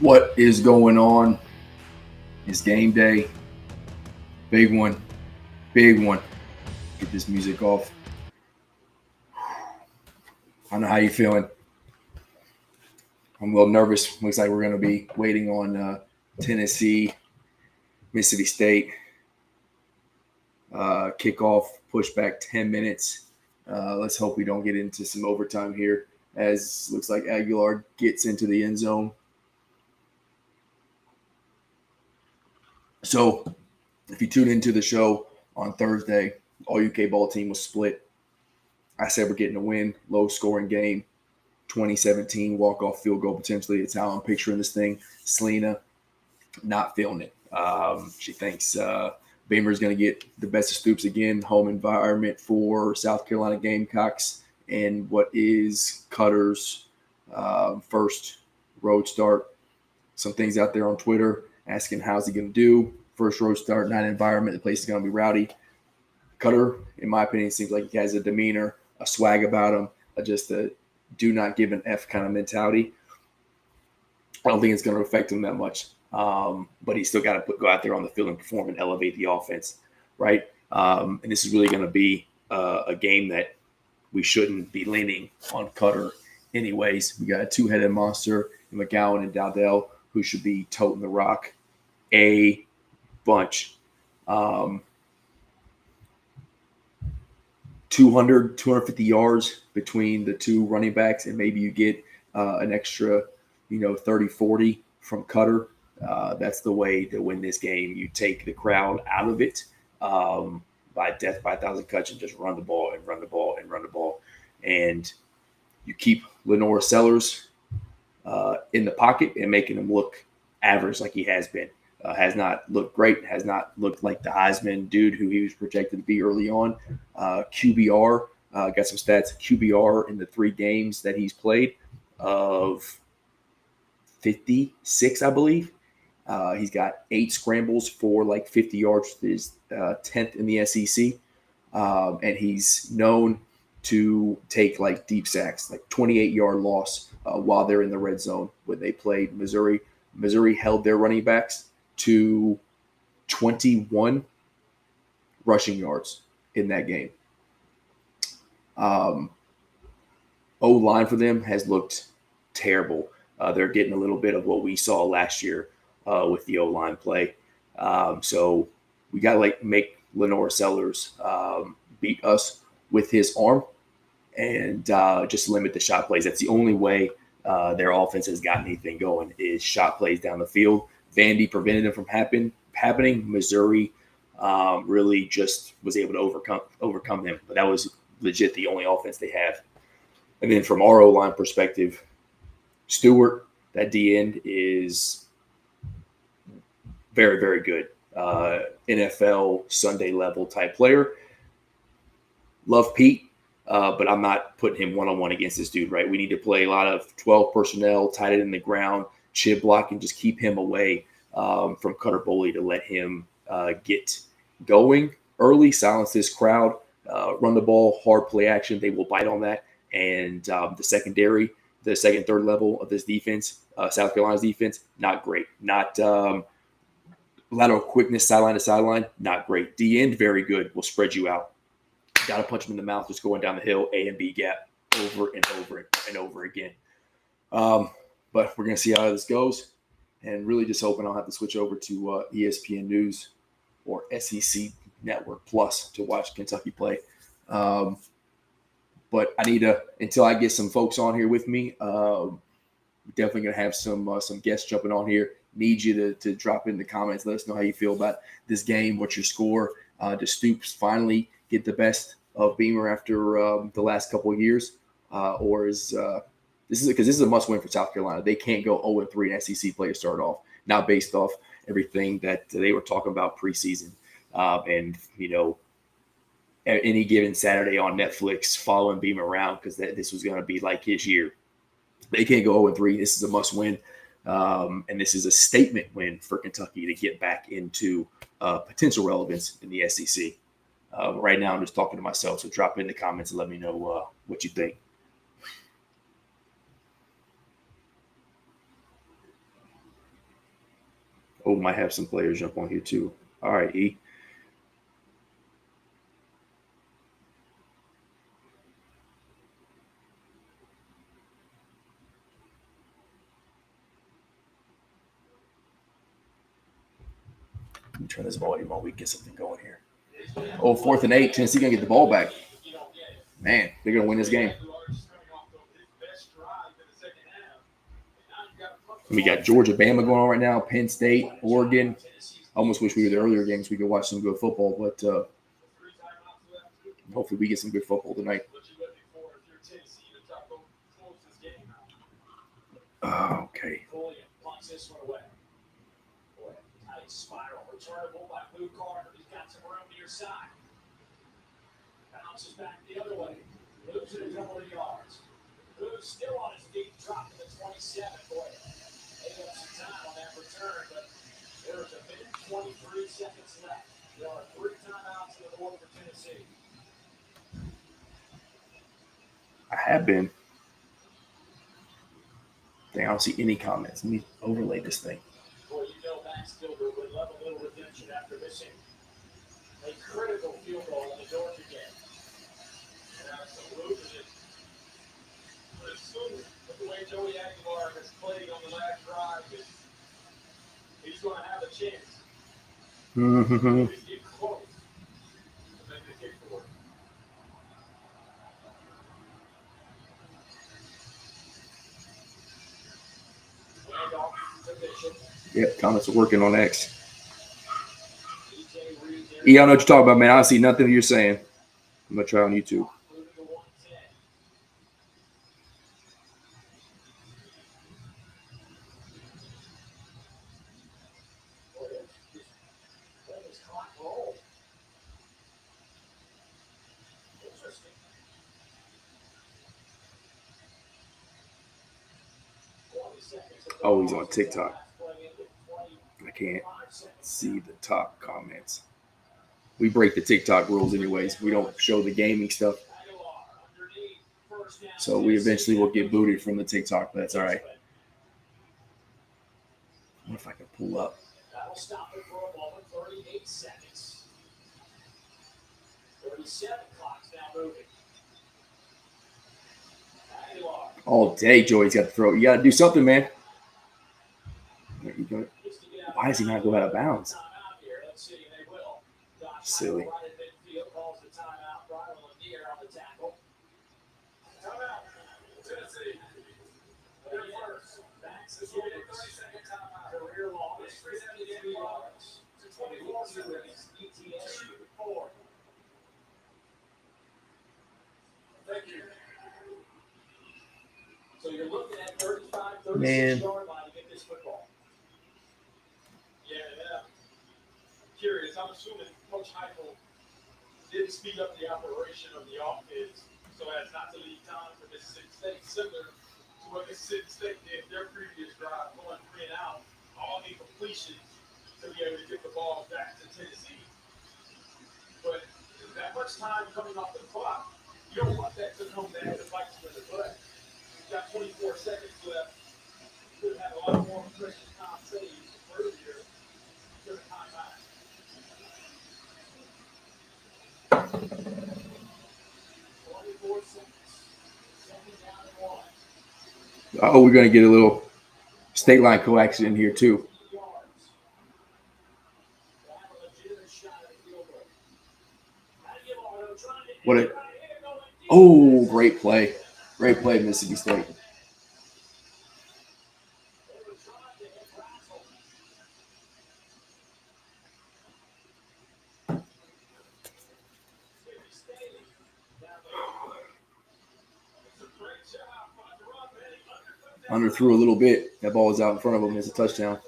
What is going on? It's game day. Big one. Big one. Get this music off. I don't know how you feeling. I'm a little nervous. Looks like we're going to be waiting on Tennessee, Mississippi State. Kickoff, push back 10 minutes. Let's hope we don't get into some overtime here, as looks like Aguilar gets into the end zone. So, if you tune into the show on Thursday, all UK ball team was split. I said we're getting a win, low scoring game, 2017 walk off field goal potentially. It's how I'm picturing this thing. Selena not feeling it. She thinks Beamer's going to get the best of Stoops again. Home environment for South Carolina Gamecocks and what is Cutter's first road start. Some things out there on Twitter asking how's he going to do. First road start, not environment. The place is going to be rowdy. Cutter, in my opinion, seems like he has a demeanor, a swag about him, just a do not give an F kind of mentality. I don't think it's going to affect him that much. But he's still got to go out there on the field and perform and elevate the offense, right? And this is really going to be a game that we shouldn't be leaning on Cutter anyways. We got a two-headed monster in McGowan and Dowdell who should be toting the rock a bunch. 250 yards between the two running backs, and maybe you get an extra, 30, 40 from Cutter. That's the way to win this game. You take the crowd out of it by death by 1,000 cuts and just run the ball and run the ball and run the ball. And you keep Lenore Sellers in the pocket and making him look average like he has been. Has not looked great, has not looked like the Heisman dude who he was projected to be early on. QBR, got some stats. QBR in the 3 games that he's played of 56, I believe. He's got 8 scrambles for like 50 yards, his 10th in the SEC. And he's known to take like deep sacks, like 28-yard loss while they're in the red zone when they played Missouri. Missouri held their running backs to 21 rushing yards in that game. O-line for them has looked terrible. They're getting a little bit of what we saw last year with the O-line play. So we got to make Lenore Sellers beat us with his arm and just limit the shot plays. That's the only way their offense has gotten anything going is shot plays down the field. Vandy prevented them from happening. Missouri really just was able to overcome them. But that was legit the only offense they have. And then from our O-line perspective, Stewart, that D-end, is very, very good. NFL Sunday level type player. Love Pete, but I'm not putting him one-on-one against this dude, right? We need to play a lot of 12 personnel, tight it in the ground, chip block, and just keep him away from Cutter Boley to let him get going early, silence this crowd, run the ball, hard play action. They will bite on that. And the secondary, the second, third level of this defense, South Carolina's defense, not great. Not lateral quickness, sideline to sideline, not great. D-end, very good. Will spread you out. Got to punch him in the mouth just going down the hill, A and B gap, over and over and over again. But we're going to see how this goes. And really just hoping I'll have to switch over to ESPN News or SEC Network Plus to watch Kentucky play. But I need to, until I get some folks on here with me, we're definitely going to have some guests jumping on here. Need you to drop in the comments. Let us know how you feel about this game. What's your score? Does Stoops finally get the best of Beamer after the last couple of years? Or is this is a must-win for South Carolina. They can't go 0-3 in SEC play to start off, not based off everything that they were talking about preseason. And, any given Saturday on Netflix, following Beamer around because this was going to be like his year. They can't go 0-3. This is a must-win. And this is a statement win for Kentucky to get back into potential relevance in the SEC. Right now, I'm just talking to myself, so drop in the comments and let me know what you think. Oh, might have some players jump on here too. All right, E. Let me turn this volume on. We can get something going here. Oh, 4th and 8. Tennessee gonna get the ball back. Man, they're gonna win this game. We got Georgia, Bama going on right now. Penn State, Oregon. I almost wish we were the earlier games. We could watch some good football, but hopefully we get some good football tonight. Okay. Spiral returnable by Blue Carter. He's got some room near side. Bounces back the other way. Moves it a couple of yards. Moves still on his feet, dropping the 27. Boy, they got some time on that return, but there's a minute 23 seconds left. There are 3 timeouts in the board for Tennessee. I have been. Dang, I don't see any comments. Let me overlay this thing. Boy, you know Max Gilbert would love a little redemption after missing a critical field goal in the Georgia game. Absolutely. But assume with the way Joey Aguilar has played on the last drive, he's going to have a chance. He's getting close to make the kick for it. Yep, comments are working on X. I don't know what you're talking about, man. I don't see nothing you're saying. I'm going to try on YouTube. Oh, he's on TikTok. I can't see the top comments. We break the TikTok rules anyways. We don't show the gaming stuff. So we eventually will get booted from the TikTok, but that's all right. What if I can pull up? That'll stop it for a moment. 38 seconds. 37 clocks now moving. All day, Joey's got to throw. You got to do something, man. Why does he not go out of bounds? Silly. Thank you. So you're looking at 35, 36 yard line to get this football. Yeah. Curious. I'm assuming Coach Heupel didn't speed up the operation of the offense so as not to leave time for Mississippi State, similar to what Mississippi State did their previous drive, going 3 and out, all need completion to be able to get the ball back to Tennessee. But that much time coming off the clock, you don't want that to come back to bite you in the butt. You've got 24 seconds left. You could have a lot more precious time saves earlier to the timeout. 24 seconds. Second down and 1. Oh, we're going to get a little state line coaction in here too. What a great play. Great play, Mississippi State. Underthrew a little bit. That ball was out in front of him. It's a touchdown.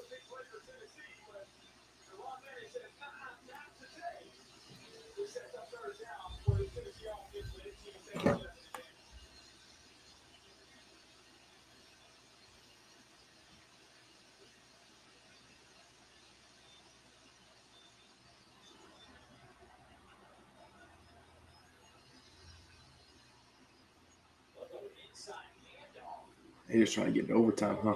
They're just trying to get in overtime, huh?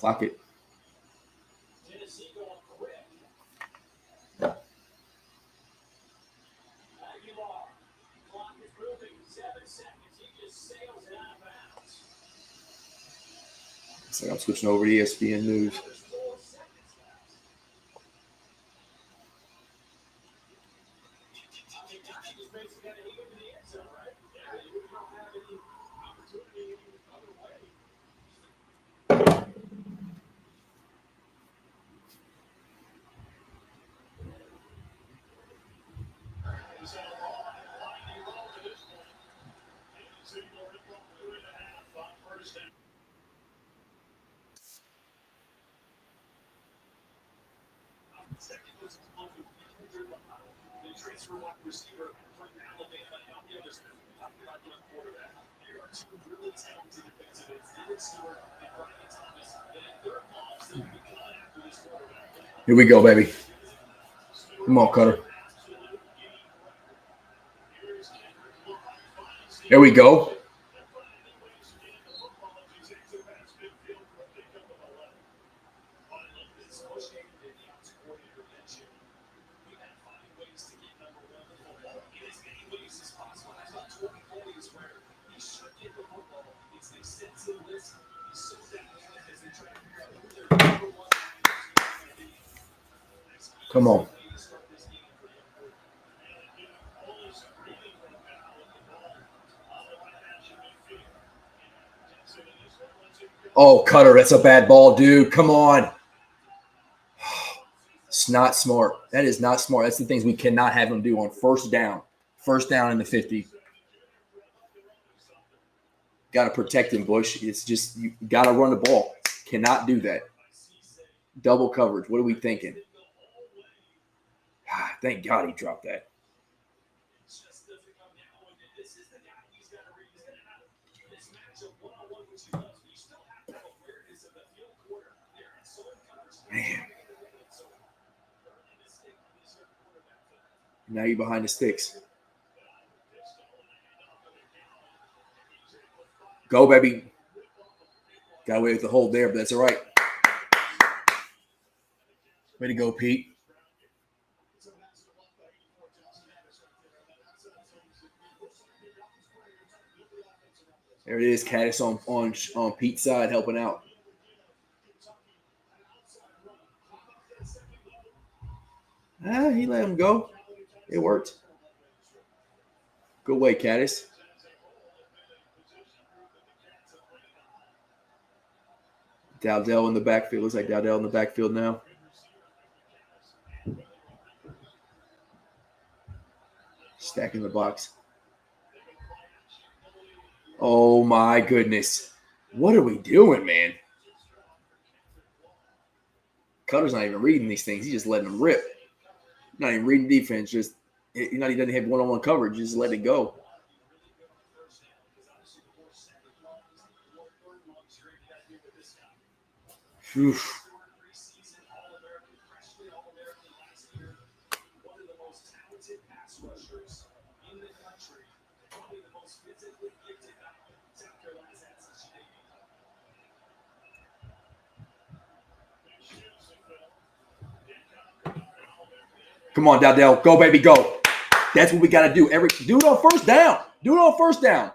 Clock it. So I'm switching over to ESPN News. Here we go, baby. Come on, Cutter. There we go. Come on. Oh, Cutter, that's a bad ball, dude. Come on. It's not smart. That is not smart. That's the things we cannot have him do on first down. First down in the 50. Got to protect him, Bush. It's just you got to run the ball. Cannot do that. Double coverage. What are we thinking? Thank God he dropped that. Man. Now you're behind the sticks. Go, baby. Got away with the hold there, but that's all right. Way to go, Pete. There it is, Caddis on Pete's side helping out. He let him go. It worked. Good way, Caddis. Dowdell in the backfield. Looks like Dowdell in the backfield now. Stacking the box. Oh, my goodness. What are we doing, man? Cutter's not even reading these things. He's just letting them rip. Not even reading defense. Just he doesn't have one-on-one coverage. Just let it go. Oof. Come on, Dowdell. Go, baby, go. That's what we got to do. Do it on first down. Do it on first down.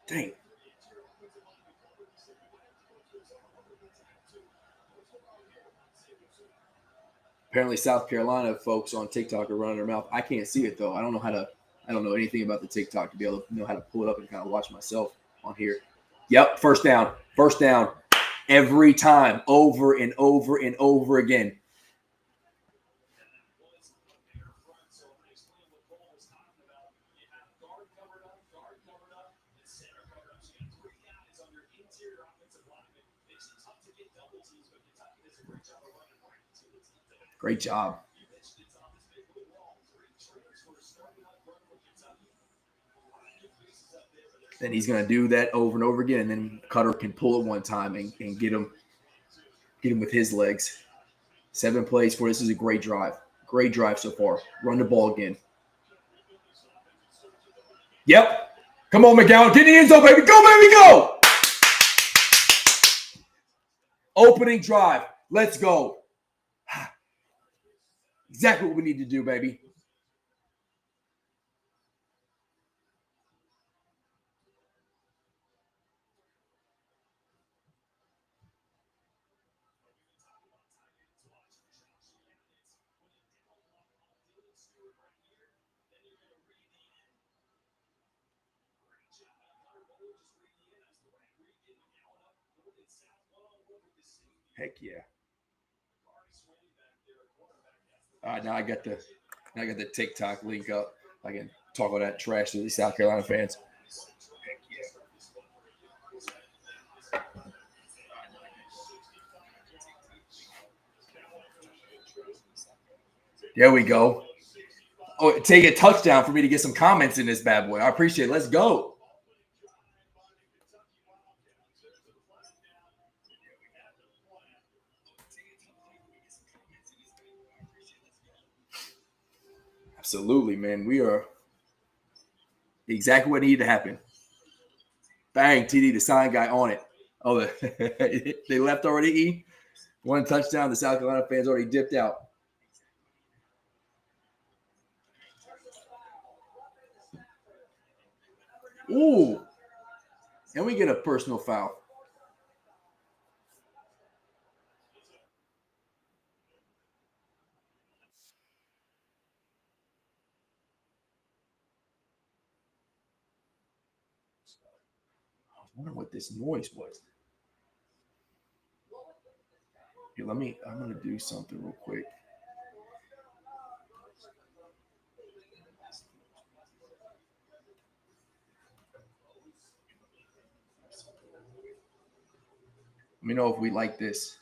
Dang. Apparently, South Carolina folks on TikTok are running their mouth. I can't see it though. I don't know anything about the TikTok to be able to know how to pull it up and kind of watch myself on here. Yep, first down. First down. Every time, over and over and over again. Great job. And he's going to do that over and over again. And then Cutter can pull it one time and get him with his legs. 7 plays for this is a great drive. Great drive so far. Run the ball again. Yep. Come on, McGowan. Get in the end zone, baby. Go, baby, go. Opening drive. Let's go. Exactly what we need to do, baby. Heck yeah. Now I got the TikTok link up. I can talk all that trash to the South Carolina fans. There we go. Oh, take a touchdown for me to get some comments in this bad boy. I appreciate it. Let's go. Absolutely, man. We are exactly what needed to happen. Bang, TD, the sign guy on it. Oh, they left already, E? 1 touchdown. The South Carolina fans already dipped out. Ooh. And we get a personal foul. I was wondering what this noise was. Here, I'm going to do something real quick. Let me know if we like this.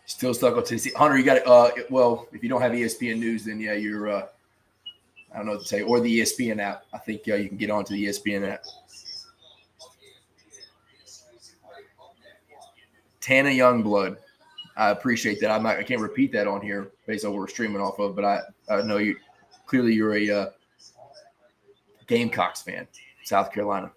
Still stuck on Tennessee. Hunter, you got it. Well, if you don't have ESPN News, then yeah, you're. I don't know what to say, or the ESPN app. I think you can get onto the ESPN app. Tana Youngblood. I appreciate that. I can't repeat that on here based on what we're streaming off of, but I know you. Clearly, you're a Gamecocks fan, South Carolina.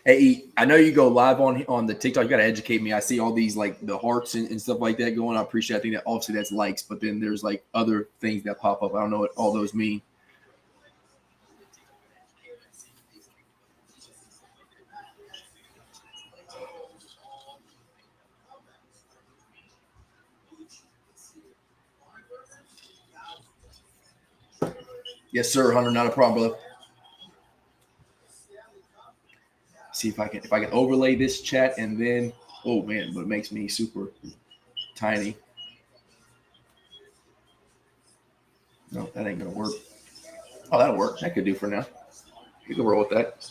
Hey, I know you go live on the TikTok. You got to educate me. I see all these like the hearts and stuff like that going. I appreciate. I think that obviously that's likes, but then there's like other things that pop up. I don't know what all those mean. Yes, sir, Hunter. Not a problem, brother. See if I can overlay this chat and then oh man, but it makes me super tiny. No, that ain't gonna work. Oh, that'll work. That could do for now. You can roll with that.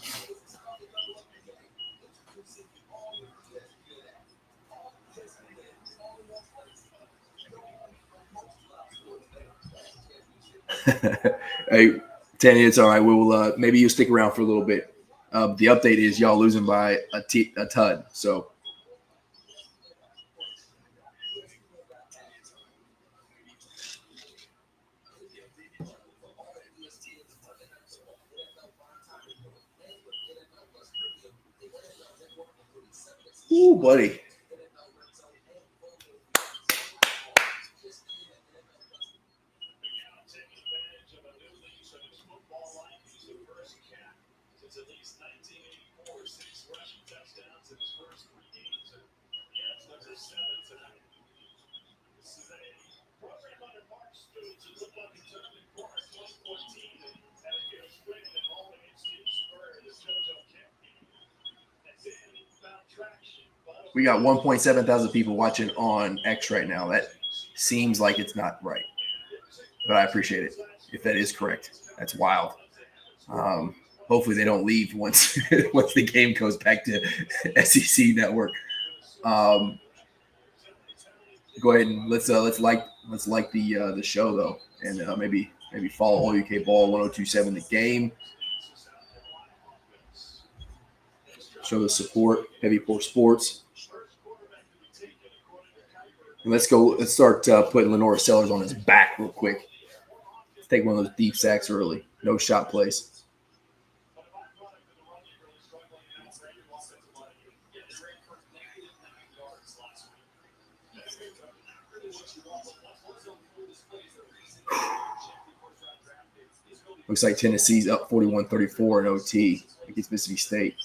Hey, Tanny, it's all right. We will. Maybe you stick around for a little bit. The update is y'all losing by a ton. So. Ooh, buddy. We got 1.7 thousand people watching on X right now. That seems like it's not right, but I appreciate it if that is correct. That's wild. Hopefully they don't leave once once the game goes back to SEC Network. Go ahead and let's like the show though, and maybe follow All UK Ball 1027 The Game. Show the support, Heavy Pour Sports. And let's go. Let's start putting Lenora Sellers on his back real quick. Let's take one of those deep sacks early. No shot plays. Looks like Tennessee's up 41-34 in OT against Mississippi State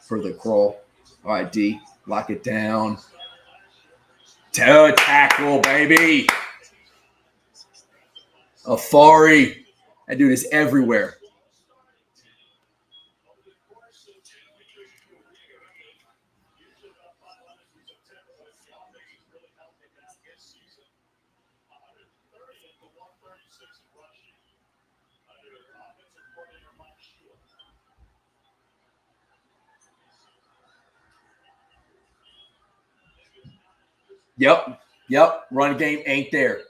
for the crawl. All right, D, lock it down. Tackle, baby. Afari. That dude is everywhere. Yep. Run game ain't there.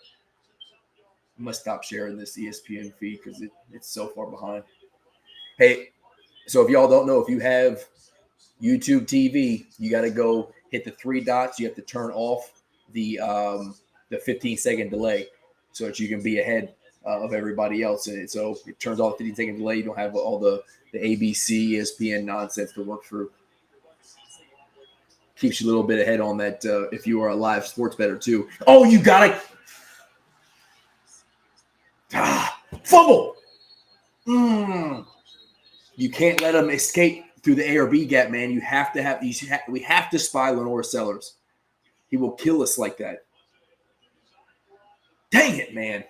I must stop sharing this ESPN feed because it's so far behind. Hey, so if y'all don't know, if you have YouTube TV, you got to go hit the three dots. You have to turn off the 15-second delay so that you can be ahead of everybody else. And so it turns off the 15-second delay. You don't have all the ABC, ESPN nonsense to work through. Keeps you a little bit ahead on that if you are a live sports bettor too. Oh, you got to fumble. You can't let them escape through the A or B gap, man. You have to have these. We have to spy Lenora Sellers. He will kill us like that. Dang it, man.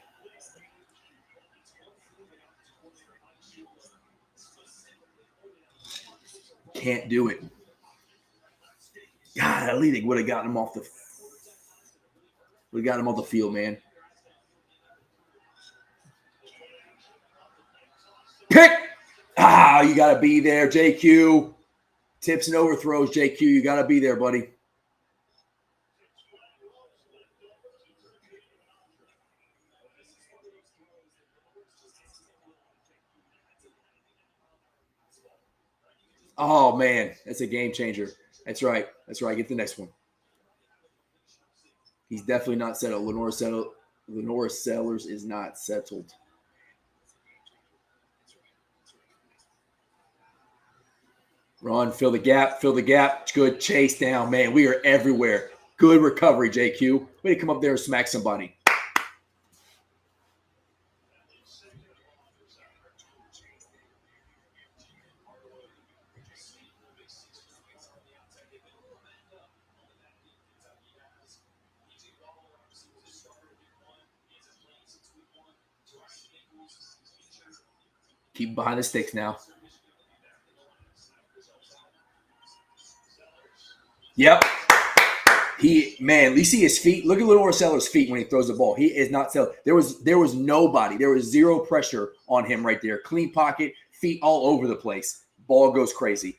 Can't do it. God, at least they would have gotten him off the field, man. Pick. You got to be there, JQ. Tips and overthrows, JQ. You got to be there, buddy. Oh, man. That's a game changer. That's right. Get the next one. He's definitely not settled. Lenora Sellers is not settled. Run, fill the gap. Good chase down, man. We are everywhere. Good recovery, JQ. Way to come up there and smack somebody. Keep behind the sticks now. Yep. Man, you see his feet. Look at Lenora Sellers' feet when he throws the ball. He is not settled. There was nobody. There was zero pressure on him right there. Clean pocket, feet all over the place. Ball goes crazy.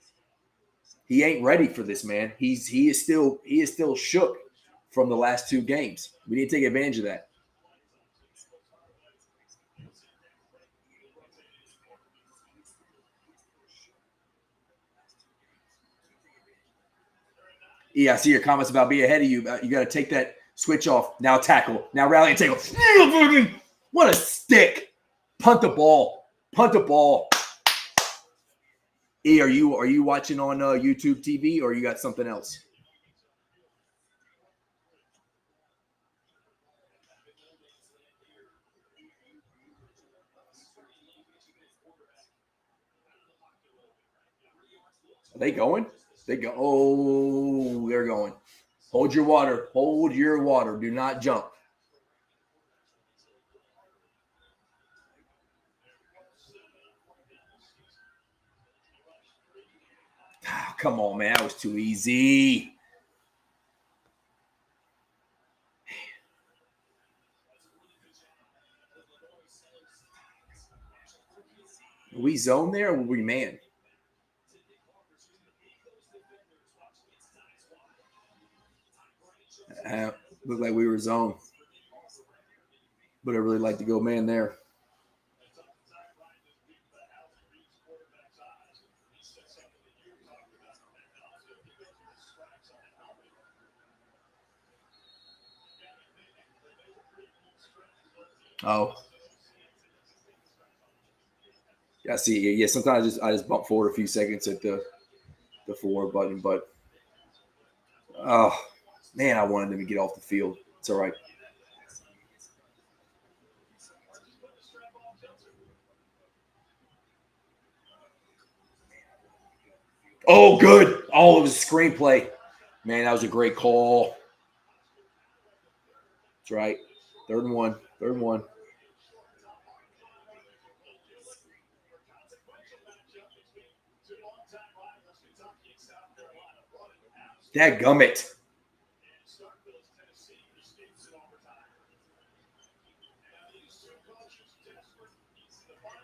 He ain't ready for this, man. He is still shook from the last two games. We need to take advantage of that. Yeah, I see your comments about being ahead of you. You got to take that switch off. Now tackle. Now rally and tackle. What a stick. Punt the ball. E, are you watching on YouTube TV or you got something else? Are they going? They go. Oh, they're going. Hold your water. Hold your water. Do not jump. Oh, come on, man. That was too easy. Were we zone there or were we man? Looked like we were zone. But I really like to go man there. Oh. Yeah, see, yeah, sometimes I just bump forward a few seconds at the forward button, but oh man, I wanted them to get off the field. It's all right. Oh, good. Oh, it was a screenplay. Man, that was a great call. That's right. 3rd and 1. 3rd and 1. Dadgummit.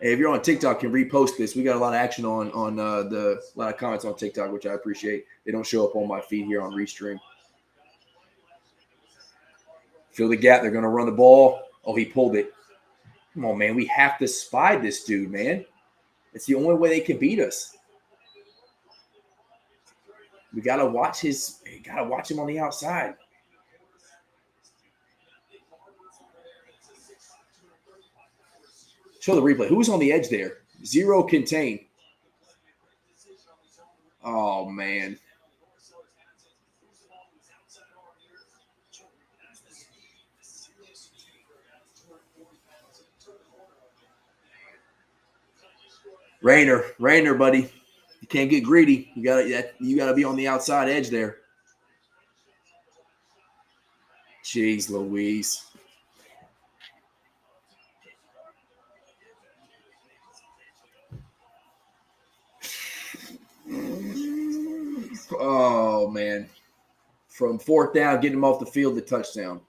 Hey, if you're on TikTok, you can repost this. We got a lot of action on a lot of comments on TikTok, which I appreciate. They don't show up on my feed here on Restream. Fill the gap. They're going to run the ball. Oh, he pulled it. Come on, man. We have to spy this dude, man. It's the only way they can beat us. We gotta watch him on the outside. Show the replay. Who was on the edge there? 0 contain. Oh man. Rainer, buddy. You can't get greedy. You gotta be on the outside edge there. Jeez Louise. Oh man. From 4th down, getting him off the field to touchdown.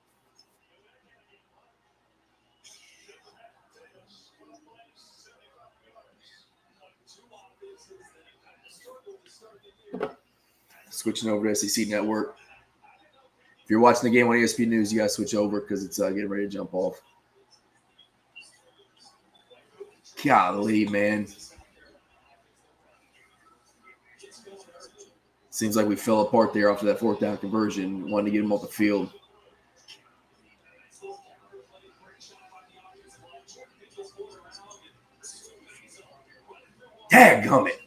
Switching over to SEC Network. If you're watching the game on ESPN News, you got to switch over because it's getting ready to jump off. Golly, man. Seems like we fell apart there after that 4th down conversion. Wanted to get him off the field. Dadgummit.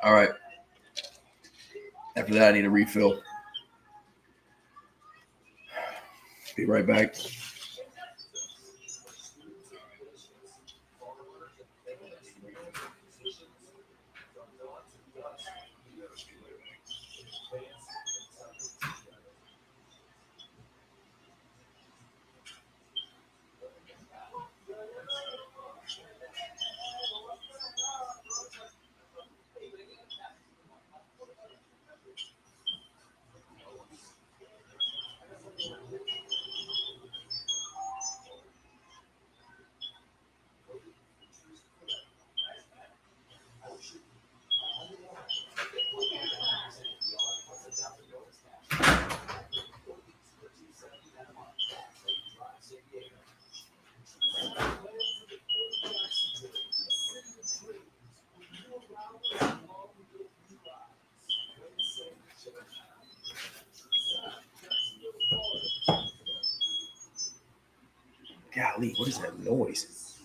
All right. After that, I need a refill. Be right back. Golly, what is that noise?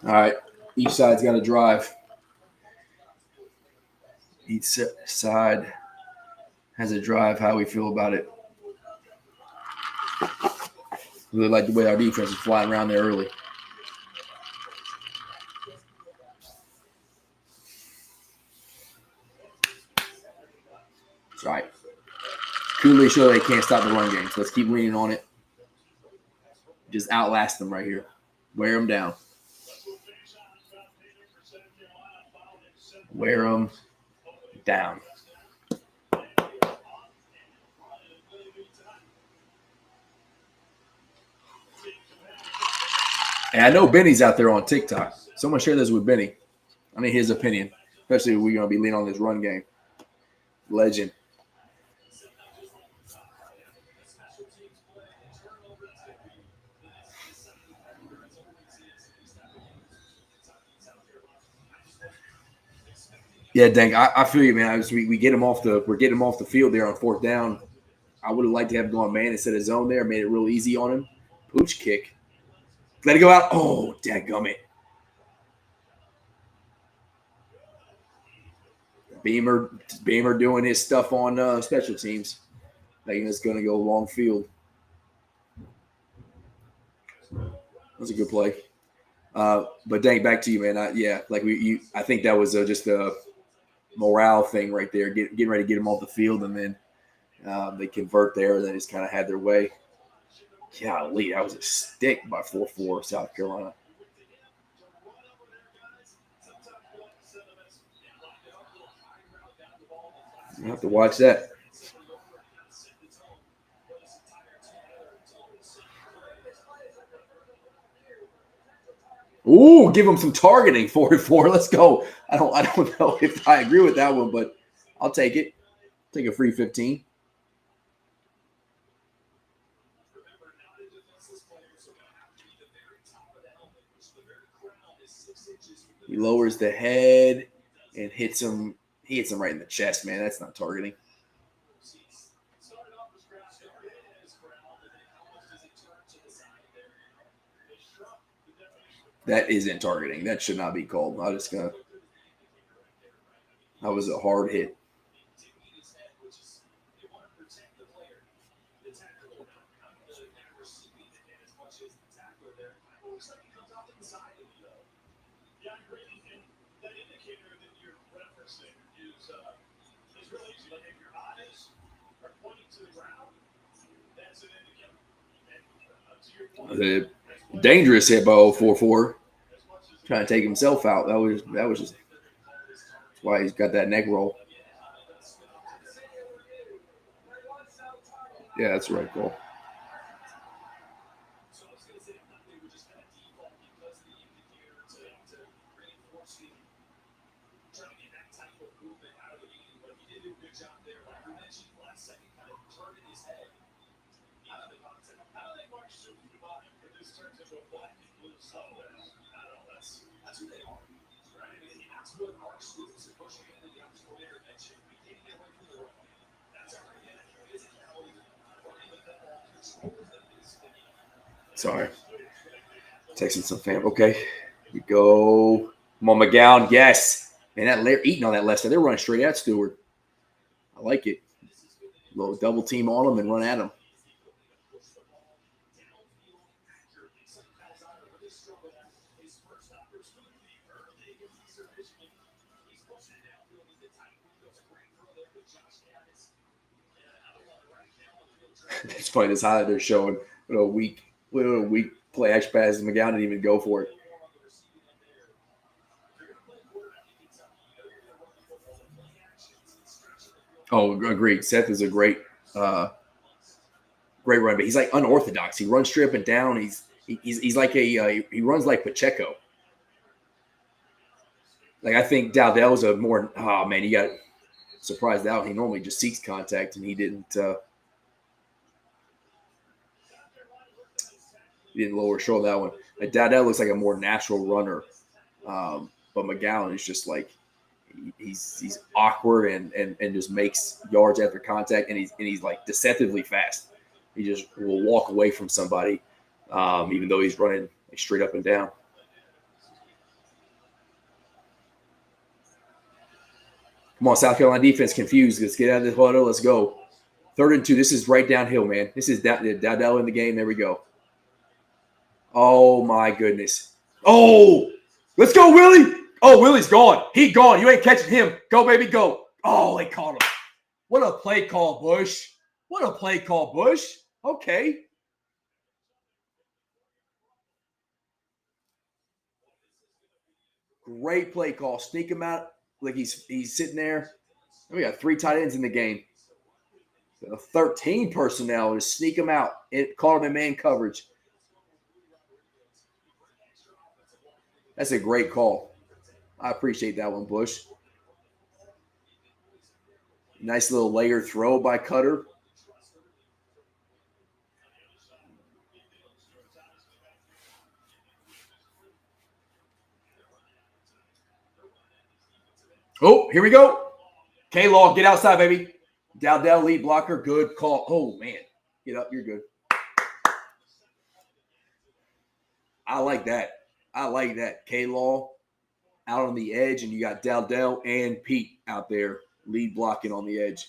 All right. Each side's got to drive. Each side has a drive. How we feel about it? Really like the way our defense is flying around there early. That's right. Clearly show they can't stop the run game. So let's keep leaning on it. Just outlast them right here. Wear them down. Wear them down. And I know Benny's out there on TikTok. Someone share this with Benny. I need his opinion, especially if we're going to be leaning on this run game. Legend. Yeah, Dank, I feel you, man. We get him off we're getting him off the field there on fourth down. I would have liked to have gone man instead of zone there, made it real easy on him. Pooch kick. Let it go out. Oh, dadgummit. Beamer doing his stuff on special teams. Thinking it's going to go long field. That's a good play. But dang, back to you, man. I think that was just a morale thing right there, getting ready to get them off the field, and then they convert there, and they just kind of had their way. Golly, that was a stick by 4-4 South Carolina. You have to watch that. Ooh, give him some targeting, 4-4. Let's go. I don't know if I agree with that one, but I'll take it. Take a free 15. He lowers the head and hits him. He hits him right in the chest, man. That's not targeting. That isn't targeting. That should not be called. That was a hard hit. The dangerous hit by 044. Trying to take himself out. That was just that's why he's got that neck roll. Yeah, that's the right call. Sorry. Texting some fam. Okay. We go. Come on, McGowan. Yes. Man, eating on that left side. They're running straight at Stewart. I like it. A little double team on them and run at them. It's funny this highlight they're showing. What a weak play action pass. McGowan didn't even go for it. Oh, agreed. Seth is a great run, but he's like unorthodox. He runs straight up and down. He's like he runs like Pacheco. Like I think Dowdell was a more he got surprised out. He normally just seeks contact, and he didn't. He didn't lower show that one. Like Dowdell looks like a more natural runner, but McGowan is just like he's awkward and just makes yards after contact, and he's like deceptively fast. He just will walk away from somebody even though he's running straight up and down. Come on, South Carolina defense confused. Let's get out of this huddle. Let's go. 3rd and 2. This is right downhill, man. This is Dowdell in the game. There we go. Oh, my goodness. Oh, let's go, Willie. Oh, Willie's gone. He gone. You ain't catching him. Go, baby, go. Oh, they caught him. What a play call, Bush. What a play call, Bush. Okay. Great play call. Sneak him out like he's sitting there. We got 3 tight ends in the game. 13 personnel to sneak him out. It caught him in man coverage. That's a great call. I appreciate that one, Bush. Nice little layer throw by Cutter. Oh, here we go. K-Law, get outside, baby. Dowdell, lead blocker, good call. Oh, man. Get up, you're good. I like that. I like that. K-Law out on the edge, and you got Dowdell and Pete out there lead blocking on the edge.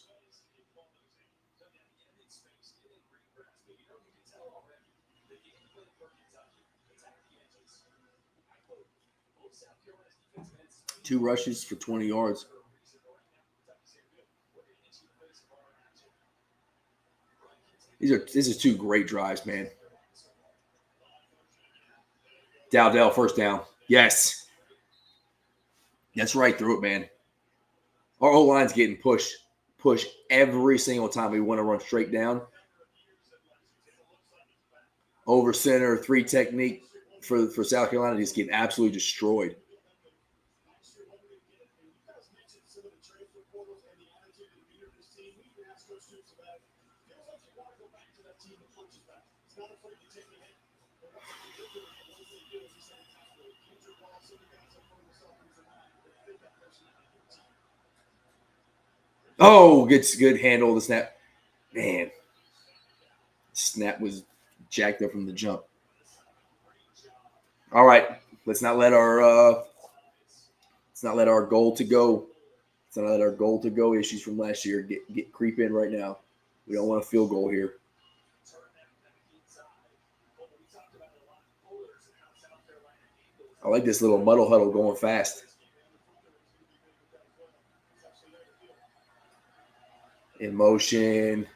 Two rushes for 20 yards. This is 2 great drives, man. Dowdell, first down. Yes. That's right through it, man. Our O-line's getting pushed every single time we want to run straight down. Over center, 3 technique for South Carolina, just getting absolutely destroyed. Oh, gets good handle of the snap. Man, snap was jacked up from the jump. All right, let's not let our goal to go. Let's not let our goal to go issues from last year get creep in right now. We don't want a field goal here. I like this little muddle huddle going fast. In motion.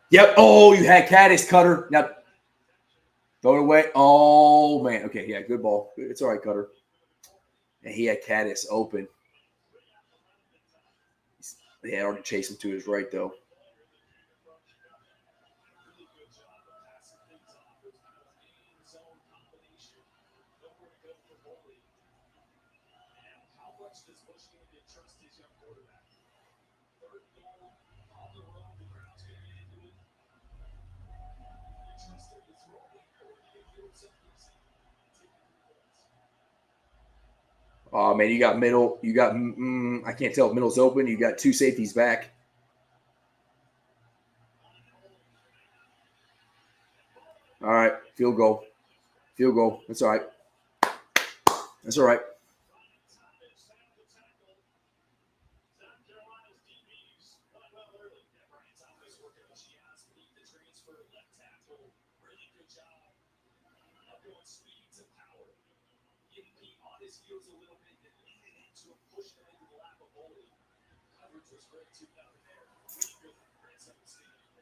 Yep. Oh, you had Caddis, Cutter. Now, throw it away. Oh, man. Okay, yeah, good ball. It's all right, Cutter. And he had Caddis open. They had already chased him to his right, though. Oh, man, you got middle. You got, I can't tell if middle's open. You got 2 safeties back. All right, field goal. Field goal. That's all right. That's all right.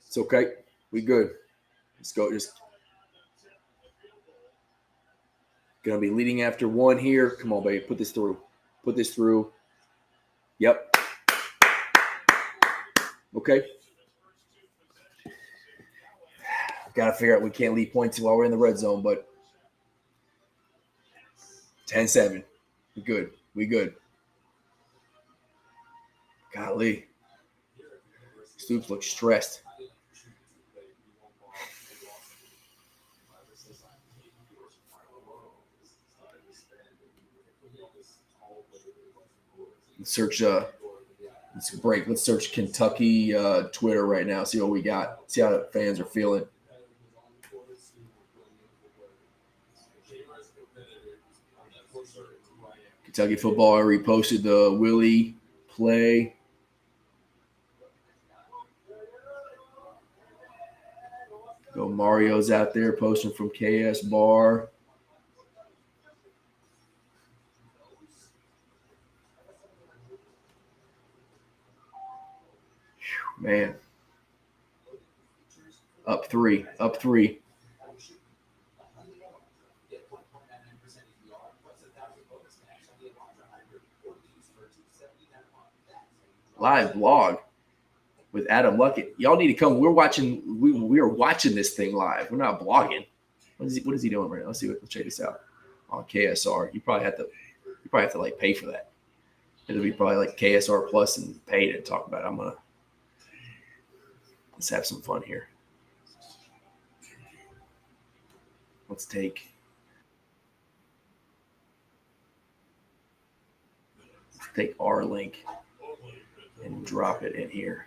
It's okay. We good. Let's go. Just gonna be leading after 1 here. Come on, baby. Put this through. Put this through. Yep. Okay. Got to figure out we can't leave points while we're in the red zone, but 10-7. We good. We good. Golly. Stoops looks stressed. Let's search let's break. Let's search Kentucky Twitter right now. See what we got. See how the fans are feeling. Kentucky football, I reposted the Willie play. Go Mario's out there posting from KS Bar. Man. Up three. Live blog with Adam Luckett. Y'all need to come. We're watching. We are watching this thing live. We're not blogging. What is he doing right now? Let's check this out on KSR. You probably have to like pay for that. It'll be probably like KSR Plus and pay to talk about it. Let's have some fun here. Let's take our link and drop it in here.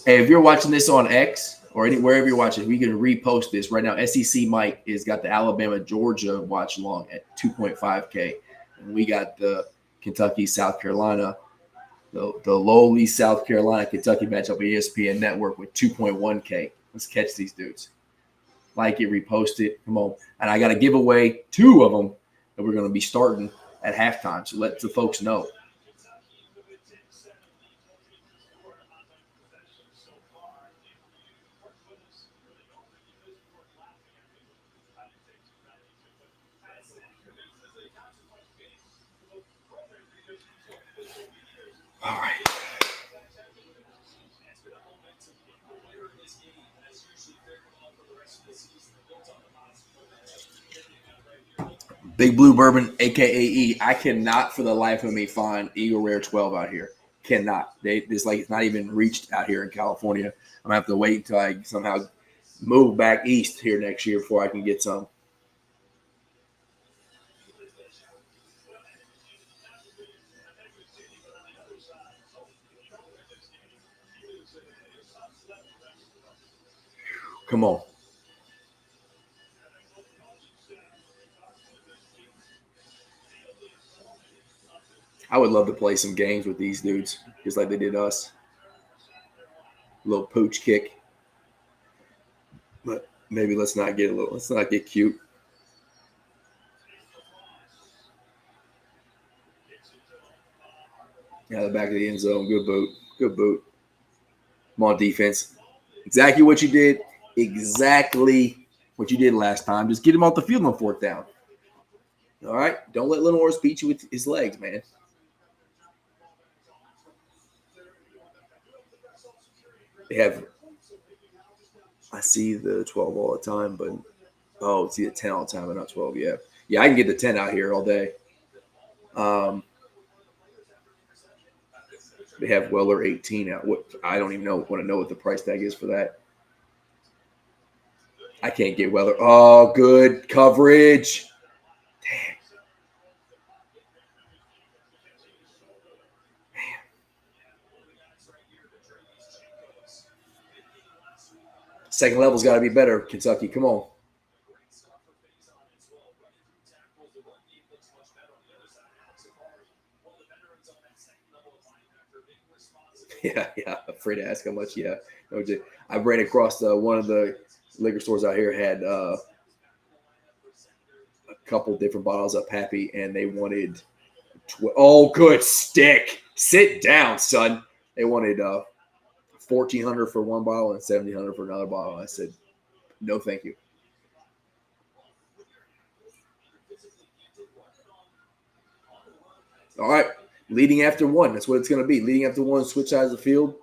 Hey, if you're watching this on X or wherever you're watching, we can repost this right now. SEC Mike has got the Alabama Georgia watch along at 2.5K, and we got the Kentucky South Carolina, the lowly South Carolina Kentucky matchup on ESPN Network with 2.1K. Let's catch these dudes. Like it, repost it. Come on, and I got to give away 2 of them that we're going to be starting at halftime. So let the folks know. All right. Big Blue Bourbon, a.k.a. I cannot for the life of me find Eagle Rare 12 out here. Cannot. It's not even reached out here in California. I'm going to have to wait until I somehow move back east here next year before I can get some. Come on. I would love to play some games with these dudes, just like they did us. A little pooch kick. But maybe let's not get cute. Yeah, the back of the end zone. Good boot. Come on, defense. Exactly what you did. Exactly what you did last time. Just get him off the field on 4th down. All right? Don't let Little Horse beat you with his legs, man. They have – I see the 12 all the time, but – see the 10 all the time, but not 12. Yeah. Yeah, I can get the 10 out here all day. They have Weller 18 out. What I don't even want to know what the price tag is for that. I can't get Weller. Oh, good coverage. Damn. Man. Second level's got to be better, Kentucky. Come on. Yeah. Afraid to ask how much. Yeah. I ran across one of the liquor stores out here had a couple different bottles of Pappy, and they wanted good stick. Sit down, son. They wanted $1,400 for one bottle and $1,700 for another bottle. I said, no, thank you. All right, leading after 1. That's what it's going to be. Leading after 1, switch sides of the field.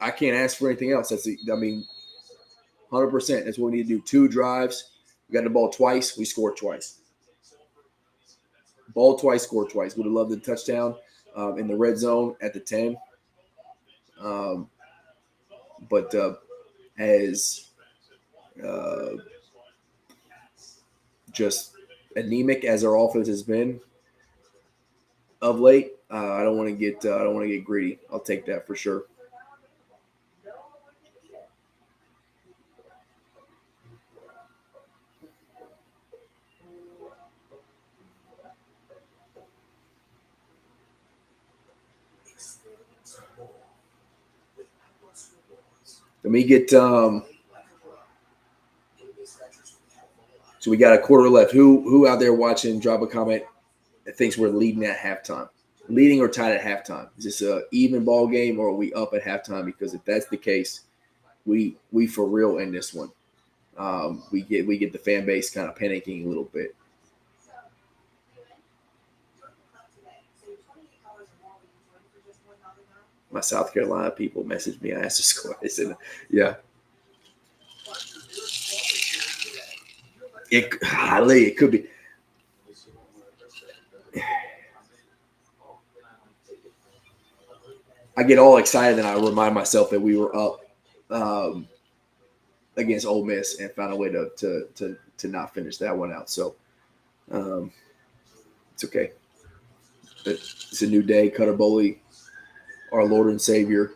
I can't ask for anything else. 100%. That's what we need to do. 2 drives. We got the ball twice. We scored twice. Ball twice, scored twice. Would have loved the touchdown in the red zone at the 10. But as just anemic as our offense has been of late, I don't want to get greedy. I'll take that for sure. Let me get so we got a quarter left. Who out there watching, drop a comment that thinks we're leading at halftime? Leading or tied at halftime? Is this a even ball game or are we up at halftime? Because if that's the case, we for real in this one. We get the fan base kind of panicking a little bit. My South Carolina people messaged me. I asked the score. They said, yeah. It could be. I get all excited and I remind myself that we were up against Ole Miss and found a way to not finish that one out. So it's okay. It's a new day. Cutter Boley, our Lord and Savior,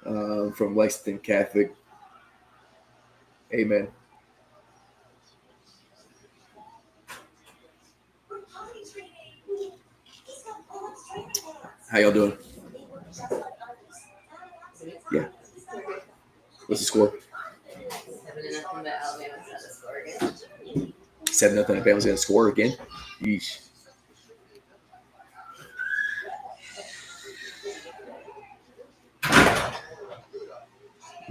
from Lexington Catholic. Amen. How y'all doing? Yeah. What's the score? 7-0, but Alabama's going to score again. 7-0, Alabama's going to score again? Yeesh.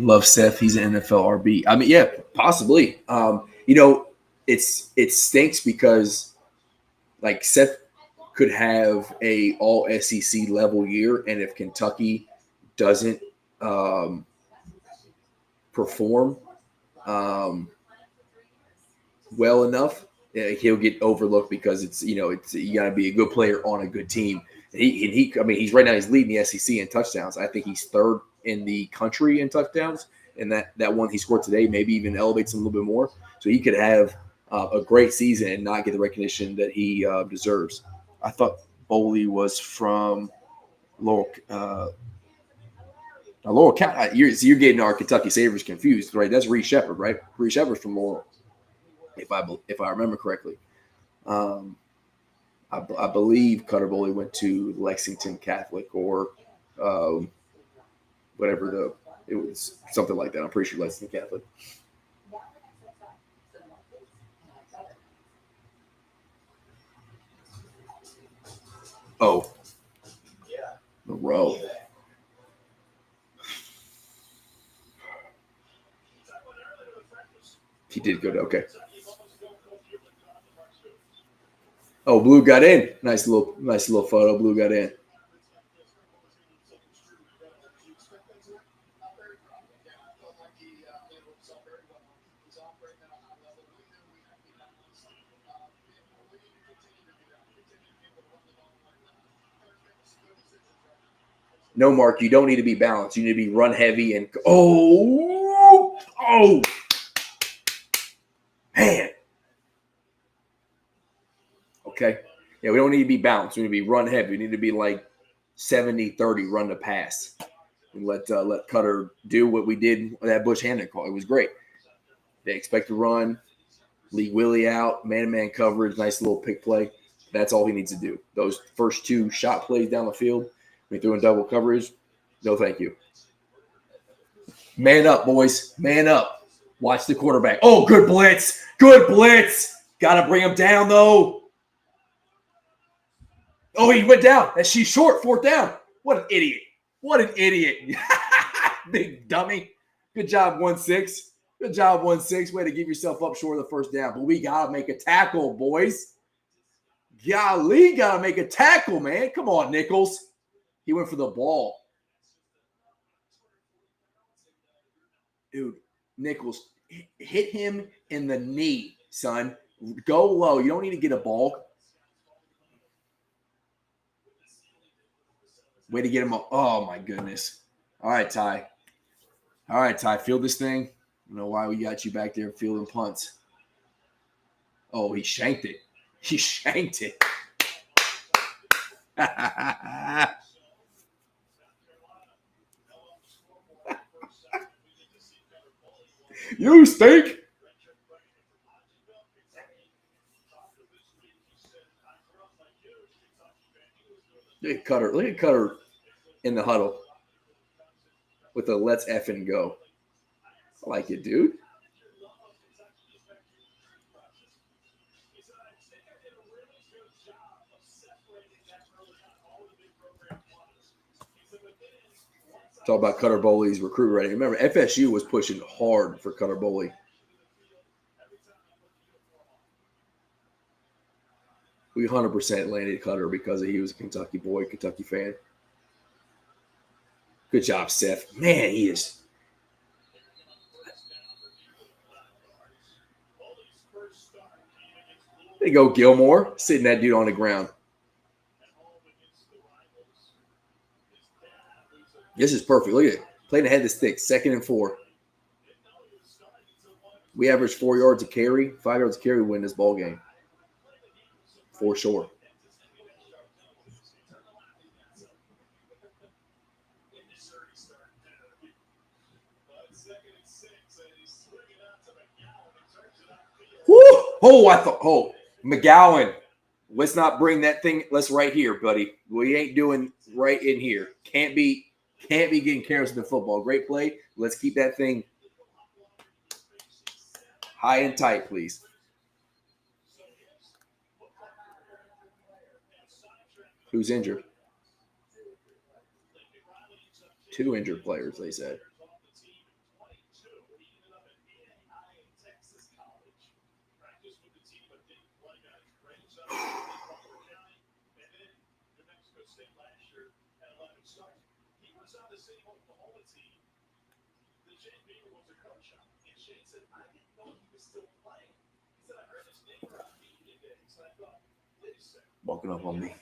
Love Seth. He's an NFL RB. I mean, yeah, possibly. It stinks because, like, Seth could have a all SEC level year, and if Kentucky doesn't perform well enough, he'll get overlooked because it's you got to be a good player on a good team. He's right now he's leading the SEC in touchdowns. I think he's third in the country in touchdowns, and that one he scored today maybe even elevates him a little bit more. So he could have a great season and not get the recognition that he deserves. I thought Boley was from Laurel County. You're getting our Kentucky Sabres confused, right? That's Reed Shepherd, right? Reed Shepherd's from Laurel, if I remember correctly. I believe Cutter Boley went to Lexington Catholic or whatever it was, something like that. I'm pretty sure Lexington Catholic. Oh, Monroe. He did good. Okay. Oh, Blue got in. Nice little photo. Blue got in. No, Mark, you don't need to be balanced. You need to be run heavy and man. Okay. Yeah, we don't need to be balanced. We need to be run heavy. We need to be like 70-30 run to pass. And let Cutter do what we did with that Bush Hamden call. It was great. They expect to run, leave Willie out, man-to-man coverage, nice little pick play. That's all he needs to do. Those first 2 shot plays down the field, we threw in double coverage. No, thank you. Man up, boys. Man up. Watch the quarterback. Oh, good blitz. Good blitz. Got to bring him down, though. Oh, he went down. She's short. 4th down. What an idiot. What an idiot. Big dummy. Good job, 1-6. Good job, 1-6. Way to give yourself up short of the first down. But we got to make a tackle, boys. Golly, got to make a tackle, man. Come on, Nichols. He went for the ball. Dude, Nichols, hit him in the knee, son. Go low. You don't need to get a ball. Way to get him up. Oh, my goodness. All right, Ty. All right, Ty. Field this thing. I don't know why we got you back there fielding punts. Oh, he shanked it. He shanked it. You stink. Look at Cutter. Look at Cutter in the huddle with a let's effing go. I like it, dude. Talk about Cutter Bowley's recruit rating. Remember, FSU was pushing hard for Cutter Bowley. We 100% landed Cutter because he was a Kentucky boy, Kentucky fan. Good job, Seth. Man, he is. There you go, Gilmore, sitting that dude on the ground. This is perfect. Look at it. Playing ahead of the stick, 2nd and 4. We averaged 4 yards a carry, 5 yards a carry, win this ball game. For sure. Woo! Oh, McGowan. Let's not bring that thing. Let's right here, buddy. We ain't doing right in here. Can't be getting careless with the football. Great play. Let's keep that thing high and tight, please. Who's injured? 2 injured players, they said. Walking up on me.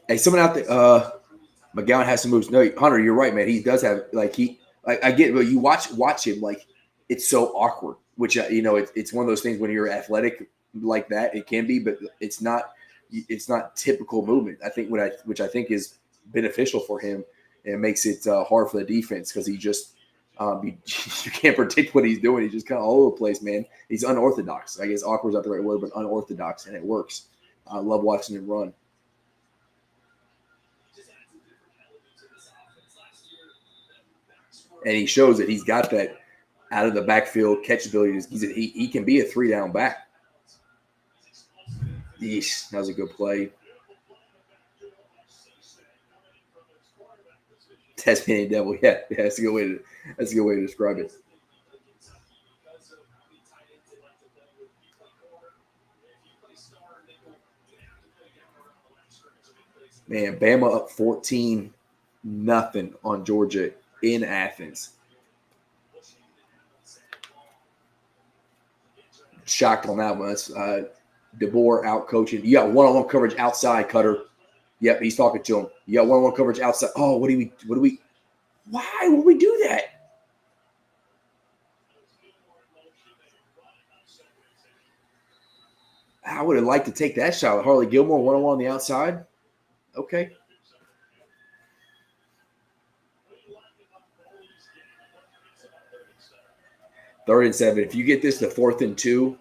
Hey, someone out there, McGowan has some moves. No, Hunter, you're right, man. He does have I get it, but you watch him like it's so awkward. Which it's one of those things when you're athletic like that, it can be, but it's not typical movement. I think which I think is beneficial for him, and it makes it hard for the defense because he just you can't predict what he's doing. He's just kind of all over the place, man. He's unorthodox. I guess awkward is not the right word, but unorthodox, and it works. I love watching him run. And he shows that he's got that out of the backfield catchability. He can be a 3-down back. Yeesh, that was a good play. Tasmanian Devil, yeah, that's a good way to describe it. Man, Bama up 14-0 on Georgia in Athens. Shocked on that one. That's DeBoer out coaching. You got one-on-one coverage outside, Cutter. Yep, he's talking to him. You got one-on-one coverage outside. Oh, why would we do that? I would have liked to take that shot with Harley Gilmore, one-on-one on the outside. Okay. Third and 7. If you get this to 4th and 2,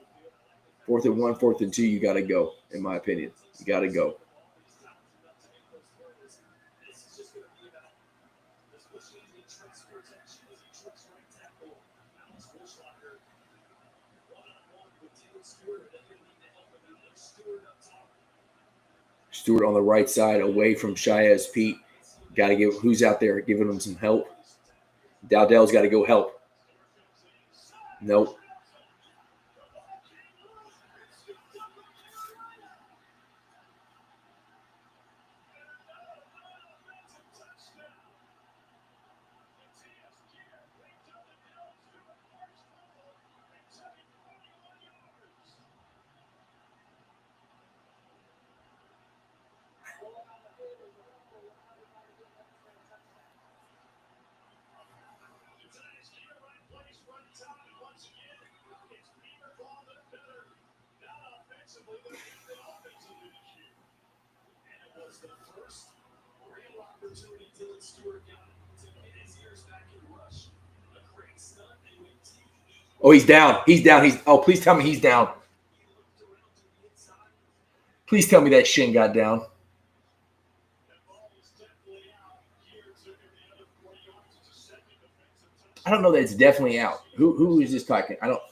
4th and 1, 4th and 2, you got to go, in my opinion. You got to go. Stewart on the right side, away from Shiaz Pete. Got to give who's out there giving him some help. Dowdell's got to go help. Nope. Oh, he's down. He's down. Please tell me he's down. Please tell me that shin got down. I don't know that it's definitely out. Who is this talking? I don't.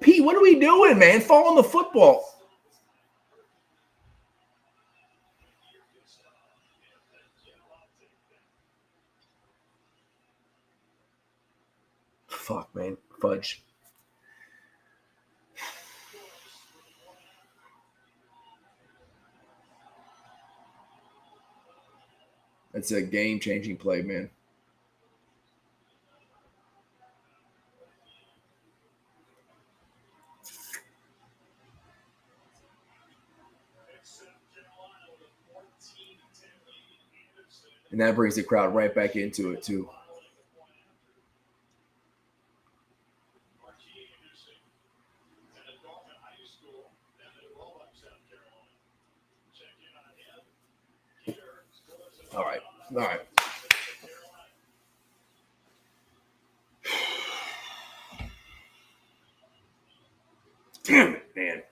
Pete, what are we doing, man? Fall on the football. Fuck, man. Fudge. That's a game-changing play, man. And that brings the crowd right back into it, too. All right. All right. Damn it, man.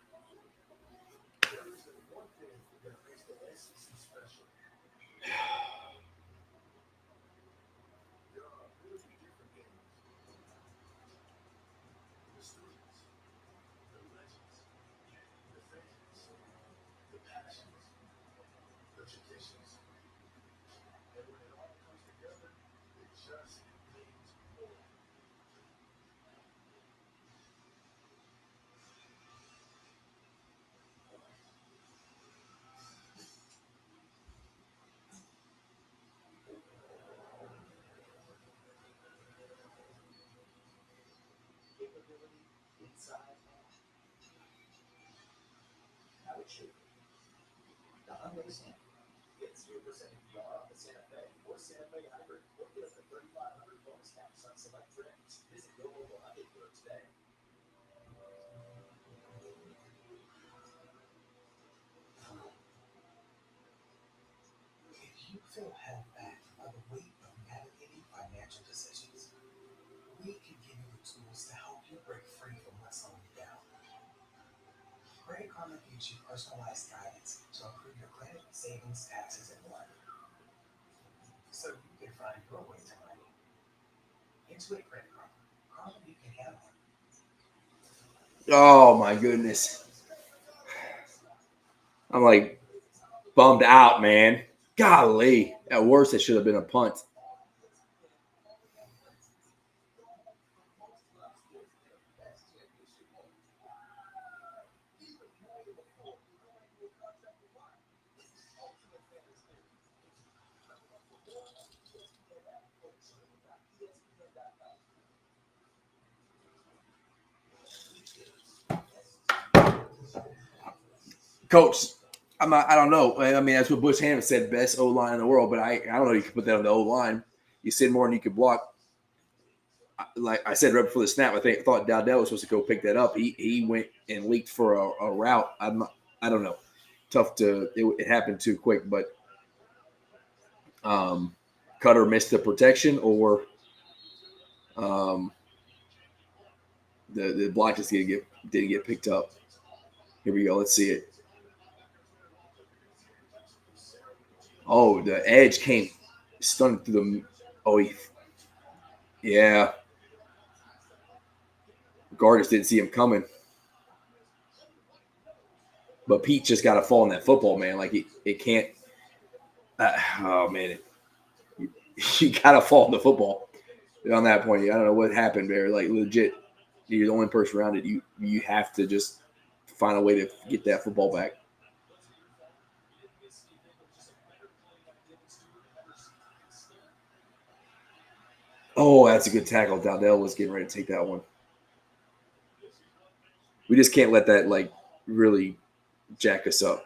If you feel held back by the weight of navigating financial decisions, we can give you the tools to help you break free from what's slowing you down. Credit Karma gives you personalized guidance to improve your credit, savings, taxes, and more, so you can find your way to money. Intuit Credit Karma. Karma you can handle. Oh, my goodness. I'm like bummed out, man. Golly. At worst, it should have been a punt. Coach, I don't know. I mean, that's what Bush Hammond said, best O-line in the world, but I don't know if you can put that on the O-line. You said more than you could block. Like I said right before the snap, I thought Dowdell was supposed to go pick that up. He went and leaked for a route. I don't know. Tough to it happened too quick, but Cutter missed the protection or the block just didn't get picked up. Here we go. Let's see it. Oh, the edge came stunned through the. Oh, yeah. Guard just didn't see him coming. But Pete just got to fall in that football, man. Like it can't. Oh man, you got to fall in the football. On that point, I don't know what happened there. Like legit, you're the only person around it. You have to just find a way to get that football back. Oh, that's a good tackle. Dowdell was getting ready to take that one. We just can't let that like really jack us up.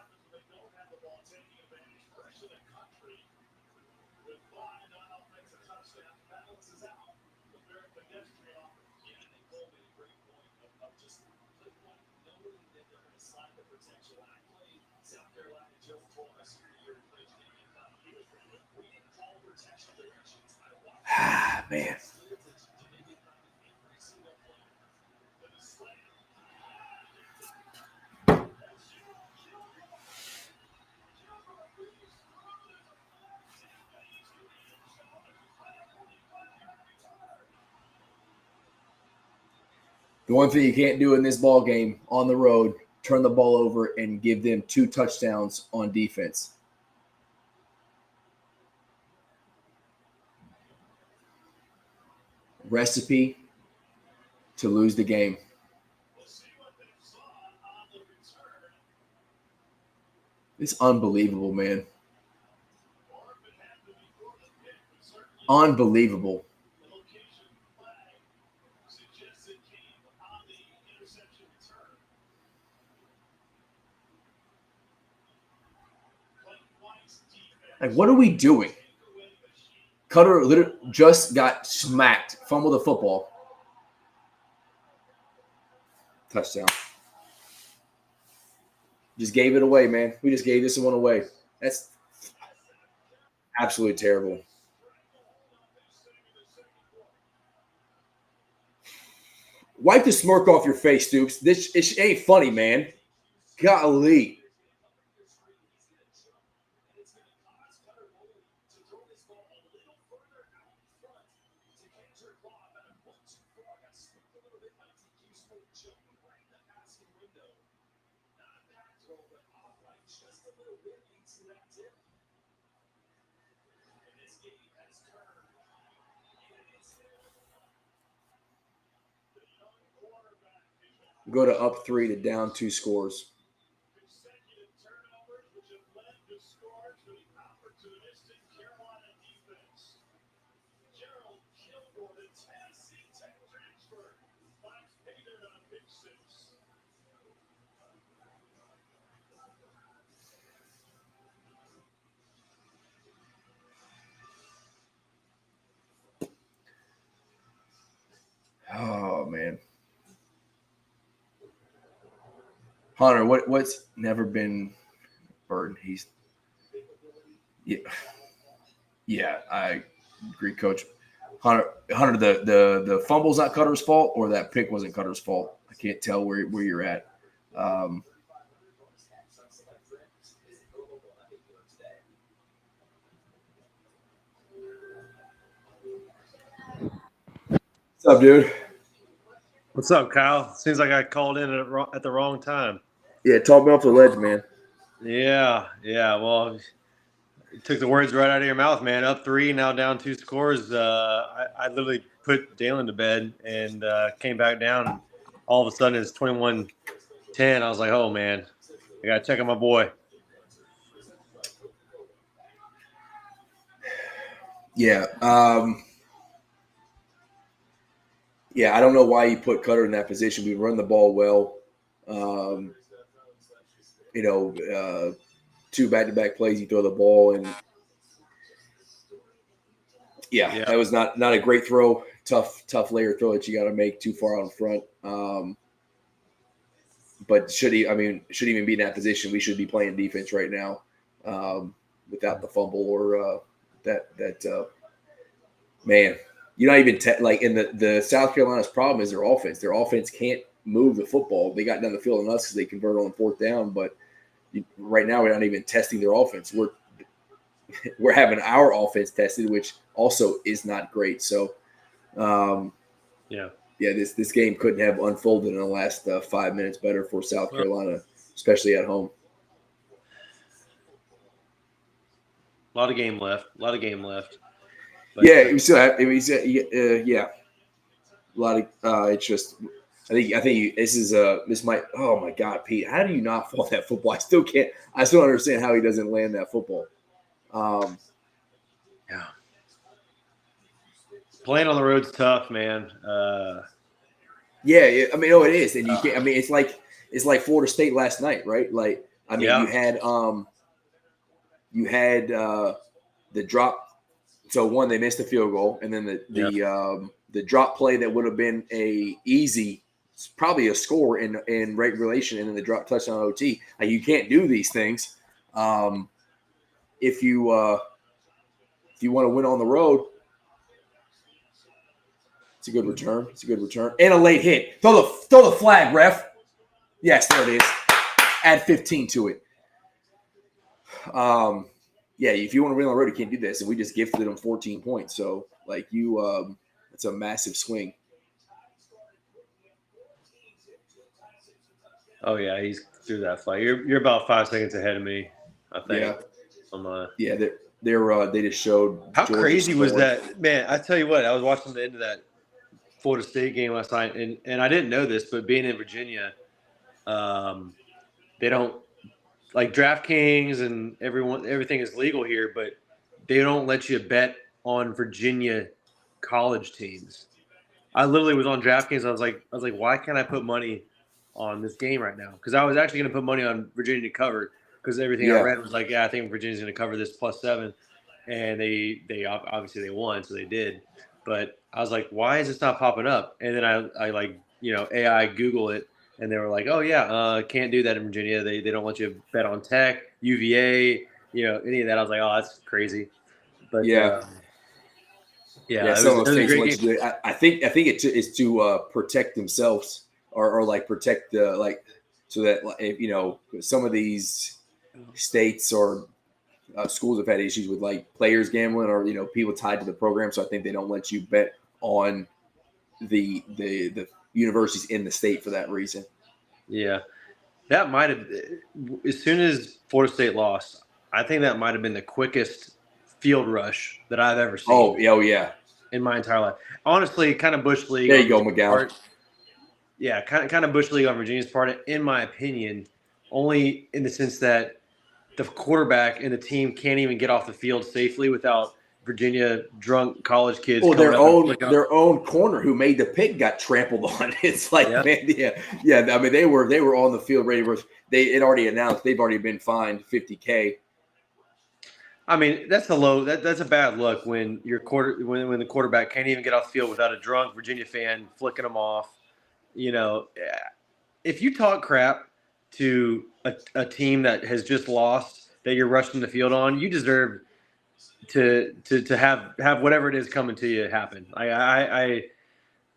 Ah, man. The one thing you can't do in this ball game on the road, turn the ball over and give them 2 touchdowns on defense. Recipe to lose the game. It's unbelievable, man. Unbelievable. Like, what are we doing? Cutter literally just got smacked, fumbled the football. Touchdown. Just gave it away, man. We just gave this one away. That's absolutely terrible. Wipe the smirk off your face, Dukes. This it ain't funny, man. Golly. Go to up 3 to down 2 scores. Oh, man. Hunter, what's never been Burton? He's yeah, I agree, Coach. Hunter, the fumble's not Cutter's fault, or that pick wasn't Cutter's fault. I can't tell where you're at. What's up, dude? What's up, Kyle? Seems like I called in at the wrong time. Yeah, talk me off the ledge, man. Yeah. Well, you took the words right out of your mouth, man. Up 3, now down 2 scores. I literally put Dalen to bed and came back down. And all of a sudden, it's 21-10. I was like, oh, man, I got to check on my boy. Yeah. Yeah, I don't know why you put Cutter in that position. We run the ball well. 2 back-to-back plays, you throw the ball, and yeah. That was not a great throw. Tough layer throw that you got to make too far out in front. But should even be in that position. We should be playing defense right now without the fumble or that man. You're not even in the South Carolina's problem is their offense. Their offense can't move the football. They got down the field on us because they convert on 4th down, but right now we're not even testing their offense. We're having our offense tested, which also is not great. So, this game couldn't have unfolded in the last 5 minutes better for South Carolina, especially at home. A lot of game left. But, we still have. A lot of. It's just. I think this might. Oh my God, Pete! How do you not fall that football? I still can't. I still don't understand how he doesn't land that football. Playing on the road's tough, man. Yeah, I mean, it is, and you can't. I mean, it's like Florida State last night, right? Like, I mean, you had the drop. So one, they missed the field goal, and then the drop play that would have been a easy probably a score in regulation and then the drop touchdown OT. Like, you can't do these things. If you want to win on the road, it's a good return. It's a good return and a late hit. Throw the flag, ref. Yes, there it is. Add 15 to it. Yeah, if you want to win on the road, you can't do this, and we just gifted them 14 points. So, like, it's a massive swing. Oh yeah, he's through that flag. You're about 5 seconds ahead of me, I think. Yeah. They just showed. How Georgia crazy was scoring. that, man? I tell you what, I was watching the end of that Florida State game last night, and I didn't know this, but being in Virginia, they don't like DraftKings and everything is legal here, but they don't let you bet on Virginia college teams. I literally was on DraftKings. I was like, why can't I put money on this game right now? Because I was actually going to put money on Virginia to cover, because everything I read was like, yeah, I think Virginia's going to cover this +7, and they obviously they won, so they did. But I was like, why is this not popping up? And then I like, AI Google it, and they were like, oh yeah, can't do that in Virginia. They don't let you bet on Tech, UVA, any of that. I was like, oh, that's crazy. But Yeah, some of those states let you do it. I think it is to protect themselves or like protect the so that if, some of these states or schools have had issues with like players gambling or people tied to the program. So I think they don't let you bet on the universities in the state for that reason. Yeah, that might have. As soon as Florida State lost, I think that might have been the quickest field rush that I've ever seen. Oh yeah. In my entire life, honestly, kind of Bush League. There you go, McGowan. Yeah, kind of Bush League on Virginia's part, in my opinion, only in the sense that the quarterback and the team can't even get off the field safely without Virginia drunk college kids. Well, their own corner who made the pick got trampled on. It's like, man, yeah. I mean, they were on the field ready. It already announced they've already been fined $50K. I mean, that's a bad look when when the quarterback can't even get off the field without a drunk Virginia fan flicking them off. If you talk crap to a team that has just lost that you're rushing the field on, you deserve to have whatever it is coming to you happen. I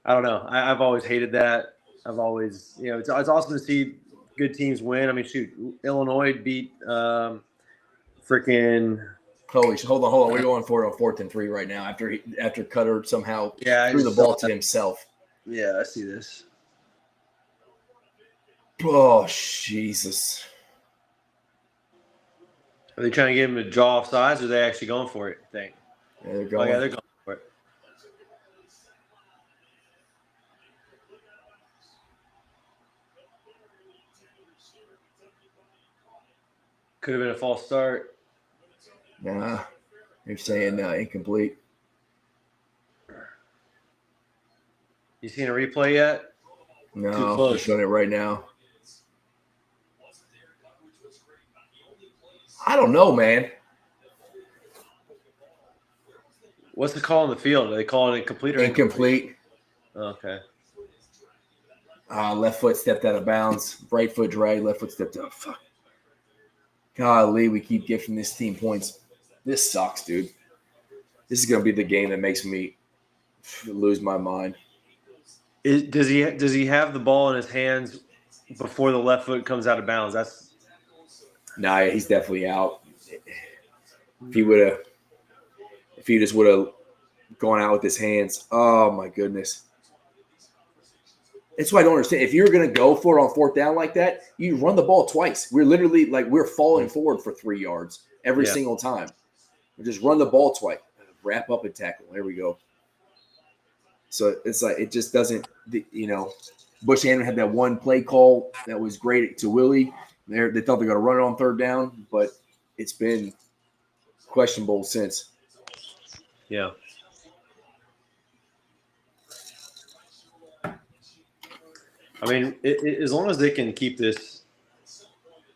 don't know. I've always hated that. I've always, it's awesome to see good teams win. I mean, shoot, Illinois beat freaking. Holy, hold on. We're going for it on 4th and 3 right now. After Cutter somehow threw the ball to himself. Yeah, I see this. Oh, Jesus. Are they trying to get him to draw off sides, or are they actually going for it, you think? Yeah, they're going. Oh, yeah, they're going for it. Could have been a false start. Nah, they're saying incomplete. You seen a replay yet? No, they're showing it right now. I don't know, man. What's the call on the field? Are they calling it incomplete or incomplete? Okay. Left foot stepped out of bounds. Right foot dragged. Left foot stepped out. Fuck. Golly, we keep gifting this team points. This sucks, dude. This is going to be the game that makes me lose my mind. Does he have the ball in his hands before the left foot comes out of bounds? Nah, he's definitely out. If he just would have gone out with his hands. Oh my goodness. That's why I don't understand. If you're going to go for it on 4th down like that, you run the ball twice. We're literally we're falling forward for 3 yards every single time. We just run the ball twice. Wrap up and tackle. There we go. So it's like it just doesn't. Bush Hammond had that one play call that was great to Willie. They thought they were going to run it on 3rd down, but it's been questionable since. Yeah. I mean, as long as they can keep this,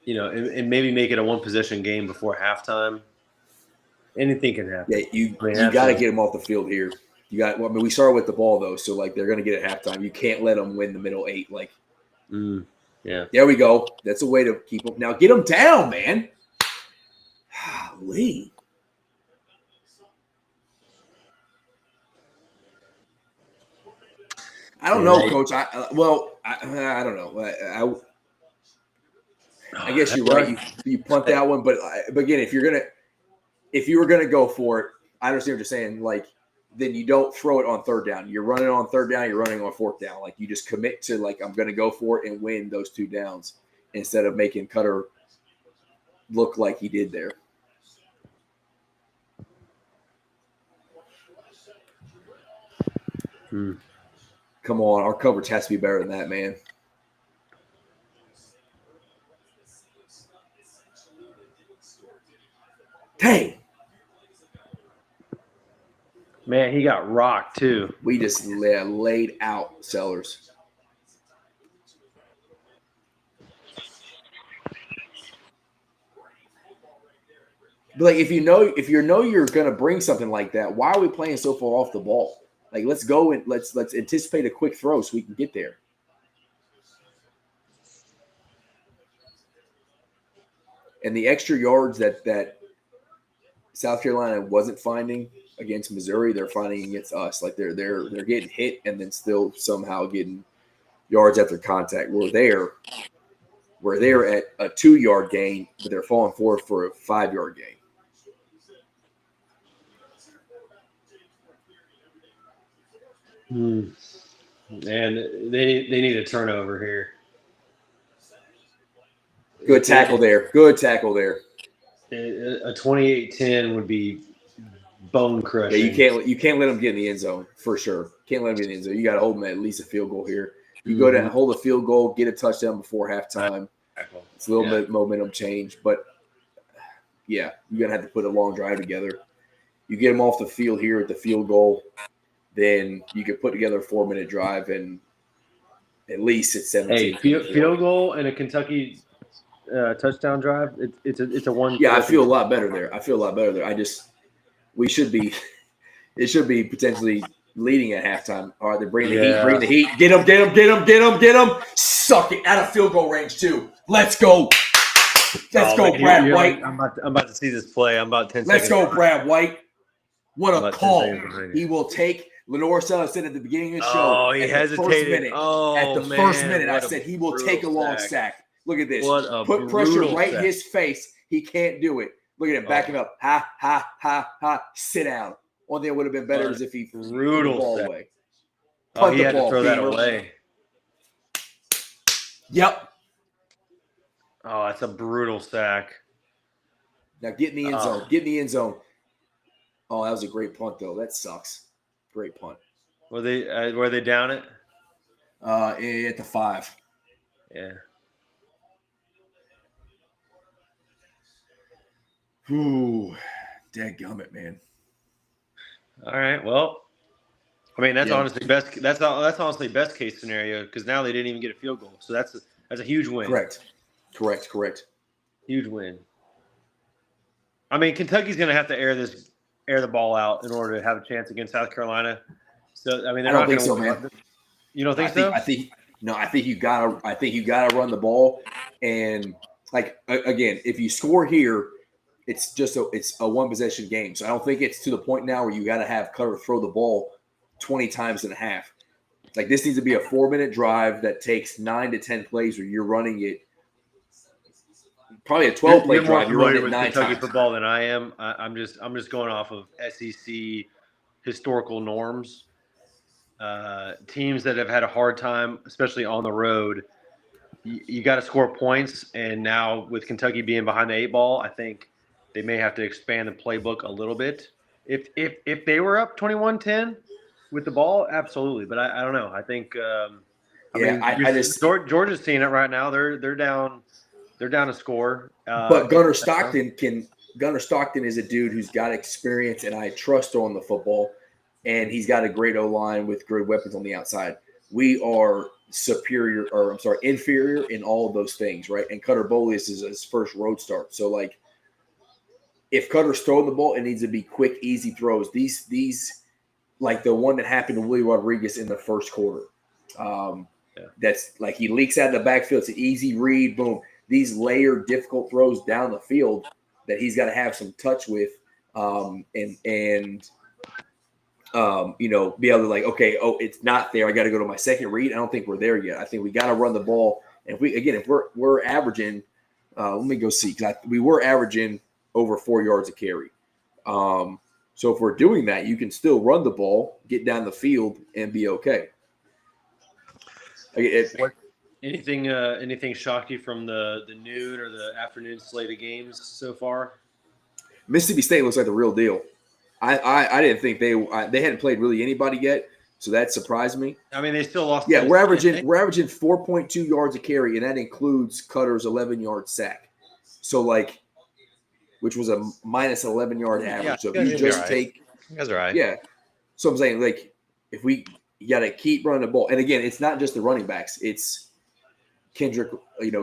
and maybe make it a one-possession game before halftime, anything can happen. Yeah, you got to get them off the field here. we started with the ball though, so like they're gonna get at halftime. You can't let them win the middle 8. Like, yeah, there we go. That's a way to keep them. Now get them down, man. Lee. I don't know, Coach. I don't know. I guess you're right. You punt that one, but again, if you were gonna go for it, I understand what you're saying. Like, then you don't throw it on third down. You're running on third down. You're running on fourth down. Like, you just commit to like, I'm gonna go for it and win those 2 downs instead of making Cutter look like he did there. Come on, our coverage has to be better than that, man. Dang. Man, he got rocked too. We just laid out Sellers. But like, if you know you're gonna bring something like that, why are we playing so far off the ball? Like, let's go and let's anticipate a quick throw so we can get there. And the extra yards that South Carolina wasn't finding against Missouri, they're finding against us. Like, they're getting hit and then still somehow getting yards after contact. We're there at a 2-yard gain, but they're falling forward for a 5-yard gain. And they need a turnover here. Good tackle there. A 28-10 would be bone crushing. Yeah, you can't let them get in the end zone for sure. Can't let them get in the end zone. You got to hold them at least a field goal here. You go down, hold a field goal, get a touchdown before halftime. It's a little bit momentum change, but yeah, you're gonna have to put a long drive together. You get them off the field here at the field goal, then you can put together a 4-minute drive, and at least it's 17. Hey, field goal and a Kentucky touchdown drive. It's a one. Yeah, I feel a lot better there. It should be potentially leading at halftime. All right, they bring the heat. Get them. Suck it. Out of field goal range too. Let's go. Let's go, Brad White. I'm about to see this play. I'm about 10 Let's seconds. go, Brad White. What a call. He will take. Lenore Sellers said at the beginning of the show. Oh, he hesitated. At the first minute, I said he will take a long sack. Look at this. Put pressure right in his face. He can't do it. Look at him backing up. Ha, ha, ha, ha. Sit down. One thing that would have been better is if he threw the ball away. Oh, he had to throw that away. Yep. Oh, that's a brutal sack. Now get in the end zone. Get in the end zone. Oh, that was a great punt, though. That sucks. Great punt. Were they down it? At the 5. Yeah. Ooh, dadgummit, man. All right. Well, I mean, that's honestly best. That's honestly best case scenario because now they didn't even get a field goal, so that's a huge win. Correct. Huge win. I mean, Kentucky's going to have to air the ball out in order to have a chance against South Carolina. So I mean, they're not going to win. Man. You don't think so? I think you gotta run the ball, and like again, if you score here, it's a 1 possession game. So I don't think it's to the point now where you got to have Cutter throw the ball 20 times and a half. Like, this needs to be a 4-minute drive that takes 9 to 10 plays where you're running it. Probably a 12-play drive. You're running it 9 Kentucky times. football than I am. I'm just going off of SEC historical norms. Teams that have had a hard time, especially on the road, you got to score points. And now with Kentucky being behind the 8 ball, I think they may have to expand the playbook a little bit. If they were up 21-10 with the ball, absolutely. But I don't know. I think Georgia's seeing it right now. They're down a score. But Gunnar Stockton is a dude who's got experience, and I trust on the football. And he's got a great O-line with great weapons on the outside. We are inferior in all of those things, right? And Cutter Bolius is his first road start. So, like, if Cutter's throwing the ball, it needs to be quick, easy throws. These like the one that happened to Willie Rodriguez in the first quarter. That's like he leaks out of the backfield. It's an easy read. Boom. These layered, difficult throws down the field that he's got to have some touch with, and be able to like, okay, it's not there. I got to go to my second read. I don't think we're there yet. I think we got to run the ball. And if we're averaging, let me go see, because we were averaging over 4 yards a carry. So if we're doing that, you can still run the ball, get down the field, and be okay. Anything shocked you from the noon or the afternoon slate of games so far? Mississippi State looks like the real deal. I didn't think they hadn't played really anybody yet, so that surprised me. I mean, they still lost. Yeah, we're averaging 4.2 yards a carry, and that includes Cutter's 11-yard sack. So which was a minus 11-yard average. Yeah, so if you just take, you guys are right. Yeah. So I'm saying if you got to keep running the ball, and again, it's not just the running backs. It's Kendrick,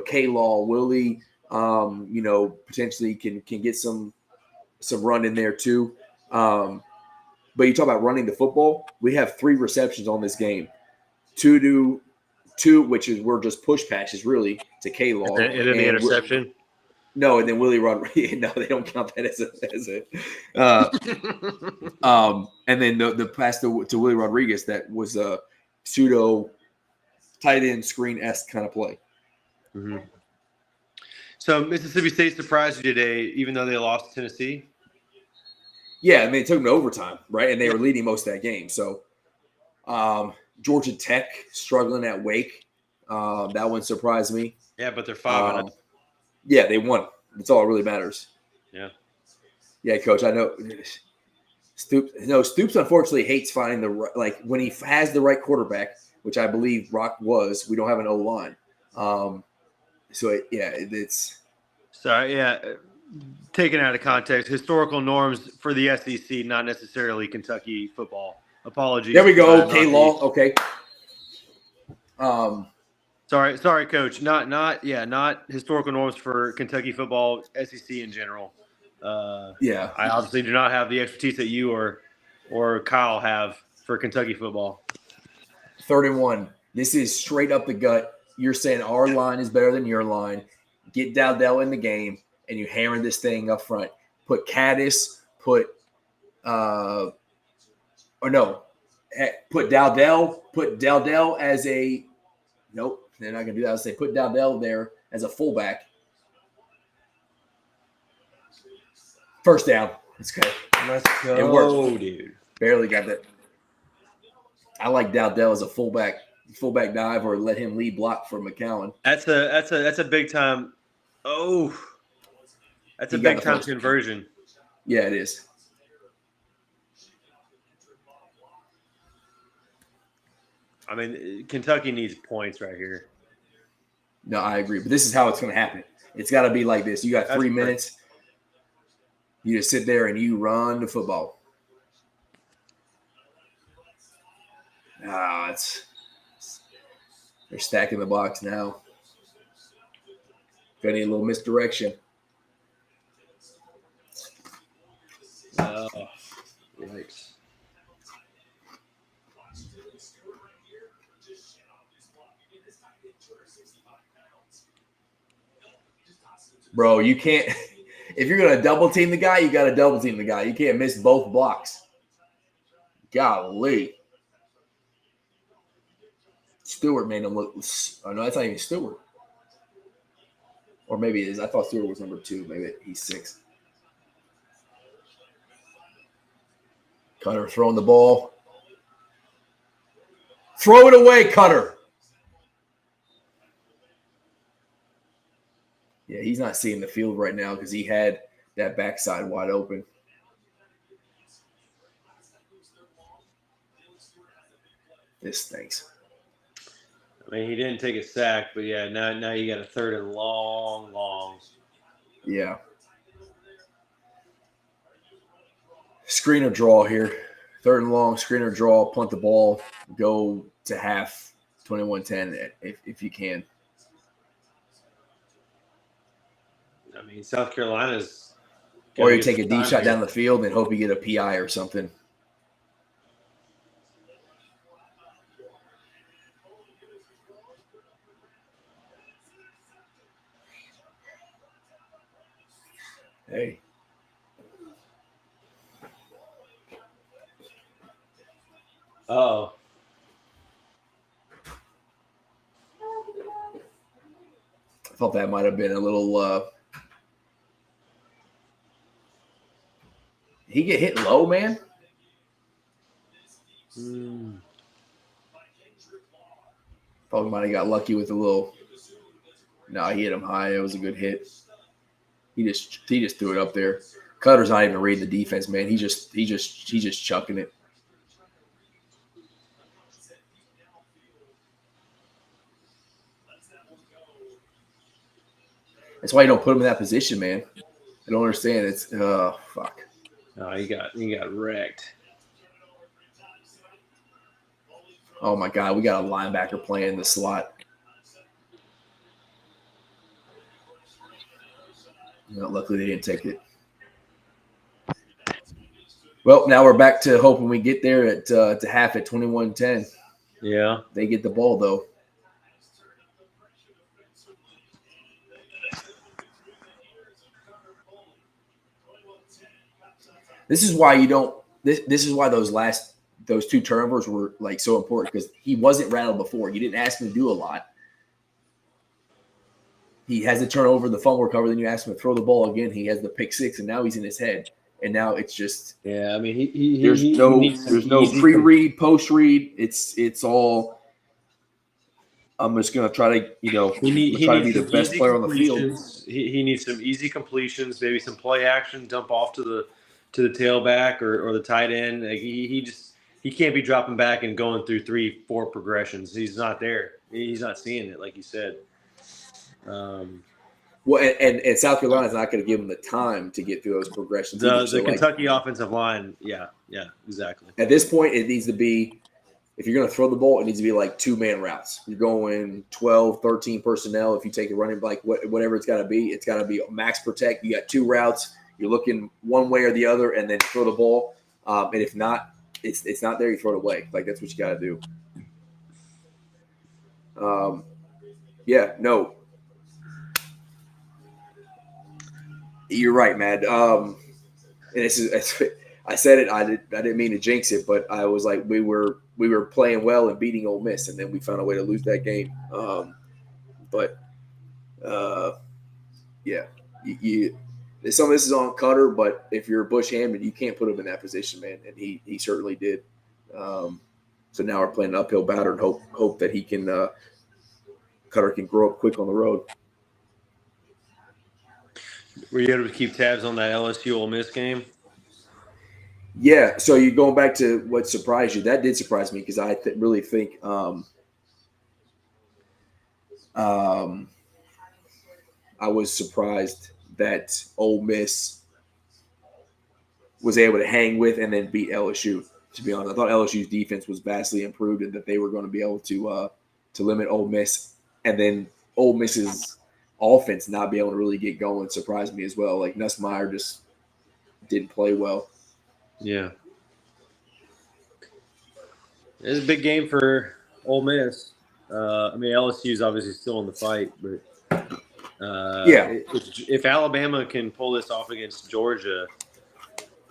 K-Law, Willie, potentially can get some run in there too. But you talk about running the football. We have 3 receptions on this game. 2, which were just push passes really to K-Law. And then the interception. No, and then Willie Rodriguez. No, they don't count that as and then the pass to Willie Rodriguez that was a pseudo tight end screen-esque kind of play. Mm-hmm. So Mississippi State surprised you today, even though they lost to Tennessee? Yeah, I mean, it took them to overtime, right? And they were leading most of that game. So Georgia Tech struggling at Wake. That one surprised me. Yeah, but they're 5-0. Yeah, they won. That's all that really matters. Yeah. Yeah, Coach, I know. Stoops unfortunately hates finding when he has the right quarterback, which I believe Rock was. We don't have an O-line. It's. Sorry, yeah. Taken out of context, historical norms for the SEC, not necessarily Kentucky football. Apologies. There we go. K-Law. Okay. Sorry, Coach. Not historical norms for Kentucky football, SEC in general. Yeah. I obviously do not have the expertise that you or Kyle have for Kentucky football. 3rd and 1. This is straight up the gut. You're saying our line is better than your line. Get Dowdell in the game, and you hammer this thing up front. Put Caddis, put Dowdell as a – nope, they're not going to do that. I'll say put Dowdell there as a fullback. First down. It's okay. Let's go, it worked. Dude. Barely got that. I like Dowdell as a fullback dive, or let him lead block for McCowan. That's a big time. Oh, that's a big time conversion. Yeah, it is. I mean, Kentucky needs points right here. No, I agree. But this is how it's going to happen. It's got to be like this. You got 3 minutes. You just sit there and you run the football. They're stacking the box now. Got any little misdirection. Yikes. Bro, you can't – if you're going to double team the guy, you got to double team the guy. You can't miss both blocks. Golly. Stewart made him look – oh, no, that's not even Stewart. Or maybe it is. I thought Stewart was number 2. Maybe he's 6. Cutter throwing the ball. Throw it away, Cutter. Yeah, he's not seeing the field right now because he had that backside wide open. This stinks. I mean, he didn't take a sack, but yeah, now you got a 3rd and long. Yeah. Screener draw here. 3rd and long, screener draw, punt the ball, go to half, 21-10 if you can. I mean, South Carolina's – or you take a deep shot down the field and hope you get a PI or something. Hey. Oh. I thought that might have been a little. He get hit low, man. Thought we might have got lucky with a little. No, he hit him high. It was a good hit. He just threw it up there. Cutter's not even reading the defense, man. He's just chucking it. That's why you don't put him in that position, man. I don't understand. It's fuck. No, he got wrecked. Oh my god, we got a linebacker playing in the slot. Luckily they didn't take it. Well, now we're back to hoping we get there at to half at 21-10. Yeah. They get the ball though. This is why you don't. This is why those two turnovers were like so important because he wasn't rattled before. You didn't ask him to do a lot. He has the turnover, the fumble recovery. Then you ask him to throw the ball again. He has the pick six, and now he's in his head. And now it's just I mean there's no pre-read, post-read. It's all. I'm just gonna try to try to be the best player on the field. He needs some easy completions, maybe some play action, dump off to the tailback or the tight end. Like he can't be dropping back and going through 3-4 progressions. He's not there. He's not seeing it, like you said. Well, and South Carolina's not going to give him the time to get through those progressions. The Kentucky offensive line, yeah, exactly. At this point, it needs to be, if you're going to throw the ball, it needs to be like two-man routes. You're going 12, 13 personnel. If you take a running, like whatever it's got to be max protect. You got two routes. You're looking one way or the other, and then throw the ball. And if not, it's not there. You throw it away. Like that's what you got to do. No. You're right, man. And this is I said it. I didn't mean to jinx it, but I was like, we were playing well and beating Ole Miss, and then we found a way to lose that game. Some of this is on Cutter, but if you're Bush Hammond, you can't put him in that position, man, and he certainly did. So now we're playing an uphill battle and hope that he can Cutter can grow up quick on the road. Were you able to keep tabs on that LSU Ole Miss game? Yeah, so you're going back to what surprised you. That did surprise me because I really think I was surprised that Ole Miss was able to hang with and then beat LSU. To be honest, I thought LSU's defense was vastly improved and that they were going to be able to limit Ole Miss, and then Ole Miss's offense not be able to really get going surprised me as well. Like Nussmeier just didn't play well. Yeah. It's a big game for Ole Miss. LSU is obviously still in the fight, but if Alabama can pull this off against Georgia,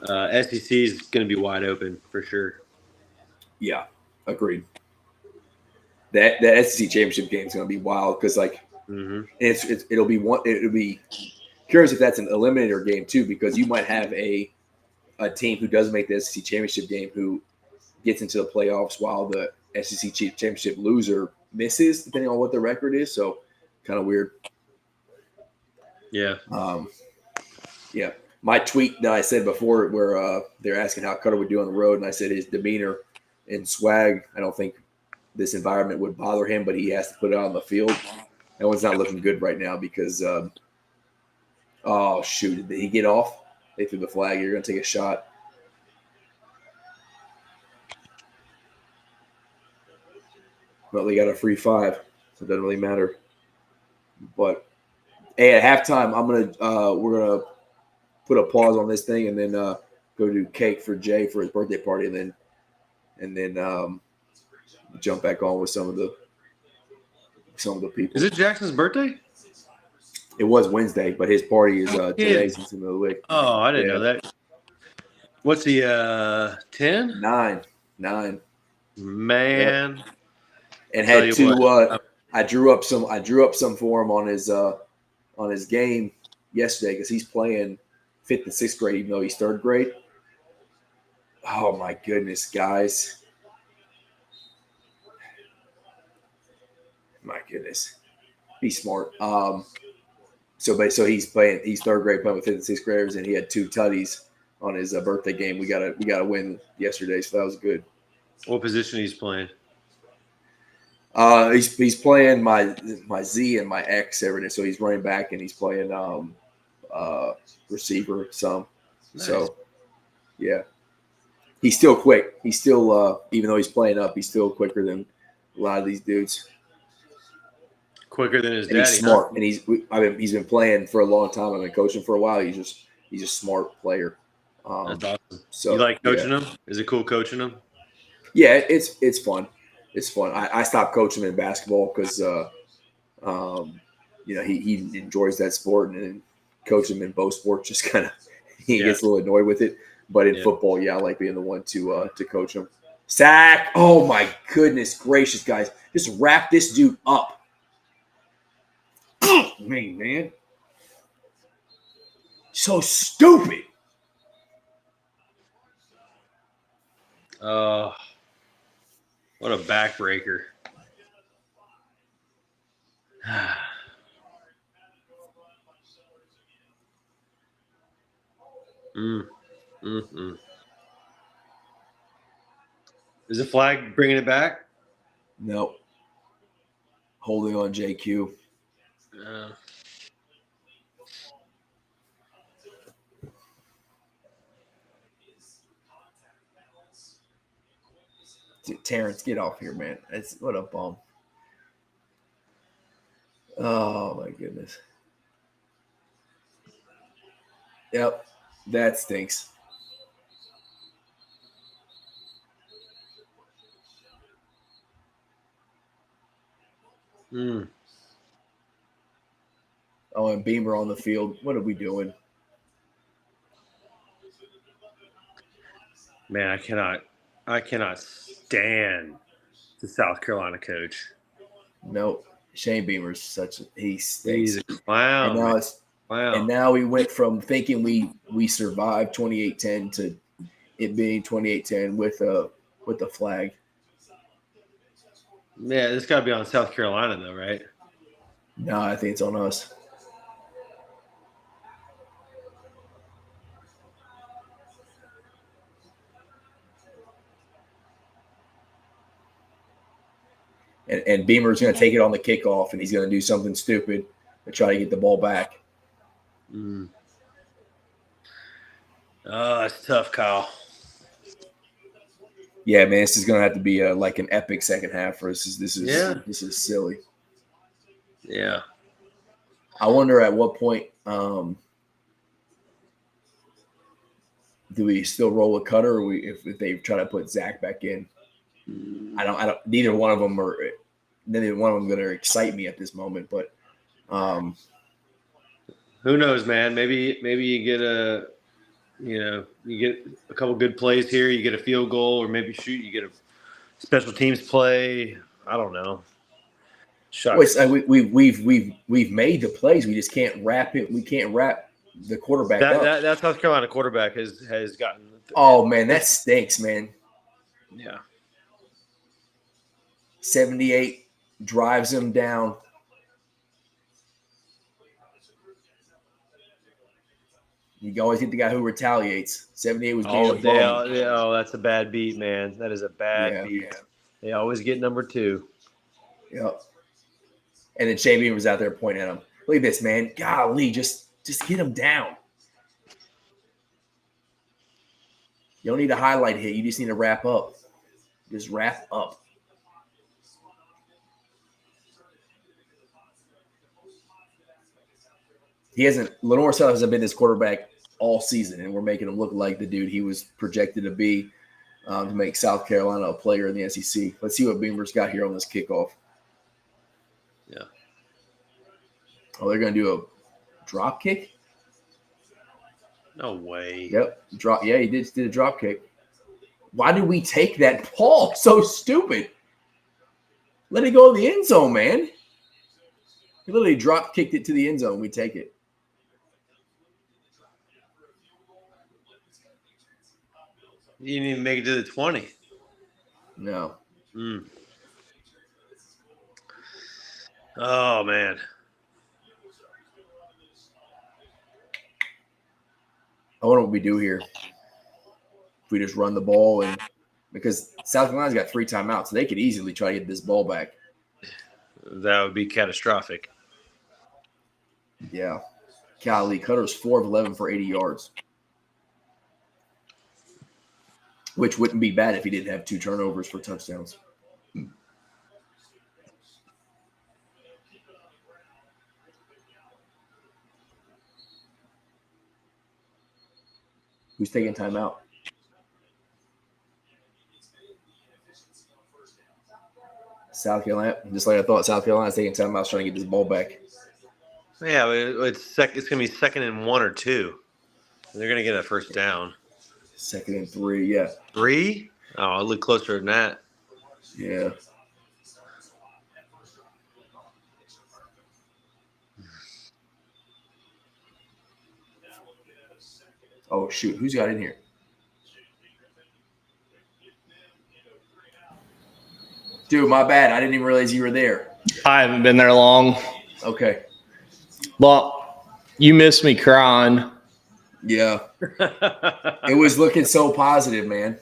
SEC is going to be wide open for sure. Yeah, agreed. That SEC championship game is going to be wild because it'll be curious if that's an eliminator game too, because you might have a team who does make the SEC championship game who gets into the playoffs while the SEC championship loser misses, depending on what the record is. So kind of weird. Yeah. My tweet that I said before where they're asking how Cutter would do on the road, and I said his demeanor and swag, I don't think this environment would bother him, but he has to put it on the field. That one's not looking good right now because oh shoot, did he get off? They threw the flag. You're going to take a shot. Well, they got a free 5, so it doesn't really matter. But hey, at halftime, we're gonna put a pause on this thing and then go do cake for Jay for his birthday party, and then jump back on with some of the people. Is it Jackson's birthday? It was Wednesday, but his party is today since the middle of the week. Oh, I didn't Yeah. know that. What's he? 10? 9. Man. And Tell had you two. what. I drew up some for him on his game yesterday because he's playing 5th and 6th grade, even though he's 3rd grade. Oh my goodness, guys! My goodness, be smart. So he's 3rd grade playing with 5th and 6th graders, and he had 2 tutties on his birthday game. We got a win yesterday, so that was good. What position he's playing? He's playing my Z and my X every day. So he's running back and he's playing receiver some. Nice. So yeah, he's still quick. He's still even though he's playing up, he's still quicker than a lot of these dudes. Quicker than his And daddy. he's smart. And he's been playing for a long time. I've been coaching for a while. He's a smart player. That's awesome. So you like coaching him? Is it cool coaching him? Yeah, it's fun. It's fun. I stopped coaching him in basketball because he enjoys that sport, and then coaching him in both sports just kind of he gets a little annoyed with it. But in football, I like being the one to coach him. Sack! Oh my goodness gracious, guys! Just wrap this dude up. Man, so stupid. What a backbreaker. Is the flag bringing it back? No. Holding on JQ. Dude, Terrence, get off here, man. What a bum. Oh my goodness. Yep, that stinks. Oh, and Beamer on the field. What are we doing? Man, I cannot stand the South Carolina coach. Nope. Shane Beamer's he stinks. He's a clown. And now we went from thinking we survived 28-10 to it being 28-10 with a flag. Yeah, this got to be on South Carolina though, right? No, I think it's on us. And Beamer's going to take it on the kickoff, and he's going to do something stupid to try to get the ball back. Oh, that's tough, Kyle. Yeah, man, this is going to have to be like an epic second half for us. This is silly. Yeah. I wonder at what point do we still roll a Cutter, or if they try to put Zach back in? I don't. Neither one of them going to excite me at this moment. But who knows, man? Maybe you get you get a couple good plays here. You get a field goal, or maybe you get a special teams play. I don't know. We've made the plays. We just can't wrap it. We can't wrap the quarterback up. That South Carolina quarterback has gotten. Oh man, that stinks, man. Yeah. 78 drives him down. You always get the guy who retaliates. 78 was being oh, that's a bad beat, man. That is a bad beat. Yeah. They always get number 2. Yep. And then Shane Beamer was out there pointing at him. Look at this, man. Golly, just get him down. You don't need a highlight hit. You just need to wrap up. Just wrap up. Lenore Sellers hasn't been this quarterback all season, and we're making him look like the dude he was projected to be to make South Carolina a player in the SEC. Let's see what Beamer's got here on this kickoff. Yeah. Oh, they're going to do Drop kick? No way. Yep. Drop. Yeah, he did a drop kick. Why did we take that ball? So stupid. Let it go in the end zone, man. He literally drop kicked it to the end zone. We take it. You didn't even make it to the 20. No. Oh, man. I wonder what we do here. If we just run the ball and because South Carolina's got 3 timeouts, so they could easily try to get this ball back. That would be catastrophic. Yeah. Golly, Cutter's 4 of 11 for 80 yards. Which wouldn't be bad if he didn't have 2 turnovers for touchdowns. Who's taking timeout? South Carolina. Just like I thought, South Carolina's taking timeouts trying to get this ball back. Yeah, but it's going to be 2nd and 1 or 2. They're going to get a first down. 2nd and 3, yeah. 3? Oh, it looked closer than that. Yeah. Oh, shoot. Who's got in here? Dude, my bad. I didn't even realize you were there. I haven't been there long. Okay. Well, you missed me crying. Yeah. It was looking so positive, man.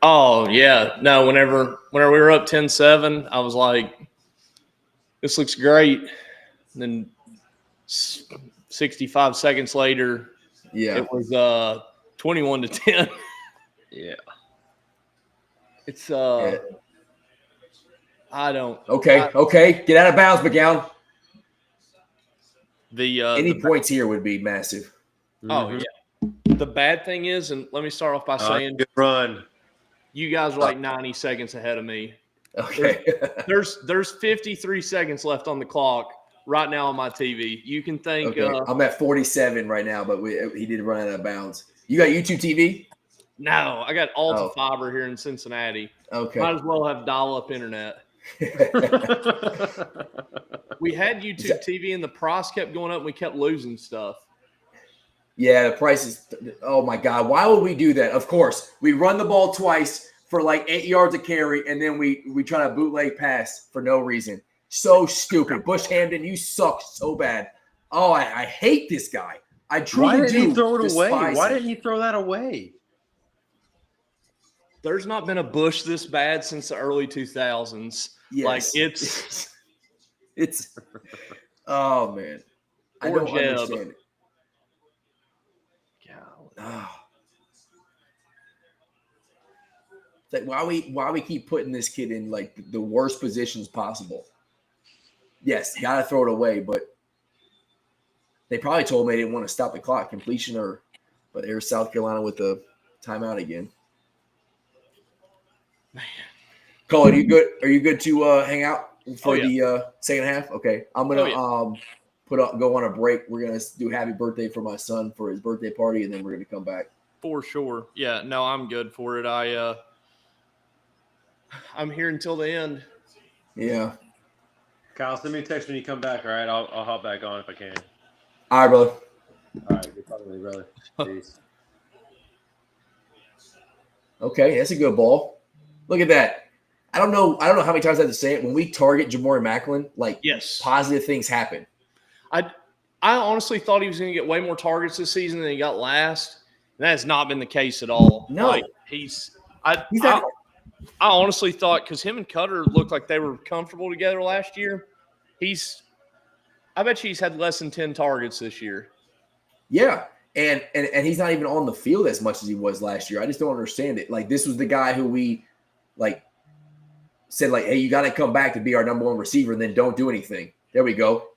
Oh, yeah. No, whenever we were up 10-7, I was like, this looks great. And then 65 seconds later, Yeah. it was 21-10. Yeah. It's Yeah. I don't. Okay. Get out of bounds, McGowan. Any The points here would be massive. Oh, Mhm. yeah. The bad thing is, and let me start off by saying, Good run. you guys are like 90 seconds ahead of me. Okay. There's 53 seconds left on the clock right now on my TV. You can think. Okay. I'm at 47 right now, but he did run out of bounds. You got YouTube TV? No, I got Alta Oh. Fiber here in Cincinnati. Okay. Might as well have dial-up internet. We had YouTube TV, and the price kept going up, and we kept losing stuff. Yeah, the price is – oh, my God. Why would we do that? Of course. We run the ball twice for like 8 yards of carry, and then we try to bootleg pass for no reason. So stupid. Bush Hamden, you suck so bad. Oh, I hate this guy. I truly do. Why didn't he throw it away? despise Why him. didn't he throw that away? There's not been a Bush this bad since the early 2000s. Yes. Like, it's it's oh, man. I Or don't Jeb. understand it. golly. Oh. It's like why we keep putting this kid in like the worst positions possible. Yes, gotta throw it away, but they probably told me they didn't want to stop the clock completion but there's South Carolina with the timeout again. Man. Cole, are you good? Are you good to hang out for yeah. the second half? Okay, I'm gonna go on a break. We're gonna do happy birthday for my son for his birthday party, and then we're gonna come back. For sure. Yeah, no, I'm good for it. I'm here until the end. Yeah. Kyle, send me a text when you come back, all right? I'll hop back on if I can. All right, brother. All right. Good talking to you, brother. Peace. Okay, that's a good ball. Look at that. I don't know how many times I have to say it. When we target Jamori Macklin, like Yes. positive things happen. I honestly thought he was going to get way more targets this season than he got last. And that has not been the case at all. No. Like, I honestly thought, because him and Cutter looked like they were comfortable together last year, I bet you he's had less than 10 targets this year. Yeah. And he's not even on the field as much as he was last year. I just don't understand it. Like, this was the guy who we like said, like, hey, you got to come back to be our number one receiver, and then don't do anything. There we go.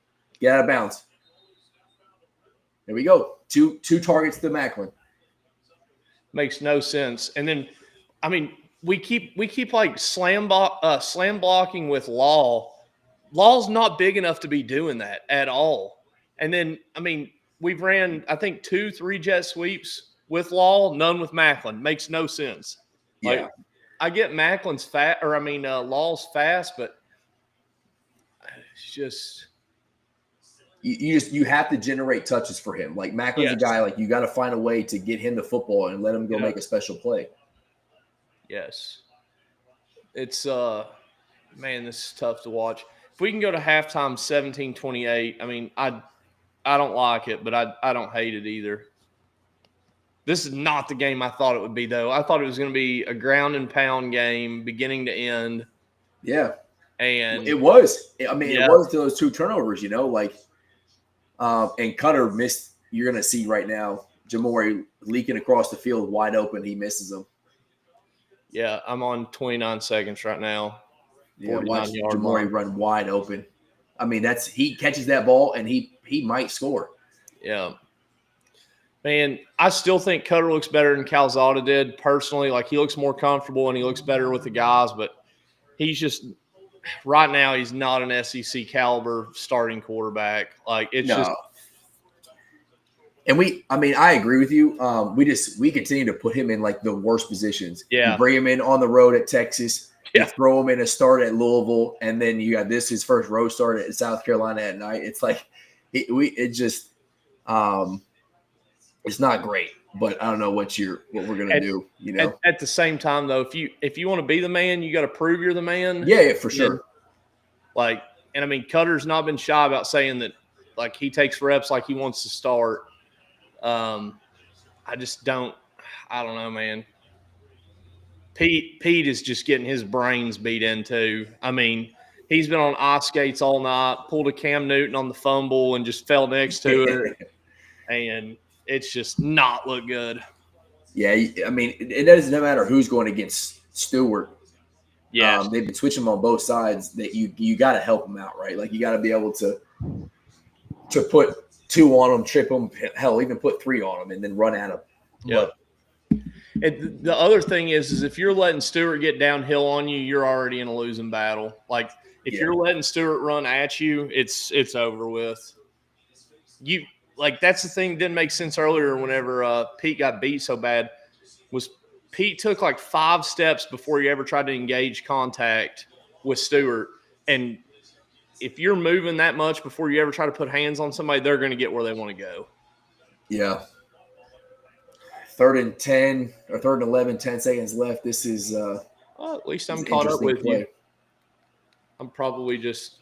Get out of bounds. There we go. Two targets to Macklin. Makes no sense. And then, I mean, we keep like slam blocking with Law. Law's not big enough to be doing that at all. And then, I mean, we've ran, I think, 2-3 jet sweeps with Law, none with Macklin. Makes no sense. Like, Yeah. I get Macklin's Law's fast, but it's just You have to generate touches for him. Like Macklin's a yes, guy, like you got to find a way to get him the football and let him go make a special play. yes. It's man, this is tough to watch. If we can go to halftime 17-28, I mean, I don't like it, but I don't hate it either. This is not the game I thought it would be, though. I thought it was going to be a ground and pound game, beginning to end. Yeah. And It was. I mean, yeah. it was to those 2 turnovers, like and Cutter missed. You're going to see right now Jamori leaking across the field wide open. He misses them. Yeah, I'm on 29 seconds right now. Yeah, watch 49-yard Jamori line. run wide open. I mean, he catches that ball and he might score. Yeah. Man, I still think Cutter looks better than Calzada did personally. Like, he looks more comfortable and he looks better with the guys, but he's just – right now he's not an SEC caliber starting quarterback. Like, it's just – And I agree with you. We continue to put him in like the worst positions. Yeah. You bring him in on the road at Texas. Yeah. You throw him in a start at Louisville, and then you got his first road start at South Carolina at night. It's like it's not great. But I don't know what we're gonna do. At the same time, though, if you want to be the man, you got to prove you're the man. Yeah, for sure. And I mean, Cutter's not been shy about saying that. Like, he takes reps like he wants to start. I don't know, man. Pete is just getting his brains beat into. I mean, he's been on ice skates all night, pulled a Cam Newton on the fumble and just fell next to it. And it's just not look good. Yeah, I mean, it doesn't matter who's going against Stewart. Yeah. They've been switching them on both sides. That you got to help them out, right? Like, you got to be able to put 2 on them, trip them, hell, even put 3 on them, and then run at them. Yeah. And the other thing is if you're letting Stewart get downhill on you, you're already in a losing battle. Like, if you're letting Stewart run at you, it's over with. That's the thing that didn't make sense earlier whenever Pete got beat so bad, was Pete took like 5 steps before he ever tried to engage contact with Stewart. And if you're moving that much before you ever try to put hands on somebody, they're going to get where they want to go. Yeah. 3rd and 10 or 3rd and 11, 10 seconds left. This is well, at least I'm caught up with you. I'm probably just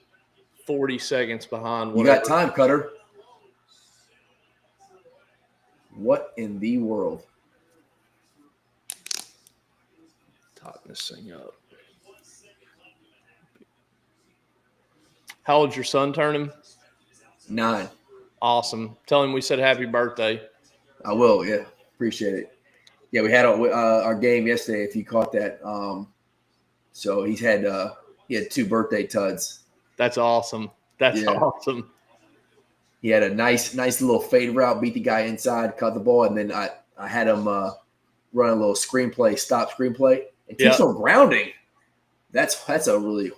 40 seconds behind. You got time, Cutter. What in the world? Tighten this thing up. How old's your son turning? 9. Awesome. Tell him we said happy birthday. I will, yeah. Appreciate it. Yeah, we had our game yesterday, if you caught that. So he had 2 birthday tuds. That's awesome. That's awesome. He had a nice little fade route, beat the guy inside, caught the ball, and then I had him run a little stop screenplay, and keeps on grounding. That's a really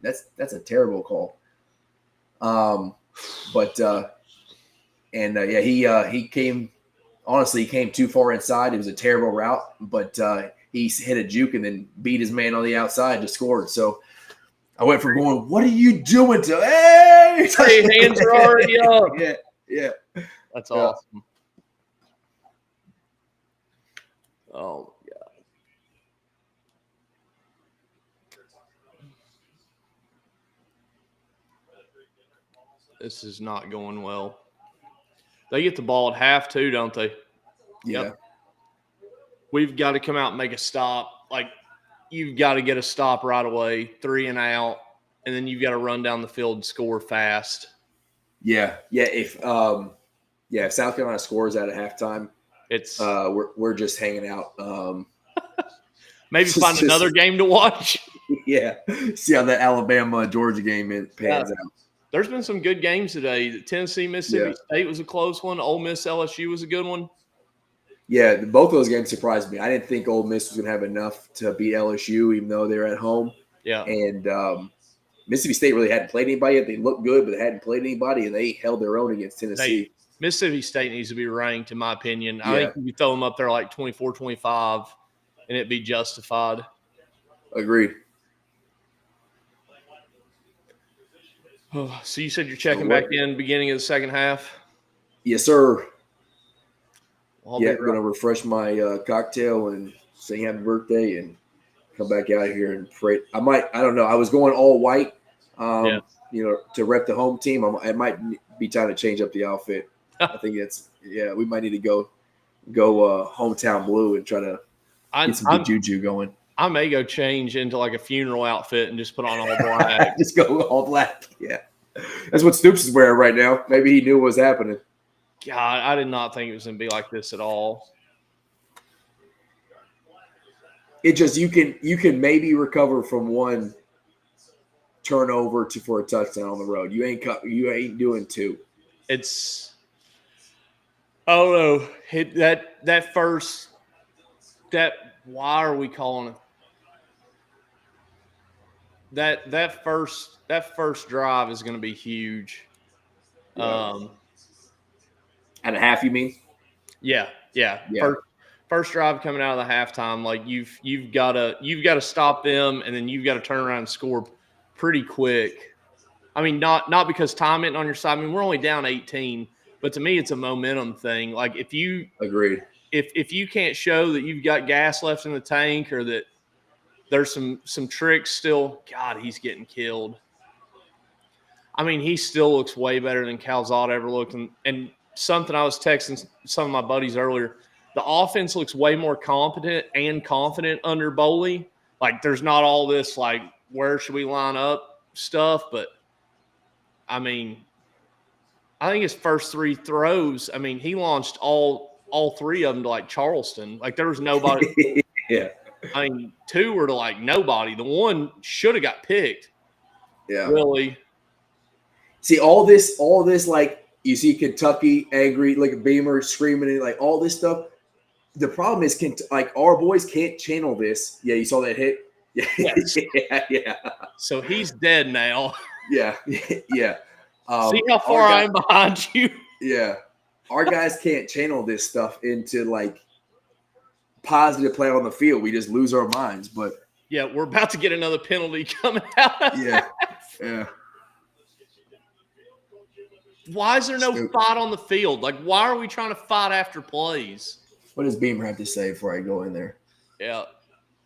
that's a terrible call. He came. Honestly, he came too far inside. It was a terrible route, but he hit a juke and then beat his man on the outside to score. So I went from going, "What are you doing?" to "Hey, hands are already up." Yeah. That's awesome. Oh my God. This is not going well. They get the ball at half too, don't they? Yeah. Yep. We've got to come out and make a stop. Like, you've got to get a stop right away, 3 and out, and then you've got to run down the field and score fast. Yeah. If South Carolina scores at halftime, it's we're just hanging out. Maybe find another game to watch. Yeah. See how that Alabama Georgia game pans out. There's been some good games today. Tennessee, Mississippi State was a close one. Ole Miss, LSU was a good one. Yeah, both of those games surprised me. I didn't think Ole Miss was going to have enough to beat LSU, even though they're at home. Yeah. And Mississippi State really hadn't played anybody yet. They looked good, but they hadn't played anybody, and they held their own against Tennessee. Mississippi State needs to be ranked, in my opinion. I Yeah. think you throw them up there like 24, 25, and it'd be justified. Agreed. Oh, so you said you're checking back in beginning of the second half? Yes, sir. I'll I'm going to refresh my cocktail and sing happy birthday and come back out here and pray. I don't know. I was going all white, to rep the home team. It might be time to change up the outfit. I think we might need to go hometown blue and try to get some good juju going. I may go change into like a funeral outfit and just put on all black. Just go all black. Yeah. That's what Stoops is wearing right now. Maybe he knew what was happening. God, I did not think it was going to be like this at all. It just you can maybe recover from one turnover for a touchdown on the road. You ain't doing two. It's I don't know. Why are we calling it that first drive is going to be huge. Yeah. At a half, you mean? Yeah. First drive coming out of the halftime, like you've got to stop them, and then you've got to turn around and score pretty quick. I mean, not because time isn't on your side. I mean, we're only down 18, but to me, it's a momentum thing. Like if you agreed, if you can't show that you've got gas left in the tank or that there's some tricks still, God, he's getting killed. I mean, he still looks way better than Calzada ever looked. And something I was texting some of my buddies earlier, the offense looks way more competent and confident under Boley. Like, there's not all this, like, where should we line up stuff. But, I mean, I think his first three throws, I mean, he launched all three of them to, like, Charleston. Like, there was nobody. Yeah. I mean, two were to, like, nobody. The one should have got picked. Yeah. Really. See, all this, like, you see Kentucky angry, like a Beamer screaming, and like all this stuff. The problem is, our boys can't channel this. Yeah, you saw that hit? Yeah. Yes. Yeah. So he's dead now. Yeah. Yeah. See how far I'm behind you? Yeah. Our guys can't channel this stuff into, like, positive play on the field. We just lose our minds. But yeah, we're about to get another penalty coming out. Yeah. Yeah. Why is there no fight on the field? Like, why are we trying to fight after plays? What does Beamer have to say before I go in there? Yeah.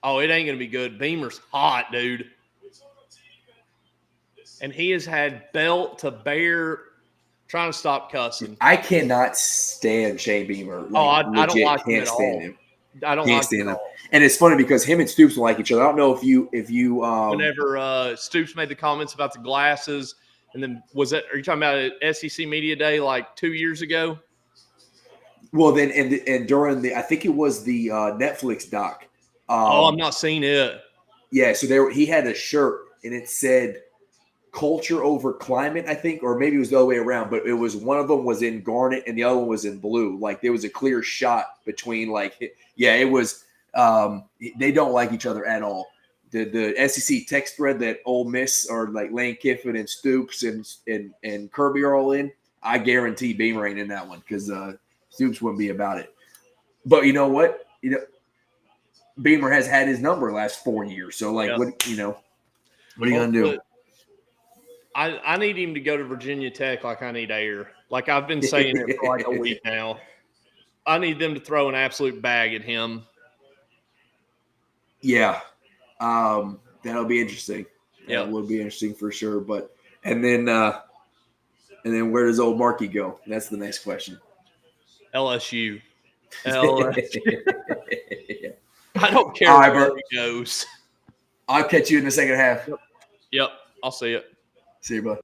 Oh, it ain't going to be good. Beamer's hot, dude. And he has had belt to bear trying to stop cussing. I cannot stand Shane Beamer. Like, I don't like him at all. I don't like him at all. And it's funny because him and Stoops don't like each other. I don't know if you whenever Stoops made the comments about the glasses, and then are you talking about at SEC Media Day like 2 years ago? Well, then and during I think it was the Netflix doc. I'm not seeing it. Yeah, so he had a shirt and it said "culture over climate," I think, or maybe it was the other way around. But it was one of them was in garnet and the other one was in blue. Like there was a clear shot between. It was. They don't like each other at all. The SEC text thread that Ole Miss or like Lane Kiffin and Stoops and Kirby are all in. I guarantee Beamer ain't in that one because Stoops wouldn't be about it. But you know what? Beamer has had his number last 4 years. So what are you gonna do? I need him to go to Virginia Tech like I need air. Like I've been saying it for like a week now. I need them to throw an absolute bag at him. Yeah. That'll be interesting. That will be interesting for sure. But and then where does old Marky go? That's the next question. LSU. I don't care where he goes. I'll catch you in the second half. Yep. I'll see it. See you, bud.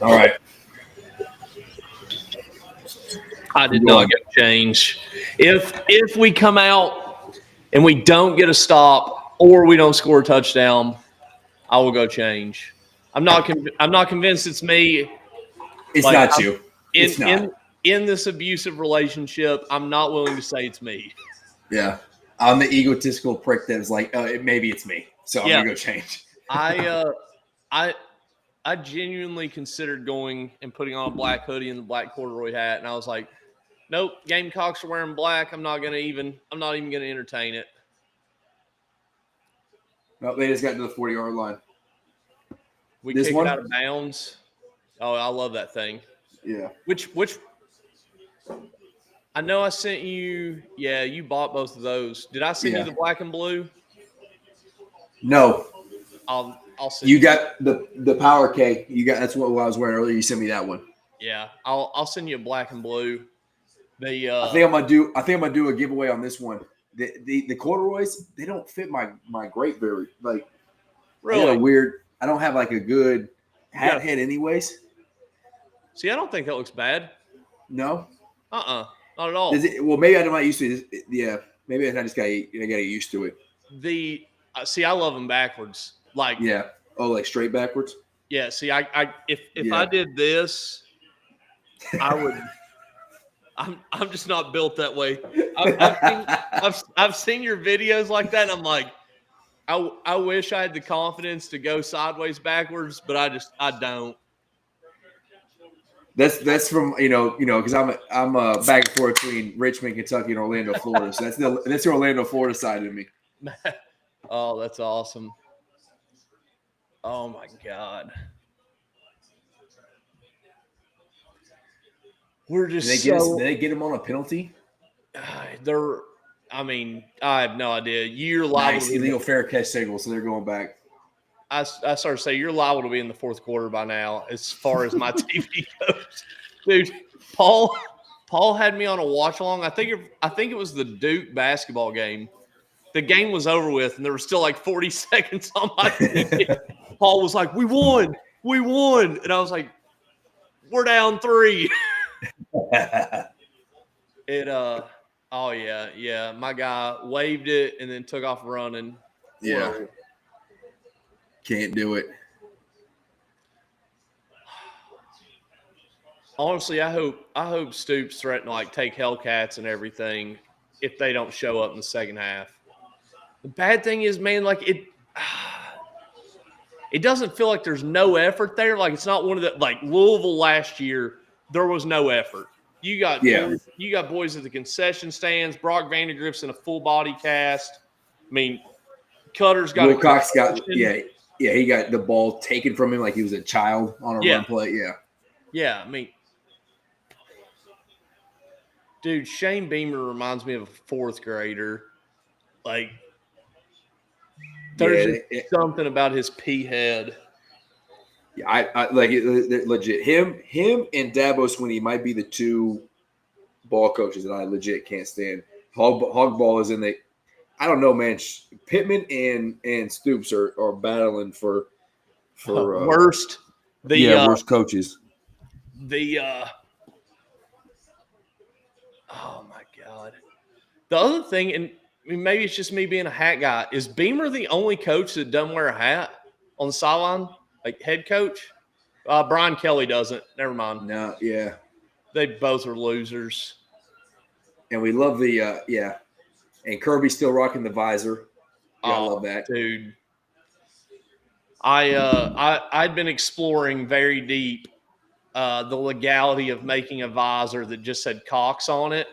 All right. I did not get a change. If we come out and we don't get a stop or we don't score a touchdown, I will go change. I'm not convinced it's me. It's Like, not you. It's not. In this abusive relationship, I'm not willing to say it's me. Yeah. I'm the egotistical prick that's like, maybe it's me. So I'm Yeah. going to go change. I genuinely considered going and putting on a black hoodie and the black corduroy hat, and I was like, nope, Gamecocks are wearing black. I'm not even going to entertain it. No, they just got to the 40-yard line. We This kick one? it out of bounds. Oh, I love that thing. Yeah. Which I know I sent you. Yeah, you bought both of those. Did I send you the black and blue? No. I'll send you. got the Power K. You got that's what I was wearing earlier. You sent me that one. Yeah, I'll send you a black and blue. I think I'm gonna do a giveaway on this one. The corduroys, they don't fit my grape very like. Really? I got a weird. I don't have like a good hat head, anyways. See, I don't think that looks bad. No. Not at all. Well, maybe I'm not used to it. Yeah, maybe I just got used to it. See, I love them backwards. Like like straight backwards. Yeah. See, if I did this, I would. I'm just not built that way. I've seen your videos like that, and I'm like, I wish I had the confidence to go sideways backwards, but I don't. That's from because I'm back and forth between Richmond, Kentucky, and Orlando, Florida. So that's the Orlando, Florida side of me. Oh, that's awesome. Oh my God. We're just did they get him on a penalty? I have no idea. You're liable to illegal fair catch signal, so they're going back. I started to say you're liable to be in the fourth quarter by now, as far as my TV goes. Dude, Paul had me on a watch along. I think it was the Duke basketball game. The game was over with, and there was still like 40 seconds on my TV. Paul was like, "We won, and I was like, "We're down 3." Oh yeah. My guy waved it and then took off running. Yeah. Whoa. Can't do it. Honestly, I hope Stoops threaten to like take Hellcats and everything if they don't show up in the second half. The bad thing is, man, like it doesn't feel like there's no effort there. Like it's not one of the like Louisville last year. There was no effort. You got boys at the concession stands. Brock Vandergrift's in a full body cast. I mean, Cutter's got Wilcox he got the ball taken from him like he was a child on a run play. Yeah, I mean, dude, Shane Beamer reminds me of a fourth grader. Like, there's something about his pea head. Yeah, I like it legit. Him and Dabo Swinney might be the two ball coaches that I legit can't stand. Hogball is in the. I don't know, man. Pittman and Stoops are battling for worst. Worst coaches. Oh my God. The other thing, and maybe it's just me being a hat guy, is Beamer the only coach that doesn't wear a hat on the sideline? Like head coach? Brian Kelly doesn't. Never mind. No, yeah. They both are losers. And we love the and Kirby's still rocking the visor. I love that, dude. I'd been exploring very deep the legality of making a visor that just said Cox on it,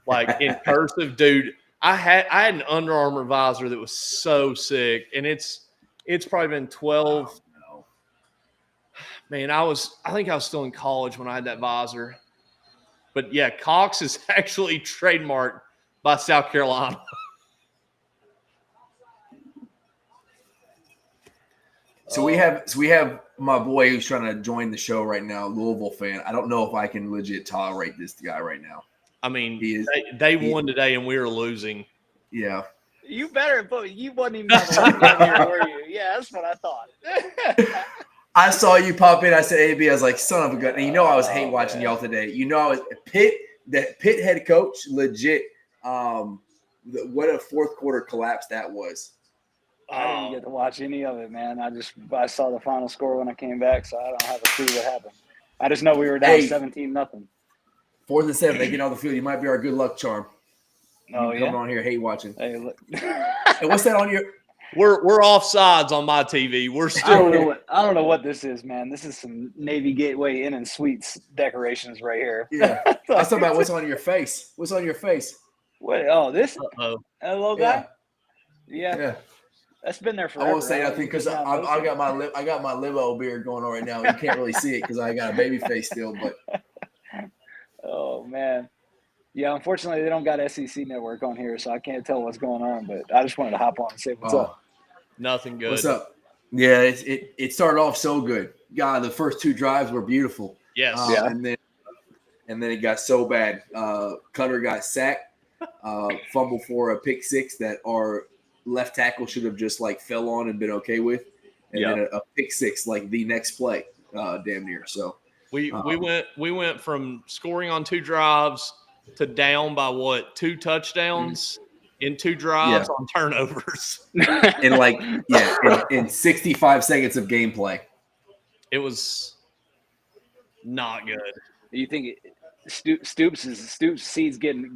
like in cursive, dude. I had an Under Armour visor that was so sick, and it's probably been 12. Oh, no. Man, I think I was still in college when I had that visor. But yeah, Cox is actually trademarked by South Carolina. So we have my boy who's trying to join the show right now, Louisville fan. I don't know if I can legit tolerate this guy right now. I mean, they won today and we were losing. Yeah. You better, but you wasn't even on the here, were you? Yeah, that's what I thought. I saw you pop in. I said, AB, I was like, son of a gun. And you know I was hate watching y'all today. You know I was Pitt head coach, legit. What a fourth quarter collapse that was. I didn't get to watch any of it, man. I saw the final score when I came back, so I don't have a clue what happened. I just know we were down 17-0. 4th and 7, they get on the field. You might be our good luck charm. Oh, yeah? Coming on here, hate watching. Hey, look. And what's that on your – We're off sides on my TV. We're I still don't know what this is, man. This is some Navy Gateway Inn and Suites decorations right here. Yeah. I was talking about what's on your face. What's on your face? What? Oh, this? Uh-oh. That little guy? Yeah. That's been there forever. I won't say nothing because I got my limo beard going on right now. You can't really see it because I got a baby face still. But oh man, yeah. Unfortunately, they don't got SEC Network on here, so I can't tell what's going on. But I just wanted to hop on and say what's up. Nothing good. What's up? Yeah, it started off so good. God, the first 2 drives were beautiful. Yes. And then it got so bad. Cutter got sacked, fumble for a pick 6 that our left tackle should have just like fell on and been okay with, and then a pick 6 like the next play, damn near. So we went from scoring on 2 drives to down by 2 touchdowns in 2 drives on turnovers. in 65 seconds of gameplay. It was not good. You think Stoops seeds getting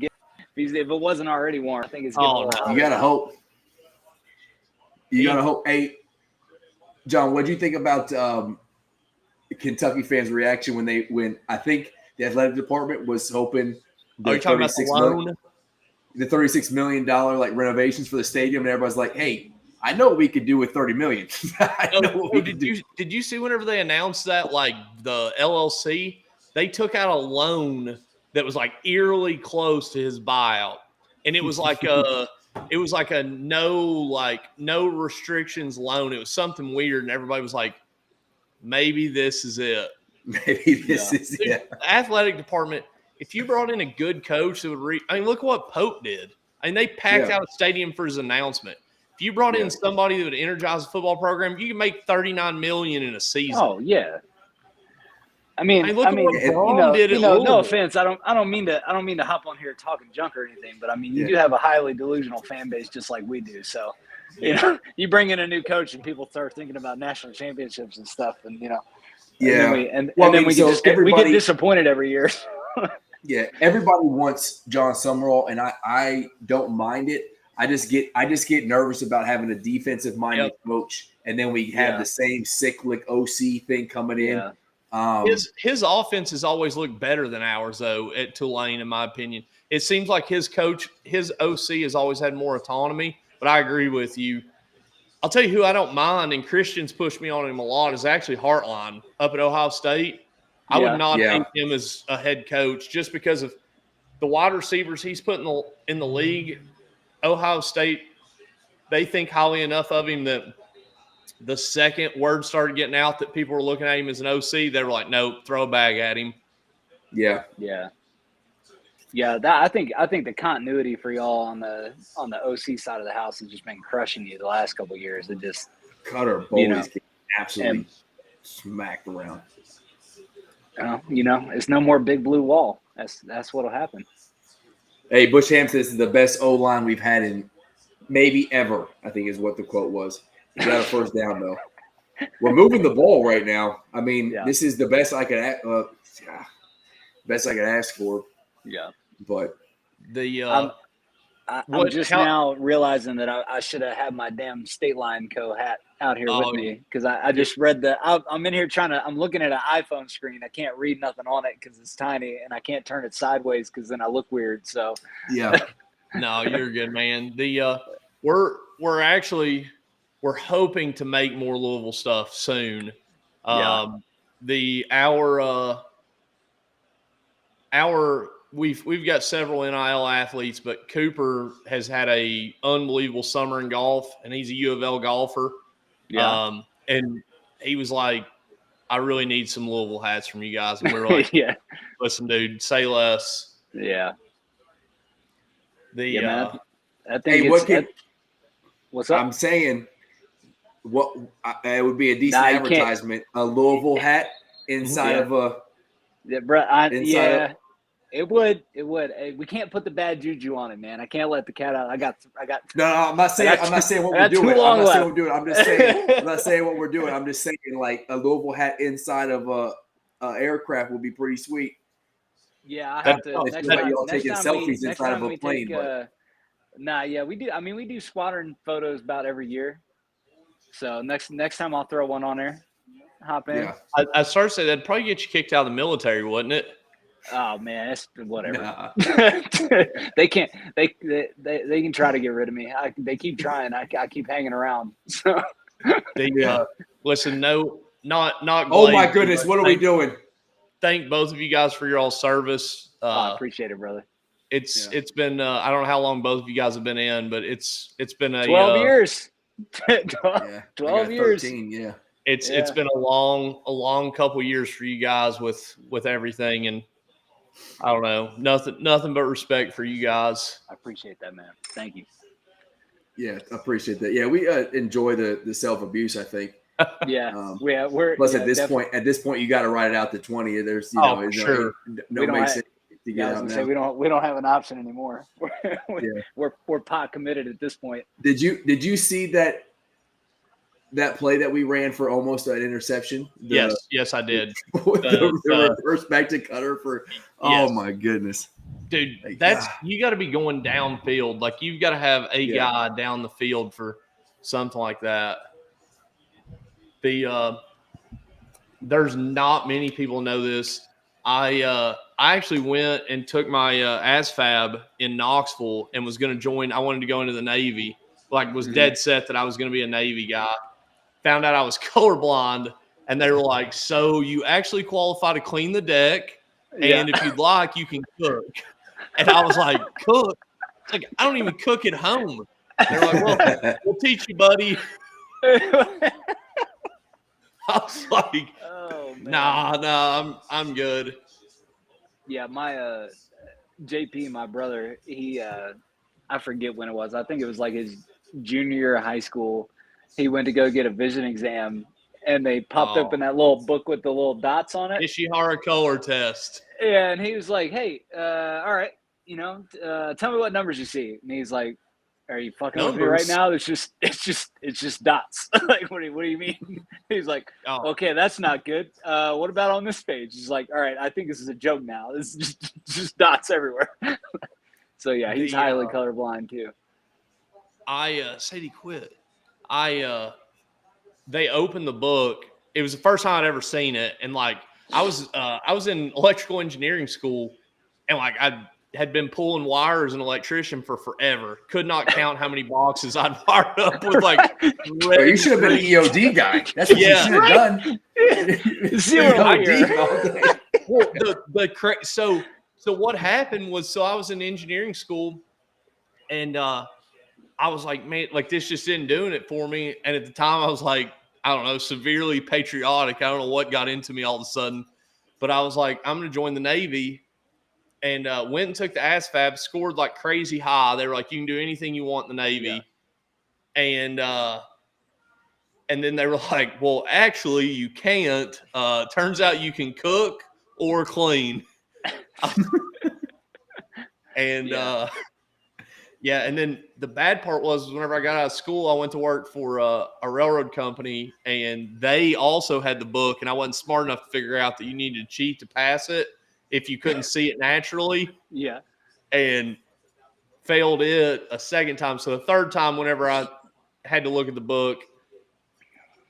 if it wasn't already warm, I think it's getting you gotta hope. You gotta hope. Hey, John, what do you think about Kentucky fans' reaction when I think the athletic department was hoping Are you talking about the loan? The $36 million like renovations for the stadium, and everybody's like, "Hey, I know what we could do with $30 million." Did you see whenever they announced that, like the LLC, they took out a loan that was like eerily close to his buyout, and it was like a no restrictions loan. It was something weird, and everybody was like, maybe this is it. Maybe this is it. The athletic department. If you brought in a good coach that would look what Pope did. I mean, they packed out a stadium for his announcement. If you brought in somebody that would energize the football program, you can make $39 million in a season. Oh yeah. I mean, look at what Braun did at no Louisville. offense. I don't mean to hop on here talking junk or anything, but I mean, you do have a highly delusional fan base just like we do. So, you bring in a new coach and people start thinking about national championships and stuff, and and then we get disappointed every year. Yeah, everybody wants John Summerall, and I don't mind it. I just get nervous about having a defensive minded coach, and then we have the same cyclic OC thing coming in. His offense has always looked better than ours, though, at Tulane, in my opinion. It seems like his OC has always had more autonomy, but I agree with you. I'll tell you who I don't mind, and Christian's pushed me on him a lot, is actually Hartline up at Ohio State. I would not hate him as a head coach just because of the wide receivers he's put in the league. Ohio State, they think highly enough of him that the second word started getting out that people were looking at him as an OC, they were like, nope, throw a bag at him. Yeah. I think the continuity for y'all on the OC side of the house has just been crushing you the last couple of years. It just Cutter Bowley's getting absolutely smacked around. It's no more big blue wall. That's what'll happen. Hey, Bush Ham says this is the best O-line we've had in maybe ever, I think is what the quote was. We got a first down, though. We're moving the ball right now. I mean, this is the best I could ask for. Yeah. But I'm just now realizing that I should have had my damn State Line Co. hat out here with me because I just read I'm in here I'm looking at an iPhone screen. I can't read nothing on it because it's tiny, and I can't turn it sideways because then I look weird. So no, you're good, man. We're hoping to make more Louisville stuff soon. We've got several NIL athletes, but Cooper has had a unbelievable summer in golf, and he's a U of L golfer. Yeah. And he was like, I really need some Louisville hats from you guys. And we were like, listen, dude, say less. Yeah. Man. I think what's up? I'm saying it would be a decent Nah, you can't. advertisement. A Louisville hat inside Yeah. of a Yeah, bro. inside of It would. Hey, we can't put the bad juju on it, man. I can't let the cat out. I got. No, I'm not saying what I we're got too doing. long I'm not saying left. what we're doing. I'm not saying what we're doing. I'm just saying like a Louisville hat inside of a aircraft would be pretty sweet. Yeah, I have to. Next time y'all taking selfies inside of a plane. We do. I mean, we do squadron photos about every year. So next time I'll throw one on there. Hop in. Yeah. I started to say that'd probably get you kicked out of the military, wouldn't it? Oh man, it's whatever. Nah. They can't. They can try to get rid of me. They keep trying. I keep hanging around. So. Listen, not. Oh my goodness, what are we doing? Thank both of you guys for your all service. I appreciate it, brother. It's been I don't know how long both of you guys have been in, but it's been a 12 years. 12 years. 13, yeah. It's been a long couple years for you guys with everything, and I don't know, nothing but respect for you guys. I appreciate that, man. Thank you. Yeah, I appreciate that. Yeah, we enjoy the self abuse. I think. Yeah, we're. Plus, yeah, at this point, you got to ride it out to 20. There's for sure. No makes sense to get out now. We don't have an option anymore. We're pot committed at this point. Did you see that play that we ran for almost an interception? Yes, I did. the reverse back to Cutter for. Yes. Oh my goodness. Dude, you got to be going downfield. Like you've got to have a guy down the field for something like that. There's not many people know this. I actually went and took my ASFAB in Knoxville and was going to join. I wanted to go into the Navy. Like was dead set that I was going to be a Navy guy. Found out I was colorblind, and they were like, "So you actually qualify to clean the deck, and if you'd like, you can cook." And I was like, "Cook?" It's like, I don't even cook at home. They're like, "Well, we'll teach you, buddy." I was like, oh, man. Nah, I'm good. Yeah, my JP, my brother, he I forget when it was. I think it was like his junior year of high school. He went to go get a vision exam, and they popped up in that little book with the little dots on it. Ishihara color test. Yeah, and he was like, "Hey, all right, tell me what numbers you see." And he's like, "Are you fucking with me right now? It's just dots." Like, what do you mean? He's like, "Okay, that's not good. What about on this page?" He's like, "All right, I think this is a joke now. This is just dots everywhere." So yeah, he's highly colorblind too. Sadie quit. They opened the book. It was the first time I'd ever seen it, and like I was in electrical engineering school, and like I had been pulling wires as an electrician for forever. Could not count how many boxes I'd fired up with like. You should have been an EOD guy. That's what you should have done. Well, so what happened was, I was in engineering school, and I was like, man, like this just isn't doing it for me. And at the time, I was like, I don't know, severely patriotic. I don't know what got into me all of a sudden, but I was like, I'm going to join the Navy. And went and took the ASFAB, scored like crazy high. They were like, you can do anything you want in the Navy. Yeah. And then they were like, well, actually, you can't. Turns out you can cook or clean. And and then the bad part was whenever I got out of school, I went to work for a railroad company, and they also had the book, and I wasn't smart enough to figure out that you needed to cheat to pass it if you couldn't see it naturally. Yeah. And failed it a second time. So the third time, whenever I had to look at the book,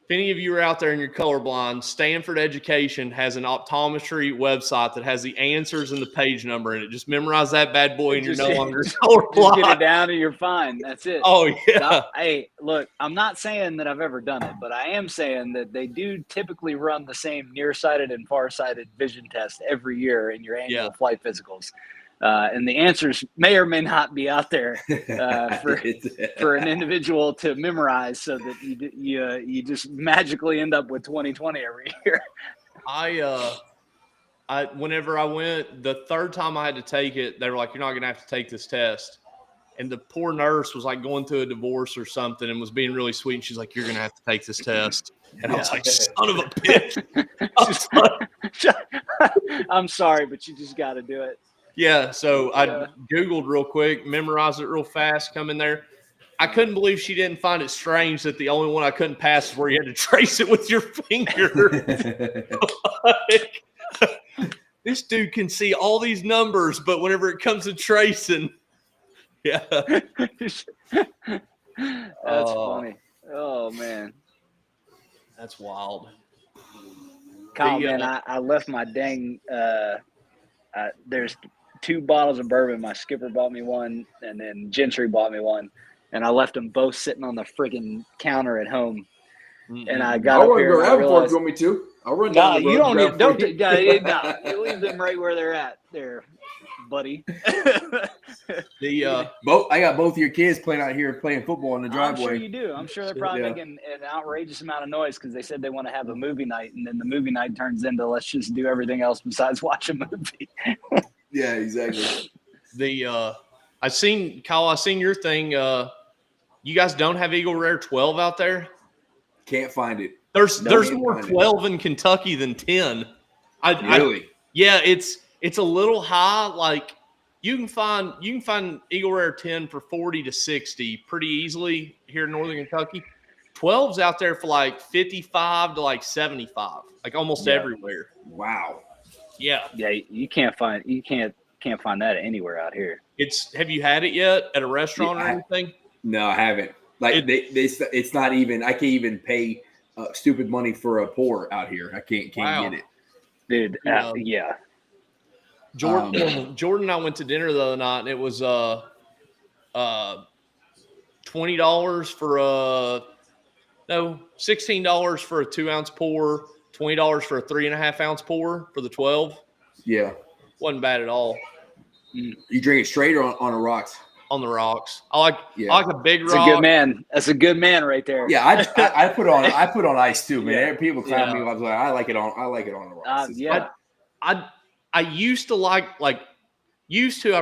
if any of you are out there and you're colorblind, Stanford Education has an optometry website that has the answers and the page number in it. Just memorize that bad boy and you're no longer colorblind. Just get it down and you're fine. That's it. Oh, yeah. Hey, look, I'm not saying that I've ever done it, but I am saying that they do typically run the same nearsighted and farsighted vision test every year in your annual flight physicals. And the answers may or may not be out there for an individual to memorize, so that you just magically end up with 20/20 every year. Whenever I went the third time I had to take it, they were like, "You're not going to have to take this test." and the poor nurse was like going through a divorce or something and was being really sweet. And she's like, "You're gonna have to take this test." And I was like, "Son of a bitch!" I'm sorry, but you just got to do it. Yeah. So I Googled real quick, memorized it real fast, come in there. I couldn't believe she didn't find it strange that the only one I couldn't pass is where you had to trace it with your finger. Like, this dude can see all these numbers, but whenever it comes to tracing, yeah. That's funny. Oh, man. That's wild. Kyle, man, I left my dang there's 2 bottles of bourbon. My skipper bought me one, and then Gentry bought me one. And I left them both sitting on the friggin' counter at home. And I got I'll up run here and I grab for realized, if you want me to. I'll run no, down the you road don't and need, grab don't, for you. no, you leave them right where they're at there, buddy. The I got both of your kids playing out here playing football in the driveway. I'm sure you do. I'm sure they're probably Yeah. making an outrageous amount of noise because they said they want to have a movie night, and then the movie night turns into let's just do everything else besides watch a movie. Yeah, exactly. I seen your thing. You guys don't have Eagle Rare 12 out there? Can't find it. There's Can't more find it. 12 in Kentucky than 10. Really? Yeah, it's a little high. Like you can find Eagle Rare 10 for 40 to 60 pretty easily here in Northern Kentucky. 12's out there for like 55 to like 75, like almost everywhere. Wow. Yeah. Yeah, you can't find that anywhere out here. Have you had it yet at a restaurant or Yeah, anything? No, I haven't. Like it's not even. I can't even pay stupid money for a pour out here. I can't get it, dude. Yeah. Jordan and I went to dinner the other night, and it was $20 for $16 for a 2-ounce pour, $20 for a 3.5-ounce pour for the 12. Yeah, wasn't bad at all. You drink it straight or on the rocks? On the rocks. I like a big rock. That's a good man. That's a good man right there. Yeah, I put on ice too, man. Yeah. People clown me. I was like, I like it on the rocks. Yeah. I used to like I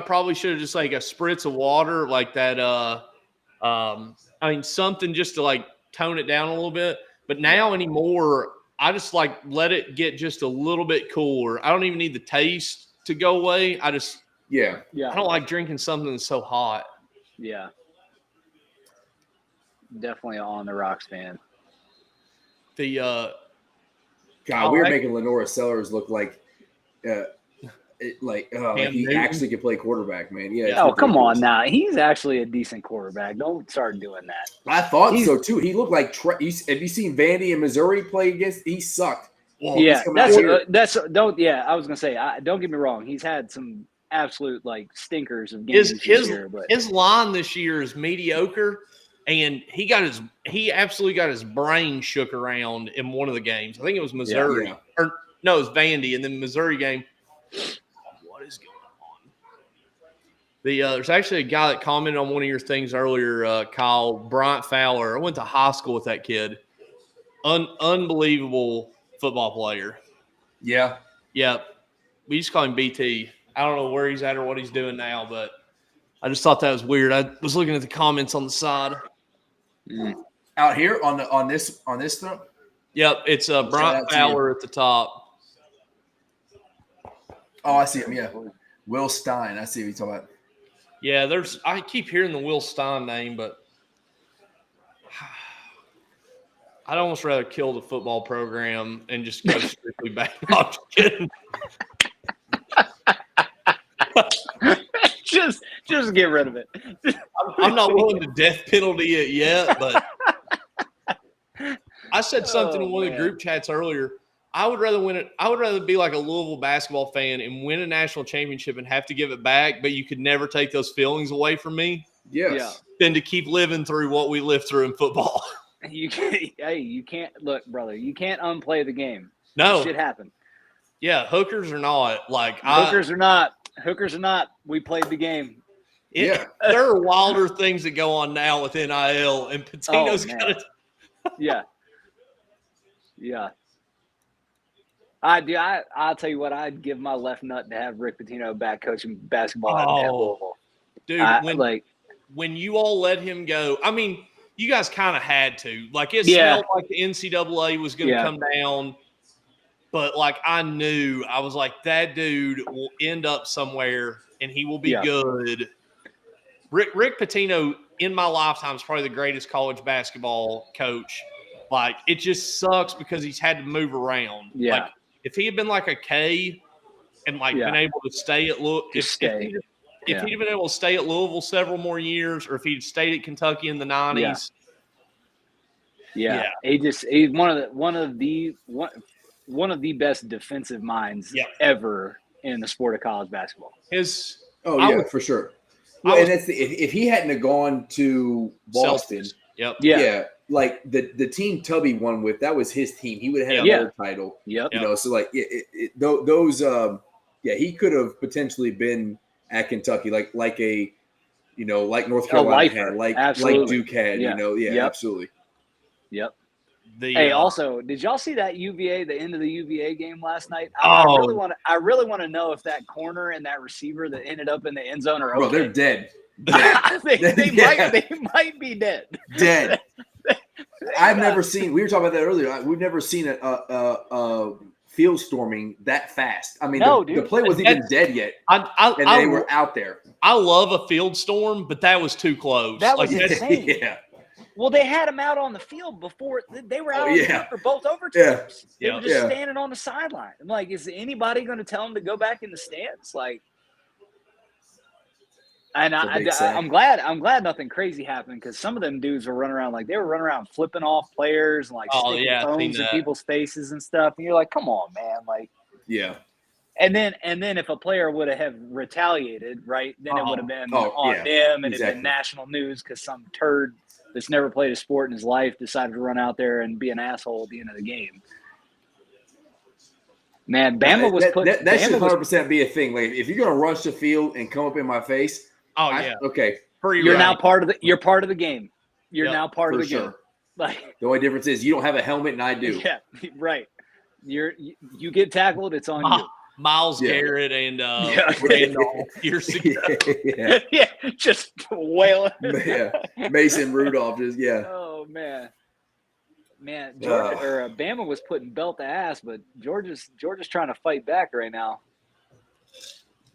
probably should have just like a spritz of water like that. Something just to like tone it down a little bit. But now anymore, I just like let it get just a little bit cooler. I don't even need the taste to go away. I don't like drinking something that's so hot. Yeah. Definitely on the rocks fan. God, we were making Lenora Sellers look like he actually could play quarterback, man. Yeah. Oh, come on now. He's actually a decent quarterback. Don't start doing that. I thought so too. He looked like have you seen Vandy in Missouri play against? He sucked. Well, yeah, I was gonna say, don't get me wrong. He's had some absolute like stinkers of games this year, but his line this year is mediocre, and he absolutely got his brain shook around in one of the games. I think it was Missouri, or no, it was Vandy, and then the Missouri game. What is going on? There's actually a guy that commented on one of your things earlier, Kyle, Bryant Fowler. I went to high school with that kid. Unbelievable football player. Yeah. We used to call him BT. I don't know where he's at or what he's doing now, but I just thought that was weird. I was looking at the comments on the side. Out here on this stuff? Yep, it's Bryant Fowler at the top. Oh, I see him, yeah. Will Stein. I see what you're talking about. Yeah, I keep hearing the Will Stein name, but I'd almost rather kill the football program and just go strictly back. No, I'm just kidding. just get rid of it. I'm not willing to death penalty it yet, but I said something in one of the group chats earlier. I would rather win it. I would rather be like a Louisville basketball fan and win a national championship and have to give it back, but you could never take those feelings away from me. Yes. Than to keep living through what we lived through in football. You can't look, brother. You can't unplay the game. No, shit happen. Yeah, hookers or not, hookers or not. We played the game. There are wilder things that go on now with NIL, and Patino's got it. Yeah. I'll tell you what. I'd give my left nut to have Rick Pitino back coaching basketball at Louisville. Dude, when you all let him go, I mean, you guys kind of had to. Like, it Yeah. smelled like the NCAA was going to come down. But, like, I was like, that dude will end up somewhere and he will be good. Rick Pitino, in my lifetime, is probably the greatest college basketball coach. Like, it just sucks because he's had to move around. Yeah. Like, if he had been like a K and, like, been able to stay at Louisville, if he'd have been able to stay at Louisville several more years, or if he'd stayed at Kentucky in the 90s. Yeah. He's one of the best defensive minds ever in the sport of college basketball. For sure. Well, and that's if he hadn't have gone to Boston, like the team Tubby won with, that was his team. He would have had another title. You know, so like those he could have potentially been at Kentucky, like a like North Carolina had, like Duke had, absolutely. Yep. Also, did y'all see that the end of the UVA game last night? I really want to know if that corner and that receiver that ended up in the end zone are okay. Bro, they're dead. I think they might be dead. Dead. I've never seen. We were talking about that earlier. We've never seen a field storming that fast. I mean, the play wasn't even dead yet, and they were out there. I love a field storm, but that was too close. That was insane. Well, they had him out on the field before. They were out on the field for both overtimes. They were just standing on the sideline. I'm like, is anybody going to tell them to go back in the stands? Like, and I'm glad nothing crazy happened, because some of them dudes were running around flipping off players and like sticking phones in people's faces and stuff. And you're like, come on, man, like, And then if a player would have retaliated, right, then it would have been on them, and it'd been national news because some turd that's never played a sport in his life decided to run out there and be an asshole at the end of the game. Man, Bama was put. That should 100% be a thing. Like, if you're gonna rush the field and come up in my face, okay, you're now part of the. You're part of the game. You're now part of the game. Like, the only difference is you don't have a helmet and I do. Yeah, right. You get tackled, it's on you. Miles Garrett and Randolph years ago. Just wailing. Mason Rudolph just Oh man, Georgia or Bama was putting belt to ass, but Georgia's trying to fight back right now.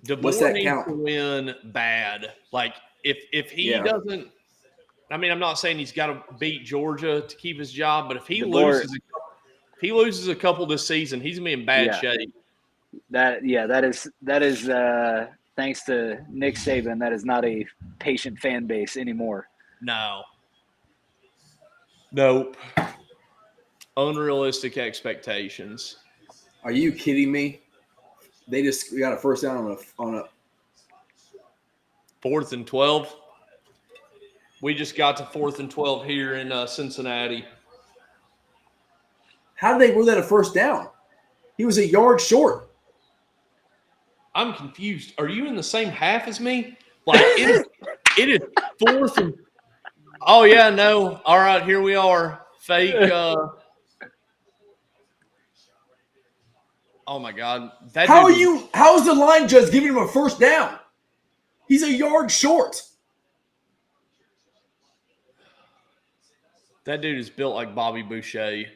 DeBoer needs to win bad. Like, if he doesn't, I mean, I'm not saying he's got to beat Georgia to keep his job, but if he loses a couple this season, he's gonna be in bad shape. That is thanks to Nick Saban, that is not a patient fan base anymore. No. Nope. Unrealistic expectations. Are you kidding me? They just got a first down on a 4th and 12. We just got to 4th and 12 here in Cincinnati. How did they rule that a first down? He was a yard short. I'm confused. Are you in the same half as me? Like, it is 4th and – oh, yeah, no. All right, here we are. Fake oh, my God. How is the line judge giving him a first down? He's a yard short. That dude is built like Bobby Boucher.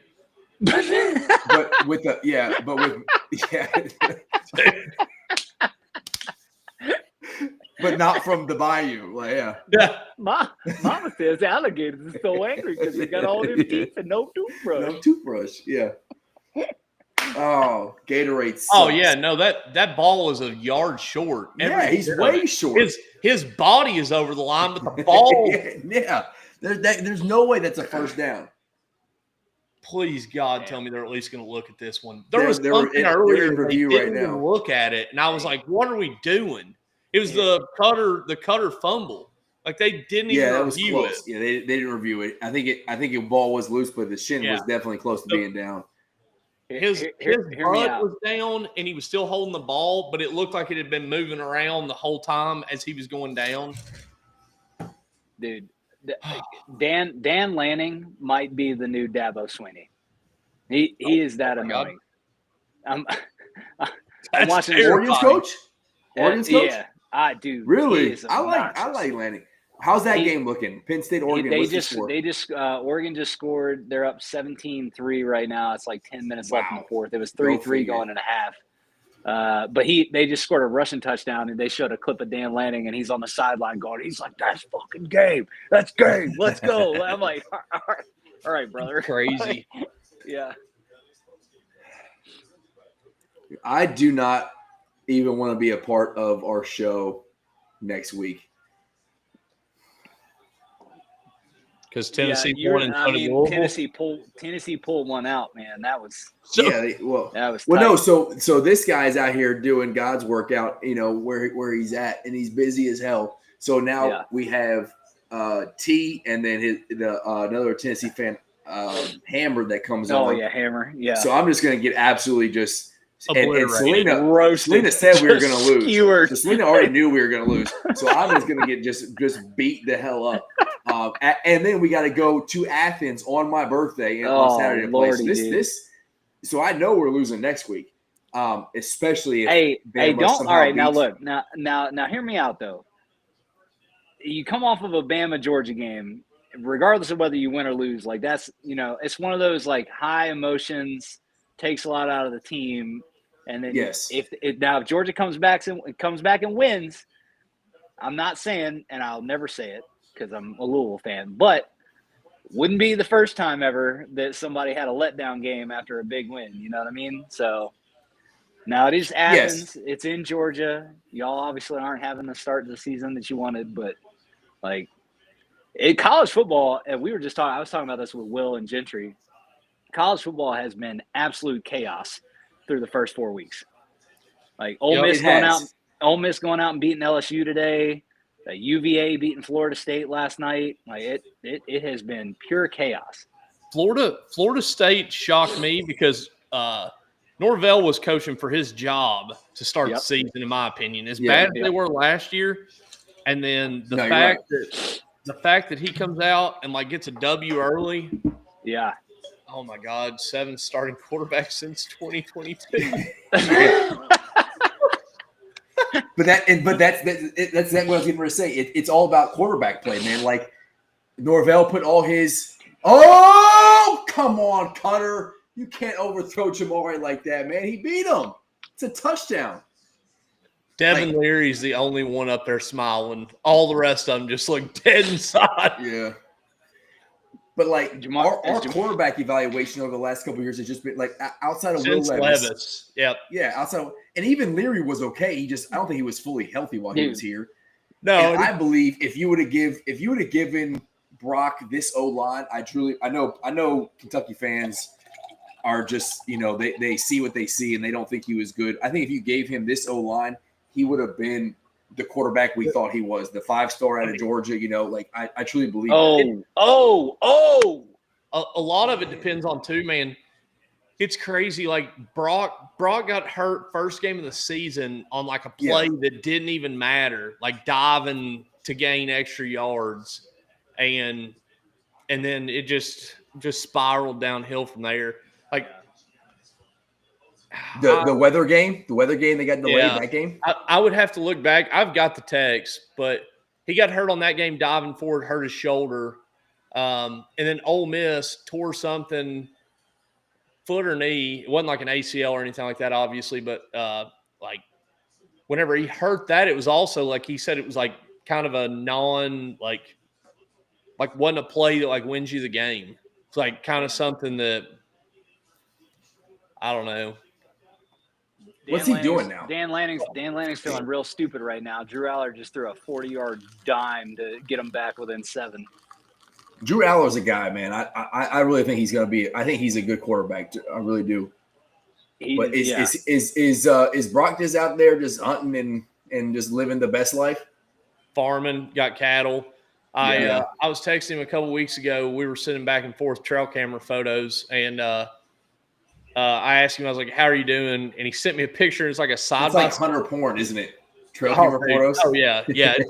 But not from the bayou. Like, Mama says alligators are so angry because they got all their teeth and no toothbrush. Oh, Gatorade sucks. Oh, yeah, no, that ball is a yard short. He's way short. His body is over the line, but the ball. There's no way that's a first down. Please, God, tell me they're at least going to look at this one. There was something earlier in review they didn't even look at it, and I was like, what are we doing? It was the cutter fumble. Like, they didn't even review it. Yeah, they didn't review it. I think the ball was loose, but the shin was definitely close to being down. His butt was down, and he was still holding the ball, but it looked like it had been moving around the whole time as he was going down. Dude, Dan Lanning might be the new Dabo Swinney. He is that annoying. I'm watching Oregon's coach. Yeah, I do. Really, I like Lanning. How's that game looking? Penn State, Oregon. They what's the just score? Oregon just scored. They're up 17-3 right now. It's like 10 minutes left in the Wow. fourth. It was Go 3-3 figure. going in a half. But they just scored a rushing touchdown, and they showed a clip of Dan Lanning, and he's on the sideline going, he's like, that's fucking game. That's game. Let's go. I'm like, all right, brother. Crazy. Yeah. I do not even want to be a part of our show next week. Because Tennessee Yeah, won and so did Louisville. Tennessee pulled one out, man. That was That was tight. no. So this guy's out here doing God's workout, where he's at, and he's busy as hell. So now we have T, and then another Tennessee fan, Hammer, that comes on. Oh yeah, Hammer. Yeah. So I'm just gonna get absolutely just. And Selena roasted. said we were going to lose. Skewered. So Selena already knew we were going to lose. So I'm just going to get just beat the hell up. And then we got to go to Athens on my birthday on Saturday to play. So I know we're losing next week, especially if Bama don't. All right, now beats. look, now hear me out though. You come off of a Bama Georgia game, regardless of whether you win or lose. Like that's it's one of those like high emotions, takes a lot out of the team. And then if Georgia comes back and wins, I'm not saying, and I'll never say it because I'm a Louisville fan, but wouldn't be the first time ever that somebody had a letdown game after a big win. You know what I mean? So now it is Athens. Yes. It's in Georgia. Y'all obviously aren't having the start of the season that you wanted, but like in college football, and I was talking about this with Will and Gentry. College football has been absolute chaos through the first 4 weeks. Like Ole Miss going out and beating LSU today, UVA beating Florida State last night. Like it has been pure chaos. Florida State shocked me because Norvell was coaching for his job to start the season, in my opinion. As bad as they were last year, and then the fact that he comes out and like gets a W early. Yeah. Oh my God, 7 starting quarterbacks since 2022. But that's what I was going to say. It's all about quarterback play, man. Like Norvell put all his. Oh, come on, Cutter! You can't overthrow Jamari like that, man. He beat him. It's a touchdown. Devin Leary's the only one up there smiling. All the rest of them just look dead inside. Yeah. But like our quarterback evaluation over the last couple of years has just been like outside of Will Levis. Yep. Yeah, and even Leary was okay. I don't think he was fully healthy while he was here. No, and I believe if you would have given Brock this O-line, I know Kentucky fans are just they see what they see and they don't think he was good. I think if you gave him this O-line, he would have been the quarterback we thought he was, the 5-star out of Georgia. I truly believe. A lot of it depends on too, man. It's crazy. Like Brock got hurt first game of the season on like a play that didn't even matter, like diving to gain extra yards, and then it just spiraled downhill from there. Like the weather game they got delayed that game. I would have to look back. I've got the text, but he got hurt on that game diving forward, hurt his shoulder. And then Ole Miss tore something, foot or knee. It wasn't like an ACL or anything like that, obviously, but like whenever he hurt that, it was also like he said it was like kind of a like wasn't a play that like wins you the game. It's like kind of something that I don't know. What's he doing now? Dan Lanning's feeling real stupid right now. Drew Aller just threw a 40-yard dime to get him back within 7. Drew Aller's a guy, man. I really think he's going to be. I think he's a good quarterback. I really do. But is Brock just out there just hunting and just living the best life? Farming, got cattle. I was texting him a couple weeks ago. We were sitting back and forth trail camera photos, and I asked him, I was like, how are you doing? And he sent me a picture. It's like a side by side. Hunter porn, isn't it? Trail camera photos. Oh yeah. It's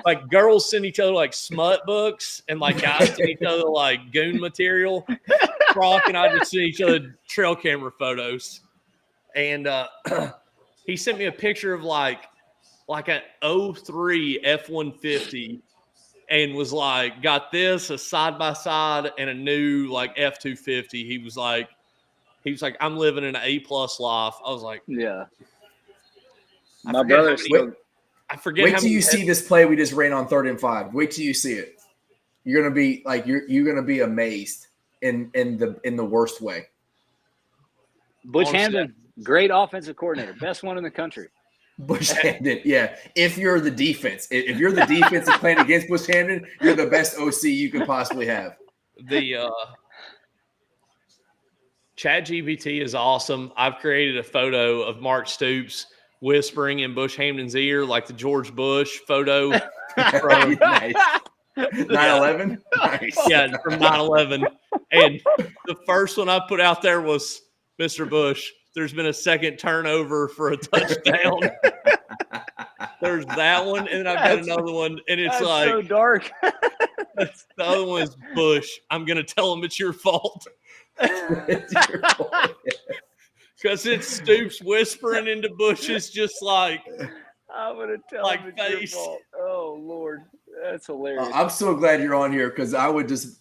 like girls send each other like smut books, and like guys send each other like goon material. Brock and I just send each other trail camera photos. And he sent me a picture of like like an 03 F-150 and was like, got this, a side-by-side, and a new like F-250. He was like, I'm living an A-plus life. I was like, Yeah. I My forget how brother's many- still. I forget Wait how till many you see this play we just ran on 3rd and 5. Wait till you see it. You're gonna be like you're gonna be amazed in the worst way. Butch Honestly. Hamden, great offensive coordinator, best one in the country. Bush Hamden, yeah. If you're the defense, if you're the defense that's playing against Bush Hamden, you're the best OC you could possibly have. The ChatGPT is awesome. I've created a photo of Mark Stoops whispering in Bush Hamden's ear, like the George Bush photo from Nice. 9/11. Nice. yeah from 9/11. And the first one I put out there was Mr. Bush. There's been a second turnover for a touchdown. There's that one, and I've got another one, and it's That's like so dark. the other one is Bush. I'm gonna tell him it's your fault. Because it's Stoops whispering into Bush's just like I'm gonna tell Like him it's your face. fault. Oh Lord, that's hilarious. I'm so glad you're on here because I would just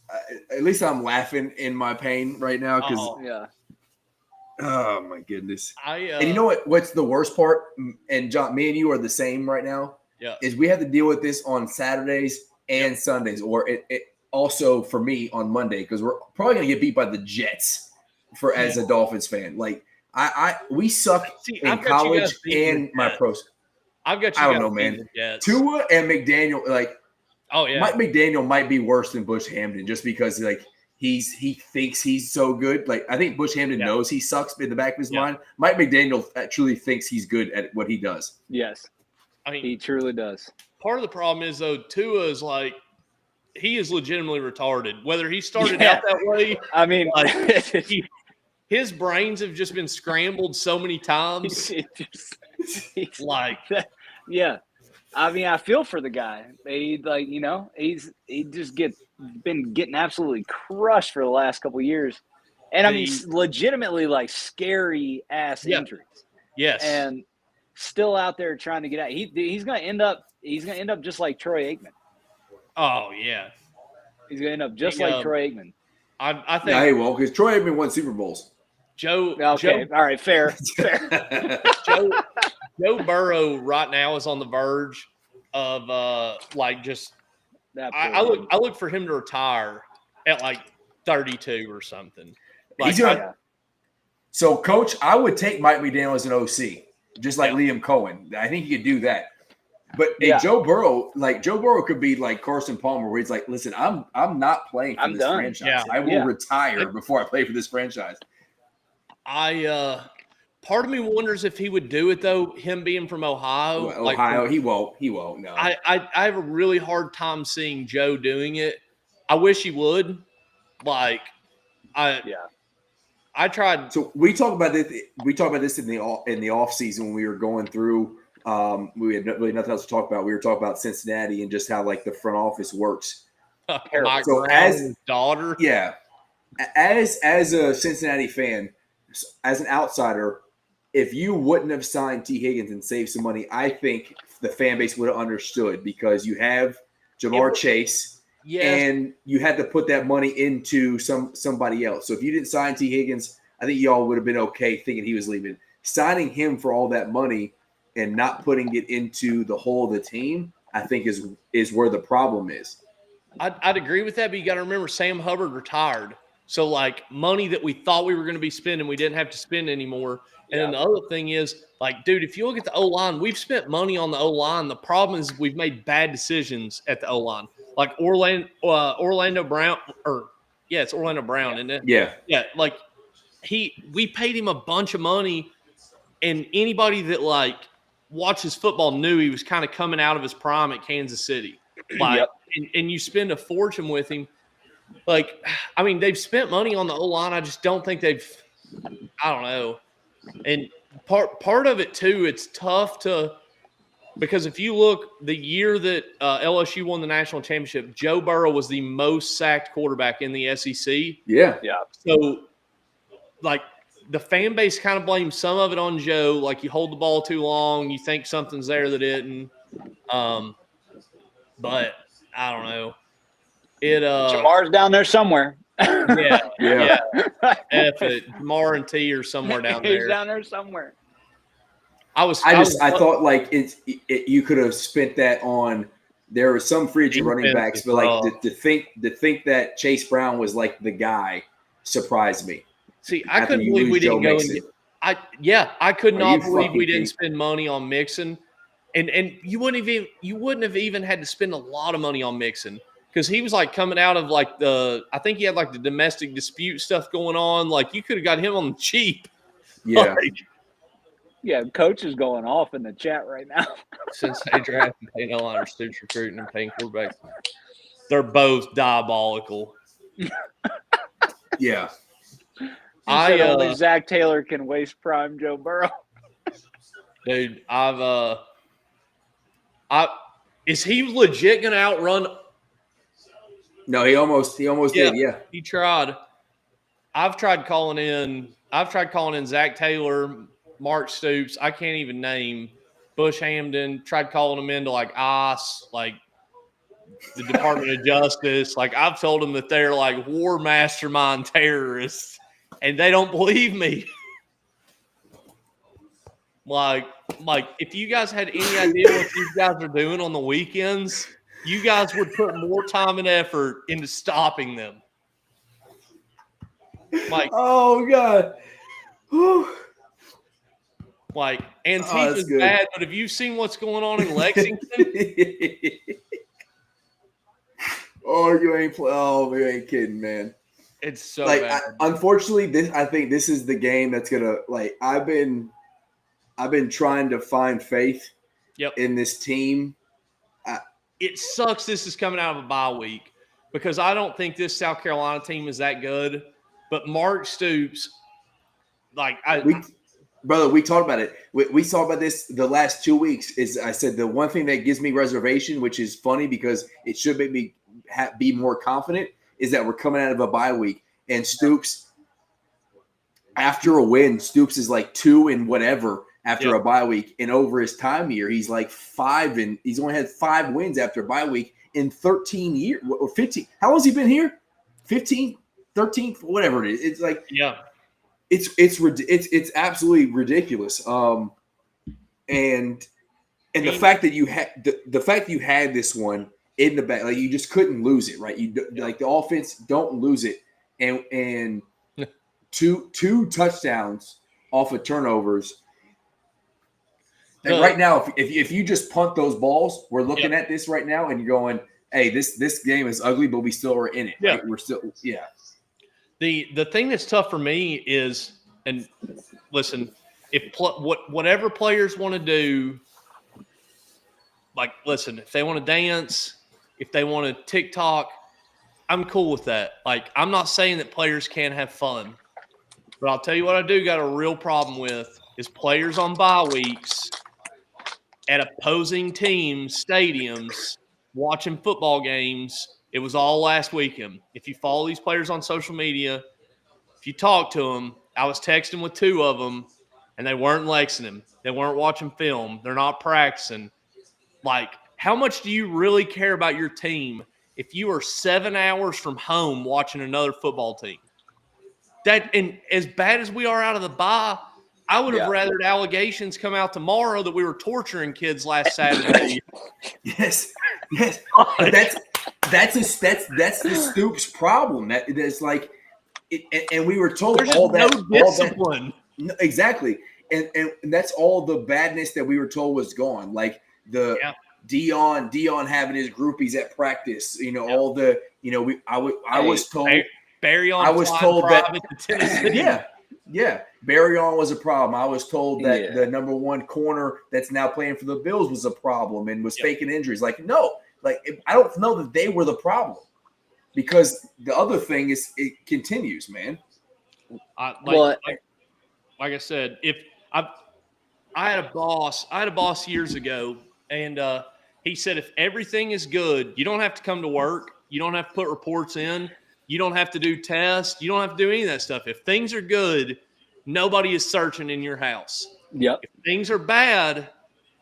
at least I'm laughing in my pain right now because Oh. Yeah. oh my goodness. and And you know what's the worst part? And John, me and you are the same right now. Yeah. Is we have to deal with this on Saturdays and Sundays, or it also for me on Monday because we're probably gonna get beat by the Jets as a Dolphins fan. Like we suck See, in I've got you college guys beating and the my Jets. pros. I've got you I don't guys know, man. beating the Jets. Tua and McDaniel, like Oh yeah. Mike McDaniel might be worse than Bush Hamden just because like he thinks he's so good. Like I think Bush Hamden knows he sucks in the back of his mind. Mike McDaniel truly thinks he's good at what he does. Yes, I mean, he truly does. part of the problem is though, Tua is like he is legitimately retarded. Whether he started out that way, I mean, his brains have just been scrambled so many times. he's Like, yeah. I mean, I feel for the guy. He just been getting absolutely crushed for the last couple of years, and I mean, legitimately like scary ass injuries. Yes, and still out there trying to get out. He's gonna end up just like Troy Aikman. Oh yeah, He's gonna end up just like Troy Aikman. I think. Yeah, he won't because Troy Aikman won Super Bowls. Joe. Okay, all right, fair. Joe Burrow right now is on the verge of like just. I look for him to retire at like 32 or something. Like, So, Coach, I would take Mike McDaniel as an OC, just like Liam Cohen. I think he could do that. But Joe Burrow could be like Carson Palmer, where he's like, "Listen, I'm not playing for this franchise. Yeah. I will retire before I play for this franchise." Part of me wonders if he would do it though. Him being from Ohio, he won't. He won't. No, I have a really hard time seeing Joe doing it. I wish he would. I tried. So we talked about this. We talked about this in the off season when we were going through. We had really nothing else to talk about. We were talking about Cincinnati and just how like the front office works. Mike So Brown's daughter. Yeah, as a Cincinnati fan, as an outsider, if you wouldn't have signed T. Higgins and saved some money, I think the fan base would have understood because you have Jamar Chase. Yes. And you had to put that money into somebody else. So if you didn't sign T. Higgins, I think y'all would have been okay thinking he was leaving. Signing him for all that money and not putting it into the whole of the team, I think is where the problem is. I'd agree with that, but you got to remember Sam Hubbard retired. So like money that we thought we were going to be spending, we didn't have to spend anymore. And then the other thing is, like, dude, if you look at the O-line, we've spent money on the O-line. The problem is we've made bad decisions at the O-line. Like Orlando Brown, it's Orlando Brown, isn't it? Yeah. Yeah, like we paid him a bunch of money, and anybody that like watches football knew he was kind of coming out of his prime at Kansas City. Like, and you spend a fortune with him. Like, I mean, they've spent money on the O-line. I just don't think I don't know. And part of it too, it's tough because if you look the year that LSU won the national championship, Joe Burrow was the most sacked quarterback in the SEC. Yeah. Yeah. So, like, the fan base kind of blames some of it on Joe. Like you hold the ball too long, you think something's there that isn't. But I don't know. It Jamar's down there somewhere. yeah. Yeah. F it. Jamar and T are somewhere down He's there. down there somewhere. I thought like you could have spent that on. There were some free agent running backs, but like to think that Chase Brown was like the guy surprised me. See, I couldn't believe we didn't go and I could not believe we didn't spend money on Mixon. And you wouldn't have even had to spend a lot of money on Mixon because he was like coming out of like I think he had like the domestic dispute stuff going on. Like you could have got him on the cheap. Yeah. Yeah, coach is going off in the chat right now. Since they draft and pay no Stoops recruiting and paying quarterbacks, they're both diabolical. Yeah. Only Zach Taylor can waste prime Joe Burrow. Dude, is he legit going to outrun? No, he almost did. Yeah, he tried. I've tried calling in Zach Taylor, Mark Stoops. I can't even name Bush Hamden. Tried calling them into like ICE, like the Department of Justice. Like I've told them that they're like war mastermind terrorists, and they don't believe me. Like if you guys had any idea what these guys are doing on the weekends, you guys would put more time and effort into stopping them. Like, oh God. Like Antifa's bad, but have you seen what's going on in Lexington? you ain't kidding, man. It's so like bad. Unfortunately, I think this is the game that's gonna like. I've been trying to find faith in this team. It sucks this is coming out of a bye week because I don't think this South Carolina team is that good. But Mark Stoops, Brother, we talked about it. We talked about this the last 2 weeks. Is I said the one thing that gives me reservation, which is funny because it should make me be more confident, is that we're coming out of a bye week and Stoops, after a win, Stoops is like 2 and whatever after a bye week, and over his time here, he's like 5 and he's only had 5 wins after a bye week in 13 years or 15. How long has he been here? 15, 13, whatever it is. It's like It's absolutely ridiculous. And the fact that you had the fact you had this one in the back, like you just couldn't lose it, right? Like the offense don't lose it, and two touchdowns off of turnovers. And right now, if you just punt those balls, we're looking at this right now, and you're going, "Hey, this game is ugly, but we still are in it." Yeah, right? We're still The thing that's tough for me is, and listen, whatever players want to do, like listen, if they want to dance, if they want to TikTok, I'm cool with that. Like I'm not saying that players can't have fun, but I'll tell you what I do got a real problem with is players on bye weeks at opposing teams' stadiums watching football games. It was all last weekend. If you follow these players on social media, if you talk to them, I was texting with 2 of them, and they weren't Lexington. They weren't watching film. They're not practicing. Like, how much do you really care about your team if you are 7 hours from home watching another football team? And as bad as we are out of the bye, I would have rather allegations come out tomorrow that we were torturing kids last Saturday. Yes. But that's the Stoops problem. That's like, and we were told there's all no that discipline. Exactly, and that's all the badness that we were told was gone. Like the Dion having his groupies at practice. All the I was told Barry on. I was told that Tennessee. Barry on was a problem. I was told that the number 1 corner that's now playing for the Bills was a problem and was faking injuries. Like, no, I don't know that they were the problem, because the other thing is it continues, man. Like I said, if I had a boss years ago, and he said if everything is good, you don't have to come to work, you don't have to put reports in, you don't have to do tests, you don't have to do any of that stuff. If things are good, Nobody is searching in your house. Yep. If things are bad,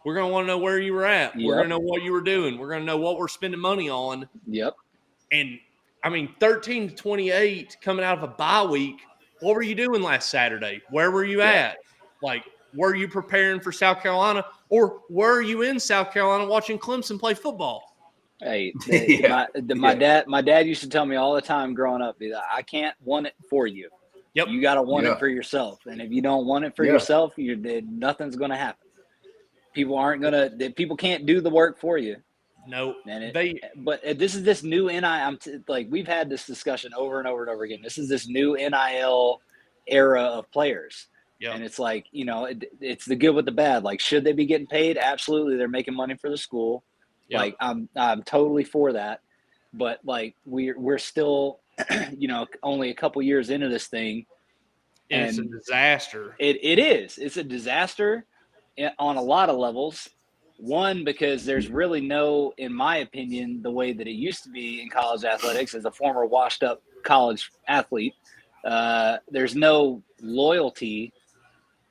we're going to want to know where you were at. We're Yep. going to know what you were doing. We're going to know what we're spending money on. Yep. And, 13-28 coming out of a bye week, what were you doing last Saturday? Where were you at? Like, were you preparing for South Carolina? Or were you in South Carolina watching Clemson play football? Hey, Yeah. my dad used to tell me all the time growing up, I can't want it for you. Yep. You got to want Yeah. it for yourself. And if you don't want it for Yeah. yourself, nothing's going to happen. People can't do the work for you. No. But this is this new NIL. We've had this discussion over and over and over again. This is this new NIL era of players. Yep. And it's like, it's the good with the bad. Like, should they be getting paid? Absolutely. They're making money for the school. Yep. Like, I'm totally for that. But like, we're still, only a couple years into this thing. And it's a disaster. It is. It's a disaster on a lot of levels. One, because there's really no, in my opinion, the way that it used to be in college athletics as a former washed up college athlete, there's no loyalty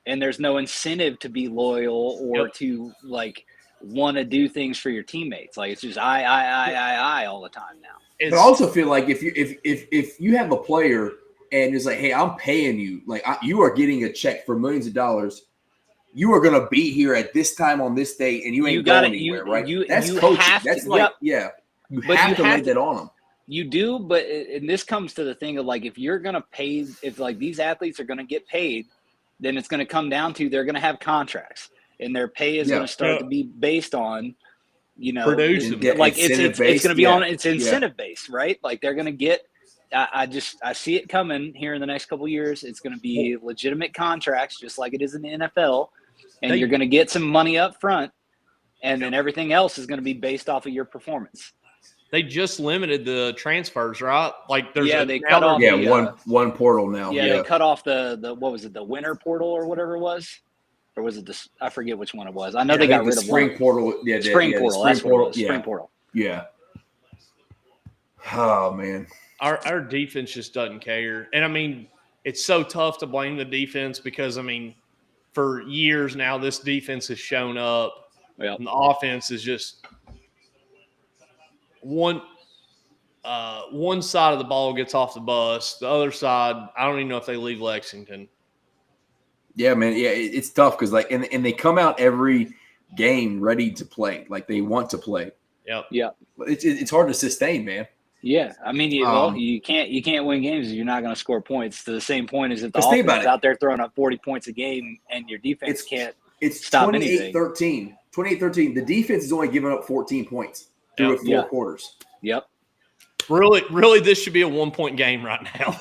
and there's no incentive to be loyal or to want to do things for your teammates. Like, it's just I all the time now. But I also feel like if you have a player and it's like, hey, I'm paying you, you are getting a check for millions of dollars. You are going to be here at this time on this day, and you ain't going anywhere, right? That's coaching. That's you have to lay that on them. You do, and this comes to the thing of if you're going to pay, if these athletes are going to get paid, then it's going to come down to they're going to have contracts, and their pay is going to start to be based on, producing. It's going to be on it's incentive based, right? Like they're going to get. I see it coming here in the next couple of years. It's going to be legitimate contracts, just like it is in the NFL. And you're going to get some money up front, and then everything else is going to be based off of your performance. They just limited the transfers, right? Like there's they cut off one portal now. Yeah, they cut off the what was it, the winter portal or whatever it was, or was it I forget which one it was. I know they got rid of spring portal. Spring portal. That's what it was. Spring portal. Yeah. Oh man. Our defense just doesn't care, and it's so tough to blame the defense because for years now, this defense has shown up. Yep. And the offense is just one side of the ball gets off the bus. The other side, I don't even know if they leave Lexington. Yeah, man. Yeah, it's tough because and they come out every game ready to play. Like they want to play. Yep. Yeah. It's hard to sustain, man. Yeah, you can't win games if you're not going to score points. To the same point as if the offense is out there throwing up 40 points a game and your defense can't stop anything. 28-13. The defense is only giving up 14 points through 4 quarters. Yep. Really, this should be a 1-point game right now.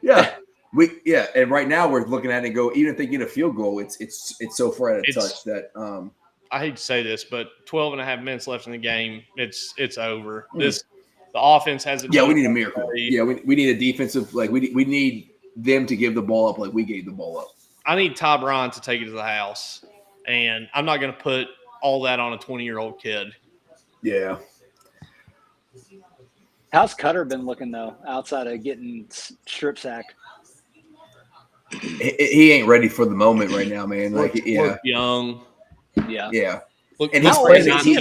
Yeah. And right now we're looking at it and go, even if they get a field goal, it's so far out of touch that I hate to say this, but 12 and a half minutes left in the game, it's over. The offense has a we need a miracle. Yeah, we need a defensive we need them to give the ball up like we gave the ball up. I need Ty Bryant to take it to the house, and I'm not going to put all that on a 20-year-old kid. Yeah. How's Cutter been looking though, outside of getting strip sacked? He ain't ready for the moment right now, man. Look young. Yeah. Look, and he's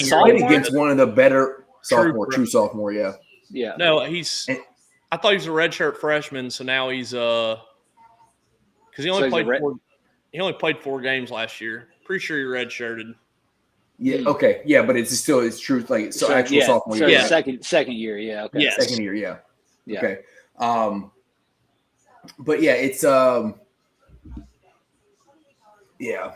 playing against one of the better true sophomore. Yeah. No, I thought he was a redshirt freshman, so now he's because he only played 4 games last year. Pretty sure he redshirted. Yeah. Okay. Yeah, but it's true. Actual sophomore year. Yeah. Second year. Yeah. Okay. Yes. Second year. Yeah. Yeah. Okay. But yeah, it's yeah.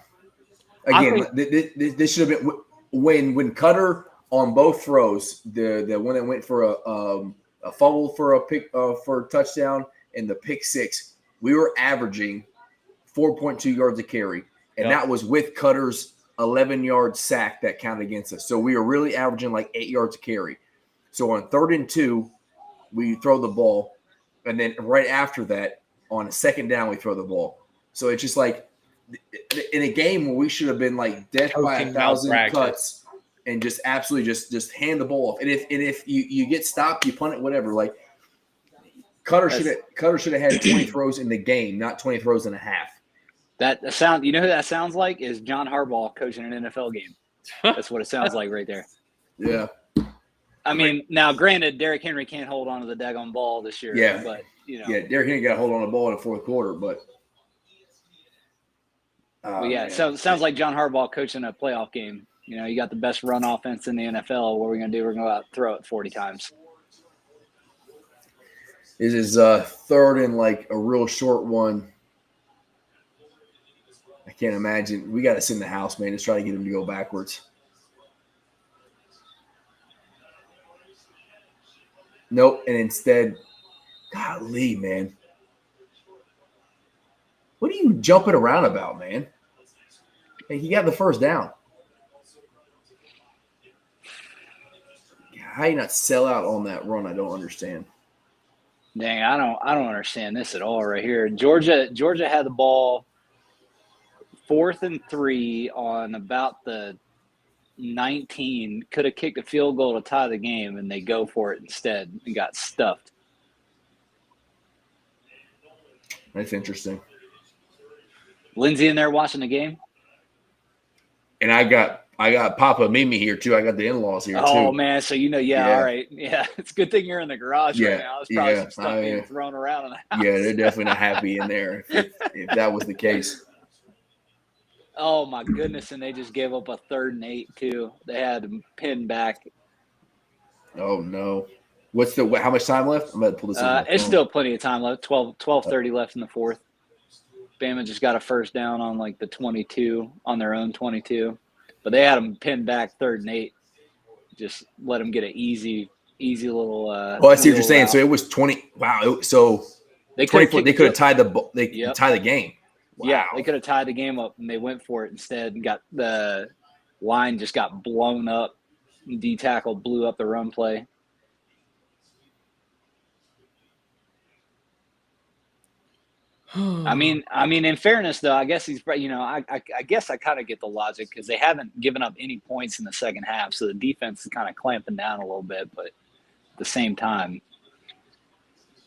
Again, this should have been when Cutter on both throws, the one that went for a fumble for a pick for a touchdown and the pick 6, we were averaging 4.2 yards a carry, and that was with Cutter's 11-yard sack that counted against us. So we were really averaging 8 yards a carry. So on 3rd and 2, we throw the ball, and then right after that, on a 2nd down, we throw the ball. So it's just in a game where we should have been death by 1,000 cuts and just absolutely just hand the ball off. And if you get stopped, you punt it, whatever. Cutter should have had 20 throws in the game, not 20 throws and a half. That sound. You know who that sounds like is John Harbaugh coaching an NFL game. That's what it sounds like right there. Yeah. I mean, now granted, Derrick Henry can't hold on to the daggone ball this year. Yeah. But you know. Yeah, Derrick Henry got a hold on the ball in the fourth quarter, but. So sounds like John Harbaugh coaching a playoff game. You know, you got the best run offense in the NFL. What are we going to do? We're going to go out and throw it 40 times. It is third and like a real short one. I can't imagine. We got to sit in the house, man. Just try to get him to go backwards. Nope. And instead, golly, man. What are you jumping around about, man? Hey, he got the first down. How you not sell out on that run? I don't understand. Dang, I don't understand this at all right here. Georgia had the ball 4th and 3 on about the 19. Could have kicked a field goal to tie the game, and they go for it instead and got stuffed. That's interesting. Lindsay in there watching the game. And I got Papa Mimi here too. I got the in-laws here too. Oh man, so all right, yeah. It's a good thing you're in the garage right now. It's probably some stuff being thrown around in the house. Yeah, they're definitely not happy in there if that was the case. Oh my goodness, and they just gave up a 3rd and 8 too. They had them pinned back. Oh no. How much time left? I'm about to pull this up. It's still plenty of time left. 12:30 left in the 4th. Bama just got a first down on like the 22, on their own 22. But they had them pinned back 3rd and 8. Just let them get an easy little. Well, I see what you're saying. So it was 20. Wow. So they could have tied tie the game. Wow. Yeah, they could have tied the game up, and they went for it instead and got the line just got blown up. D tackle blew up the run play. I mean, in fairness, though, I guess he's, I guess I kind of get the logic because they haven't given up any points in the second half, so the defense is kind of clamping down a little bit, but at the same time.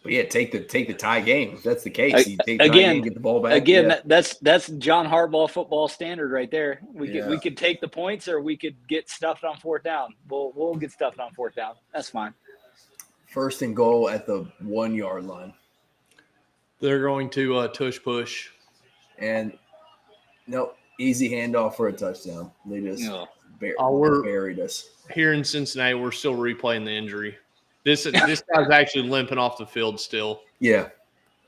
But yeah, take the tie game. If that's the case, you take the tie again, game, get the ball back. Again, yeah. that's John Harbaugh football standard right there. We could take the points, or we could get stuffed on 4th down. We'll get stuffed on 4th down. That's fine. 1st and goal at the 1 yard line. They're going to tush push. And easy handoff for a touchdown. They just buried us. Here in Cincinnati, we're still replaying the injury. This guy's actually limping off the field still. Yeah.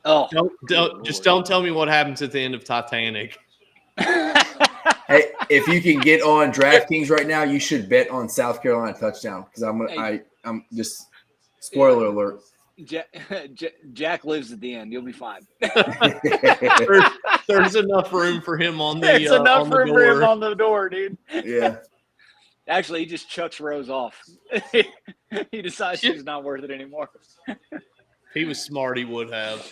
Oh. Don't tell me what happens at the end of Titanic. Hey, if you can get on DraftKings right now, you should bet on South Carolina touchdown because I'm just spoiler alert. Jack lives at the end. You'll be fine. There's enough room for him on the. There's enough room for him on the door, dude. Yeah. Actually, he just chucks Rose off. He decides she's not worth it anymore. If he was smart, he would have.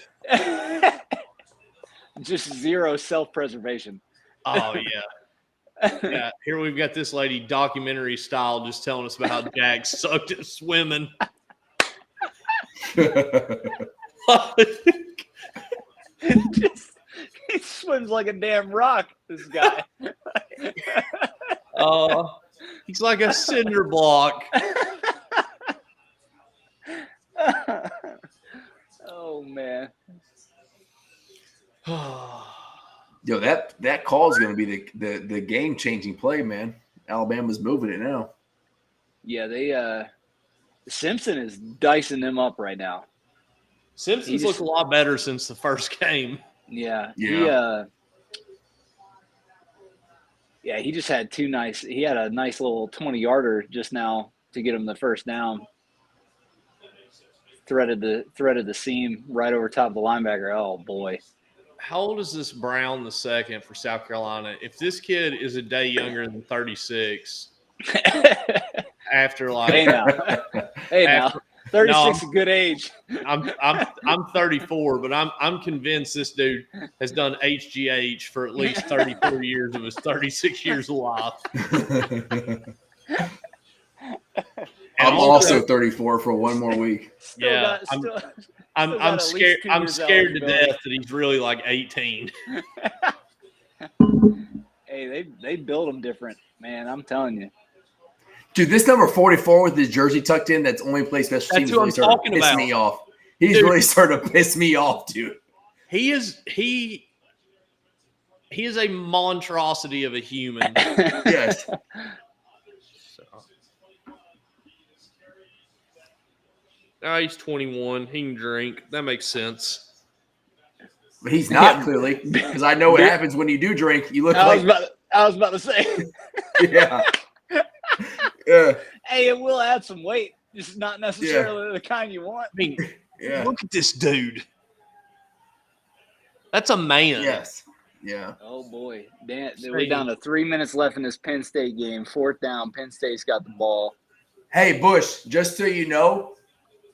Just zero self-preservation. Oh yeah. Yeah. Here we've got this lady documentary style just telling us about how Jack sucked at swimming. He swims like a damn rock, this guy. He's like a cinder block. Oh man. Yo, that call is going to be the game changing play, man. Alabama's moving it now. Yeah, Simpson is dicing them up right now. Simpson's looked a lot better since the first game. Yeah. He just had he had a nice little 20-yarder just now to get him the first down. Threaded the seam right over top of the linebacker. Oh boy. How old is this Brown the second for South Carolina? If this kid is a day younger than 36, after like now 36 is a good age. I'm 34, but I'm convinced this dude has done HGH for at least 34 years of his 36 years of life. I'm also 34 for one more week. Still I'm Still got at scared. least 2 I'm years scared to eligibility. death that he's really like 18. Hey, they build them different, man. I'm telling you. Dude, this number 44 with his jersey tucked in, that's only place special That's teams who really I'm started to talking piss about. me off. He's Dude. really starting to piss me off, dude. He is a monstrosity of a human. Yes. Oh, he's 21. He can drink. That makes sense. But he's not, clearly, because I know what happens when you do drink. You look I like was about to say. yeah. Yeah. Hey, it will add some weight. Just not necessarily the kind you want. I mean, Yeah. look at this dude. That's a man. Yes. Yeah. Oh boy, we're down to 3 minutes left in this Penn State game. 4th down. Penn State's got the ball. Hey, Bush, just so you know,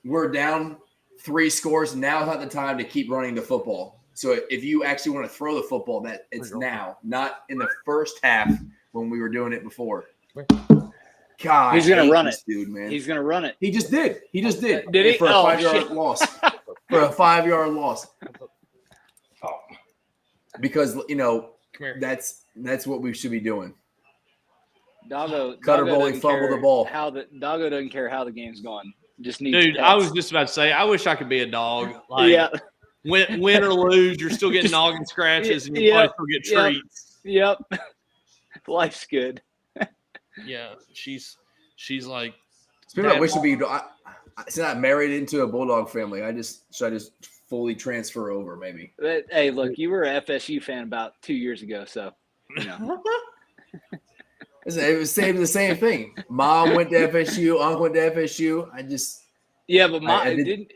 we're down 3 scores. Now's not the time to keep running the football. So if you actually want to throw the football, that it's now, not in the first half when we were doing it before. God, He's gonna run this dude, man. He's gonna run it. He just did. He just did. Did he? For a Oh, 5-yard shit. loss. For a 5-yard loss. Because that's what we should be doing. Doggo Cutter Doggo bowling, doesn't fumble care the ball. Doggo doesn't care how the game's going. Just needs Dude, pets. I was just about to say, I wish I could be a dog. Like, Yeah. Win or lose, you're still getting noggin scratches and you Yep. probably still get treats. Yep. Life's good. Yeah, she's like. Speaking of which, since I'm married into a Bulldog family, should I just fully transfer over, maybe? But, hey, look, you were an FSU fan about 2 years ago, so you know. It was the same thing. Mom went to FSU, uncle went to FSU. Yeah, but mom I did-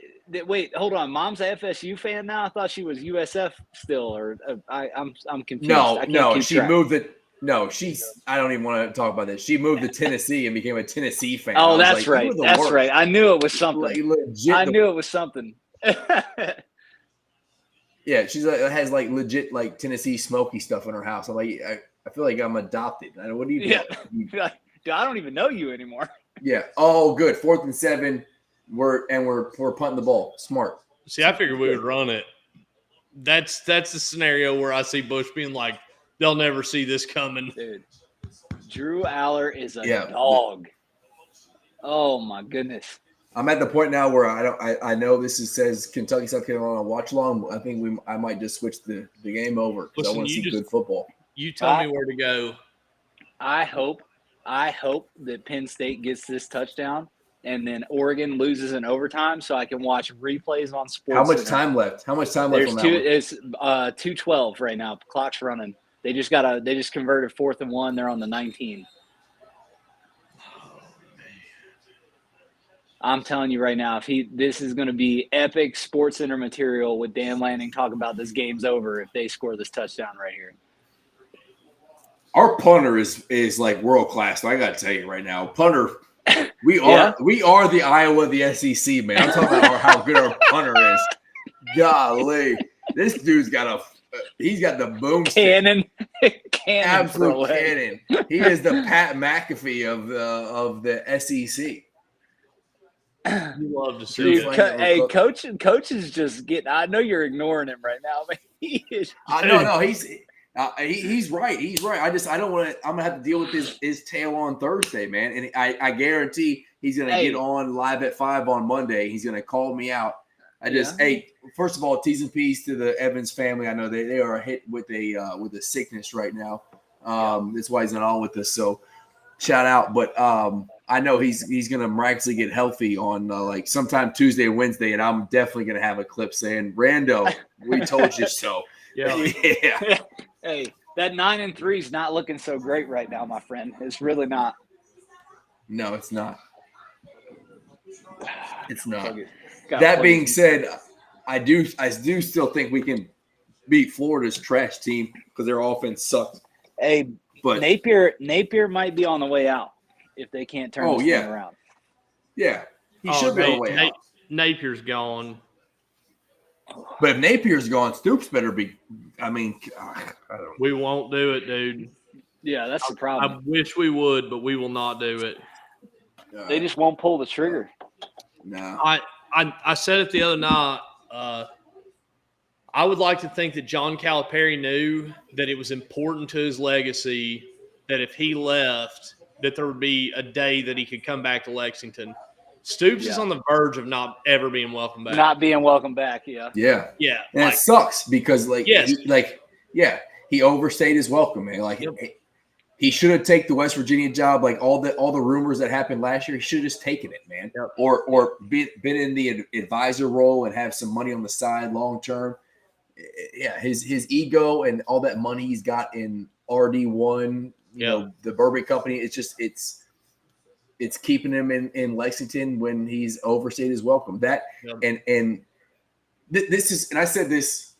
wait, hold on. Mom's an FSU fan now. I thought she was USF still, or I'm confused. No, I can't no, keep she track. moved it. No, I don't even want to talk about this. She moved to Tennessee and became a Tennessee fan. I Oh, was that's like, right. "You are the That's worst." right. I knew it was something. Like, legit. I knew it was something. Yeah, she's has like legit like Tennessee smoky stuff in her house. I'm like, I feel like I'm adopted. I know, what do you do? Yeah. Dude, I don't even know you anymore. Yeah. Oh, good. 4th and 7. We're punting the ball. Smart. See, I figured we would run it. That's the scenario where I see Bush being like, they'll never see this coming. Dude, Drew Aller is a Yeah. dog. Oh my goodness. I'm at the point now where I know this says Kentucky, South Carolina watch along. I think I might just switch the game over because I Listen, want to see you good football. You tell me where to go. I hope that Penn State gets this touchdown and then Oregon loses in overtime so I can watch replays on sports. How much time left? How much time left There's on that two. one? It's 2:12 right now. Clock's running. They just converted 4th and 1. They're on the 19. I'm telling you right now, this is going to be epic Sports Center material with Dan Lanning talk about this game's over if they score this touchdown right here. Our punter is like world class. I got to tell you right now, punter. We are the Iowa of the SEC, man. I'm talking about how good our punter is. Golly, this dude's got he's got the boom cannon, absolute cannon. He is the Pat McAfee of the SEC. You love to see Dude, it. coach is just getting. I know you're ignoring him right now, but he is. No, he's right. He's right. I don't want to. I'm gonna have to deal with his tail on Thursday, man. And I guarantee he's gonna get on live at 5 on Monday. He's gonna call me out. First of all, T's and P's to the Evans family. I know they are hit with a sickness right now. That's why he's not on with us. So shout out. But I know he's gonna miraculously get healthy on like sometime Tuesday or Wednesday, and I'm definitely gonna have a clip saying, "Rando, we told you so." Yeah. Yeah. Hey, that 9-3 is not looking so great right now, my friend. It's really not. No, it's not. It's not. Got That being said, I do still think we can beat Florida's trash team because their offense sucked. Hey, but Napier might be on the way out if they can't turn this thing around. Yeah, he should be on the way out. Napier's gone. But if Napier's gone, Stoops better be. I mean, I don't know. We won't do it, dude. Yeah, that's the problem. I wish we would, but we will not do it. They just won't pull the trigger. No. I said it the other night. I would like to think that John Calipari knew that it was important to his legacy that if he left, that there would be a day that he could come back to Lexington. Stoops is on the verge of not ever being welcome back. Not being welcome back, yeah. Yeah. Yeah. And it sucks because, Yes. he overstayed his welcome, man. Like, he should have taken the West Virginia job. Like, all the rumors that happened last year, he should have just taken it, man. Yep. Or been in the advisor role and have some money on the side long term. Yeah, his ego and all that money he's got in RD1, you know, the Burberry company, it's keeping him in Lexington when he's overstayed his welcome. This is, and I said this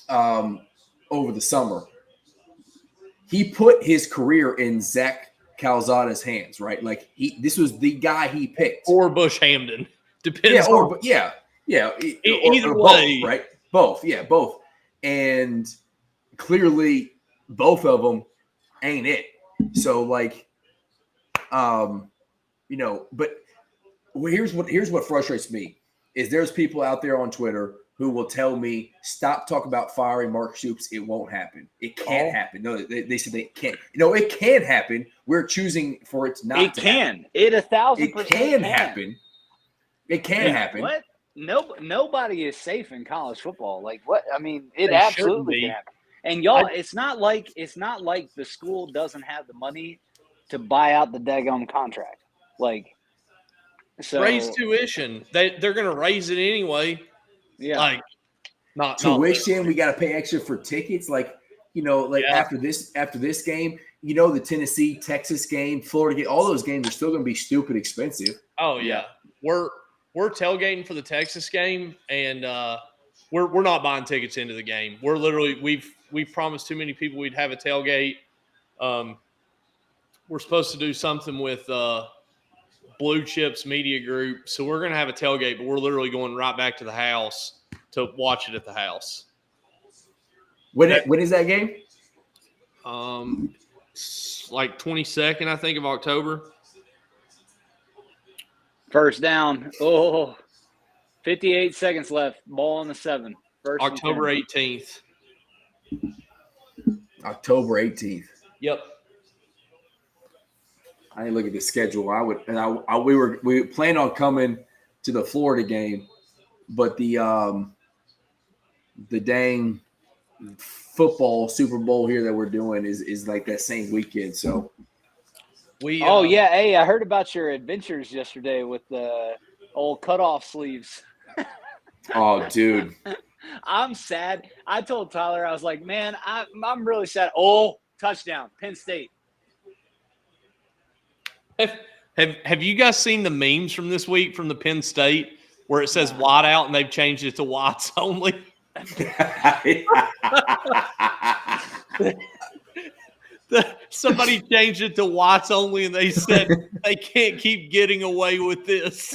over the summer. He put his career in Zach Calzada's hands, right? Like this was the guy he picked, or Bush Hamden, depends. Either way, both, right? Both, both, and clearly both of them ain't it. So but here's what frustrates me is there's people out there on Twitter who will tell me, stop talking about firing Mark Stoops. It won't happen. It can't happen. No, they said they can't. It can happen. We're choosing for it not to happen. It 1,000% It can happen. It can happen. What? Nobody is safe in college football. Like what? I mean, it absolutely can happen. And y'all, it's not like the school doesn't have the money to buy out the daggone contract. Like, so raise tuition. They're going to raise it anyway. Yeah. Like, not tuition. We got to pay extra for tickets. After this game, the Tennessee, Texas game, Florida game, all those games are still going to be stupid expensive. Oh yeah. We're tailgating for the Texas game, and we're not buying tickets into the game. We're literally we've promised too many people we'd have a tailgate. We're supposed to do something with Blue Chips Media Group, so we're going to have a tailgate, but we're literally going right back to the house to watch it at the house. When is that game? Like 22nd, I think, of October. First down. 58 seconds left. Ball on the 7. First October 18th. October 18th. Yep. I didn't look at the schedule. We planned on coming to the Florida game, but the dang football Super Bowl here that we're doing is like that same weekend. So Hey, I heard about your adventures yesterday with the old cutoff sleeves. Oh, dude. I'm sad. I told Tyler, I was like, man, I'm really sad. Oh, touchdown, Penn State. Have you guys seen the memes from this week from the Penn State where it says wide out and they've changed it to Watts only? Somebody changed it to Watts only, and they said they can't keep getting away with this.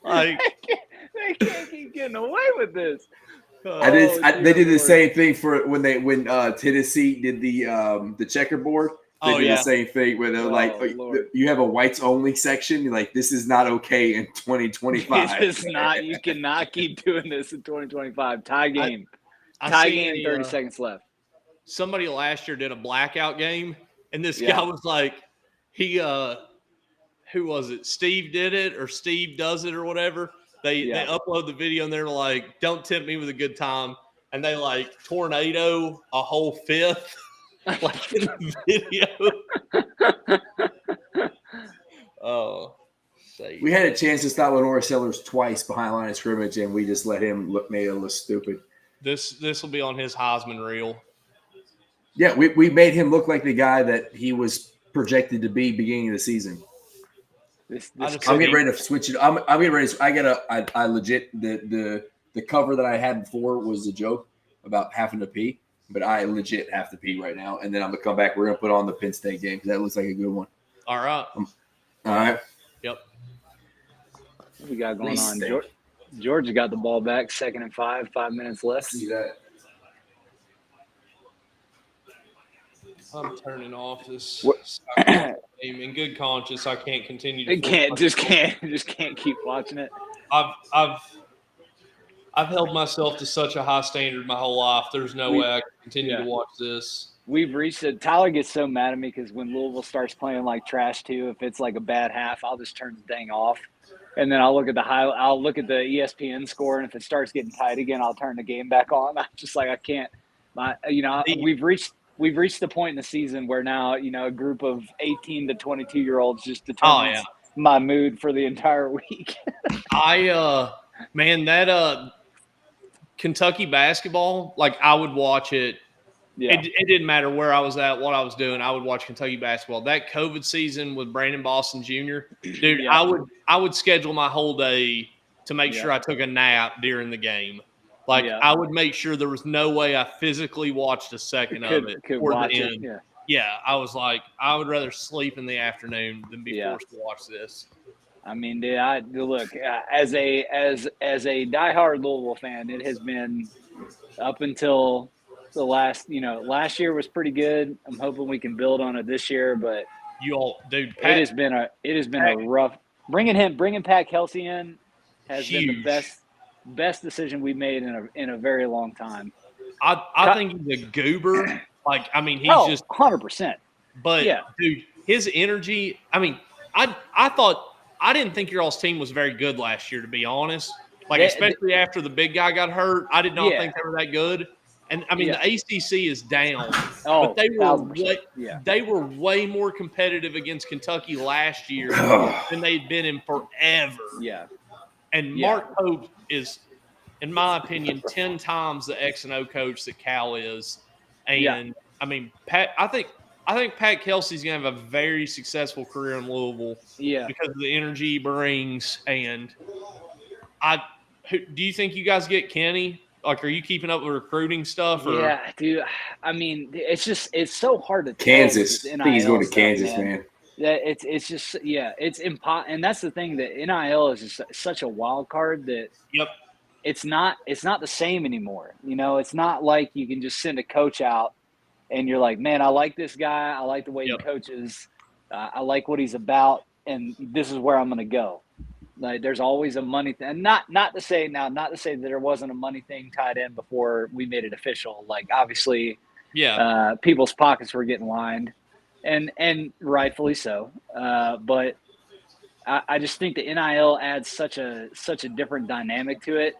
They can't keep getting away with this. They did the same thing for when Tennessee did the checkerboard. They did the same thing where they're Lord. You have a whites only section. You're like, this is not okay in 2025. It is not. You cannot keep doing this in 2025. Tie game. I Tie seen game. 30 seconds left. Somebody last year did a blackout game, and this guy was like, who was it? Steve did it, or Steve does it, or whatever. They upload the video, and they're like, "Don't tempt me with a good time," and they tornado a whole fifth. Like in the video. We had a chance to stop Lenore Sellers twice behind line of scrimmage, and we just let him made it look stupid. This will be on his Heisman reel. Yeah, we made him look like the guy that he was projected to be beginning of the season. I'm getting ready to switch it. I'm getting ready. I legit the cover that I had before was a joke about having to pee. But I legit have to pee right now, and then I'm gonna come back. We're gonna put on the Penn State game because that looks like a good one. All right. All right. Yep. What we got going on? Georgia got the ball back. 2nd and 5. 5 minutes left. See that? I'm turning off this What- soccer game in good conscience. I can't continue to. It can't keep watching it. I've held myself to such a high standard my whole life. There's no way I can continue to watch this. We've reached it. Tyler gets so mad at me because when Louisville starts playing like trash too, if it's like a bad half, I'll just turn the thing off, and then I'll look at the ESPN score, and if it starts getting tight again, I'll turn the game back on. I'm just like I can't. We've reached the point in the season where now a group of 18 to 22-year-olds just determines my mood for the entire week. That Kentucky basketball, like I would watch it. Yeah. It didn't matter where I was at, what I was doing. I would watch Kentucky basketball. That COVID season with Brandon Boston Jr., dude, I would schedule my whole day to make sure I took a nap during the game. Like I would make sure there was no way I physically watched a second of it could or watch the it. end. Yeah, I was like, I would rather sleep in the afternoon than be forced to watch this. I mean, dude, look, as a diehard Louisville fan, it has been up until the last year was pretty good. I'm hoping we can build on it this year, but Pat, it has been a rough. Bringing Pat Kelsey in has been the best decision we made in a very long time. I think he's a goober. Like, I mean, he's just 100%. But dude, his energy. I mean, I didn't think your all's team was very good last year, to be honest. Like, especially after the big guy got hurt, I did not think they were that good. And I mean, the ACC is down, but they were way more competitive against Kentucky last year than they'd been in forever. Yeah, and Mark Pope is, in my opinion, 10 times the X and O coach that Cal is. And I mean, I think Pat Kelsey's gonna have a very successful career in Louisville. Because of the energy he brings. And do you think you guys get Kenny? Like, are you keeping up with recruiting stuff? Or? Yeah, dude. I mean, it's so hard to tell. Kansas. I think he's going to Kansas, man. Yeah, it's just it's impossible. And that's the thing, that NIL is just such a wild card that it's not the same anymore. It's not like you can just send a coach out and you're like, man, I like this guy. I like the way he coaches. I like what he's about, and this is where I'm going to go. Like, there's always a money thing. And not to say that there wasn't a money thing tied in before we made it official. Like, obviously, people's pockets were getting lined, and rightfully so. But I just think the NIL adds such a different dynamic to it.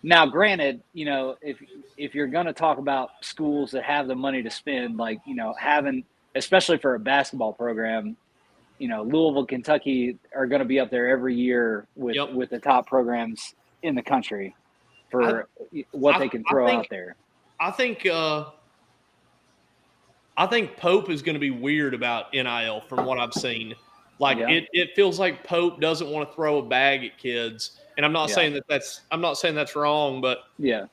Now, granted, if you're going to talk about schools that have the money to spend, like, having, especially for a basketball program, Louisville, Kentucky are going to be up there every year with the top programs in the country for what they can throw out there. I think Pope is going to be weird about NIL from what I've seen. Like, it feels like Pope doesn't want to throw a bag at kids. And I'm not saying that's wrong, but the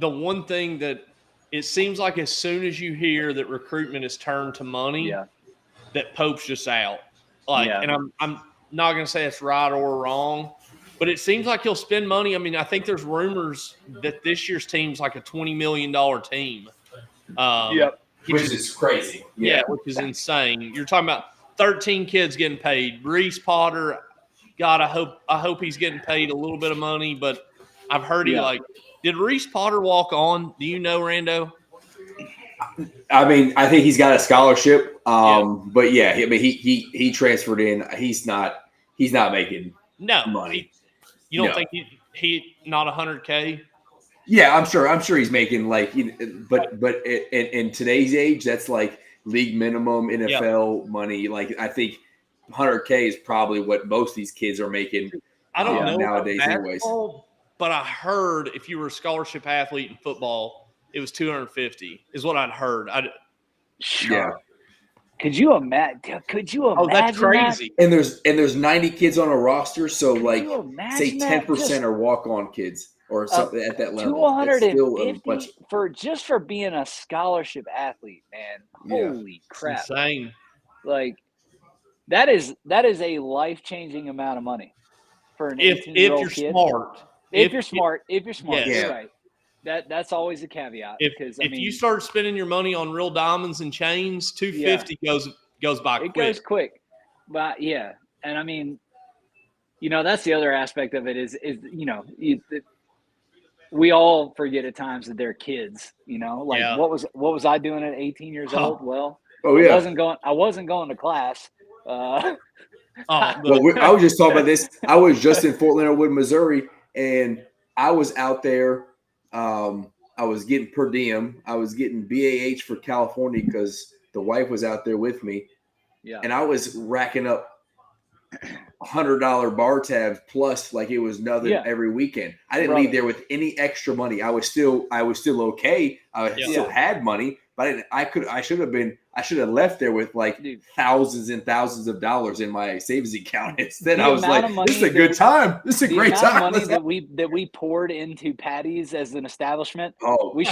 one thing that it seems like, as soon as you hear that recruitment is turned to money, that Pope's just out. Like, and I'm not going to say it's right or wrong, but it seems like he'll spend money. I mean, I think there's rumors that this year's team's like a $20 million team. Which is crazy. Which is insane. You're talking about 13 kids getting paid. Reese Potter, God, I hope he's getting paid a little bit of money, but I've heard did Reese Potter walk on? Do you know, Rando? I mean, I think he's got a scholarship. But he transferred in. He's not making money. You don't think he not $100K? Yeah, I'm sure he's making but in today's age, that's like league minimum NFL money. Like, I think $100K is probably what most of these kids are making. I don't know nowadays, anyways. But I heard if you were a scholarship athlete in football, it was $250 is what I'd heard. Could you imagine? Oh, that's crazy. And there's 90 kids on a roster, so say 10% are walk-on kids or something at that level. 250 for being a scholarship athlete, man. Holy crap! It's insane. Like, that is a life-changing amount of money for an 18-year-old kid. Smart. If you're smart, yes. You're right. That's always a caveat. If I mean, you start spending your money on real diamonds and chains, $250 goes by it quick. goes quick. But yeah, and I mean, that's the other aspect of it is we all forget at times that they're kids. Like Yeah. what was I doing at 18 years old? Well, I wasn't going to class. Well, I was just talking about this. I was just in Fort Leonard Wood, Missouri, and I was out there. I was getting per diem. I was getting BAH for California because the wife was out there with me. Yeah. And I was racking up $100 bar tabs plus like it was nothing every weekend. I didn't leave there with any extra money. I was still okay. I still had money, but I should have left there with like thousands and thousands of dollars in my savings account. Instead, I was like, this is a good time. This is a great time. The amount of money that we poured into Patty's as an establishment. Oh, we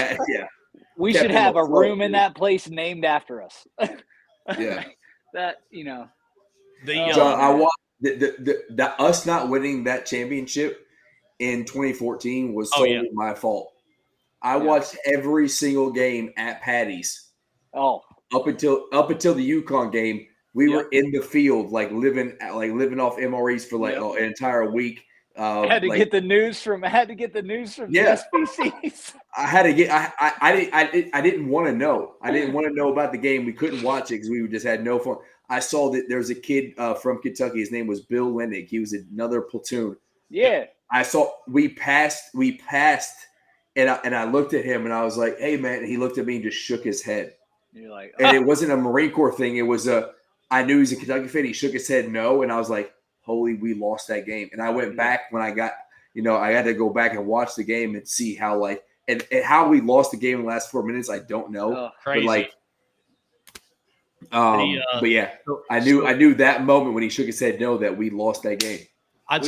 should have a room in that place named after us. Yeah. That John, I watched the us not winning that championship in 2014 was solely my fault. I watched every single game at Patty's. Oh, up until the UConn game, we were in the field living off MREs for an entire week. I had to get the news from the SBCs. I had to get. I didn't want to know. I didn't want to know about the game. We couldn't watch it because we just had no fun. I saw that there was a kid from Kentucky. His name was Bill Lennick. He was another platoon. Yeah. I saw we passed, and I looked at him and I was like, "Hey, man!" And he looked at me and just shook his head. You're like, and it wasn't a Marine Corps thing. It was I knew he was a Kentucky fan. He shook his head no, and I was like, "Holy, we lost that game." And I went back when I got, I had to go back and watch the game and see how and how we lost the game in the last 4 minutes. I don't know, crazy. But yeah, I knew that moment when he shook his head no that we lost that game. I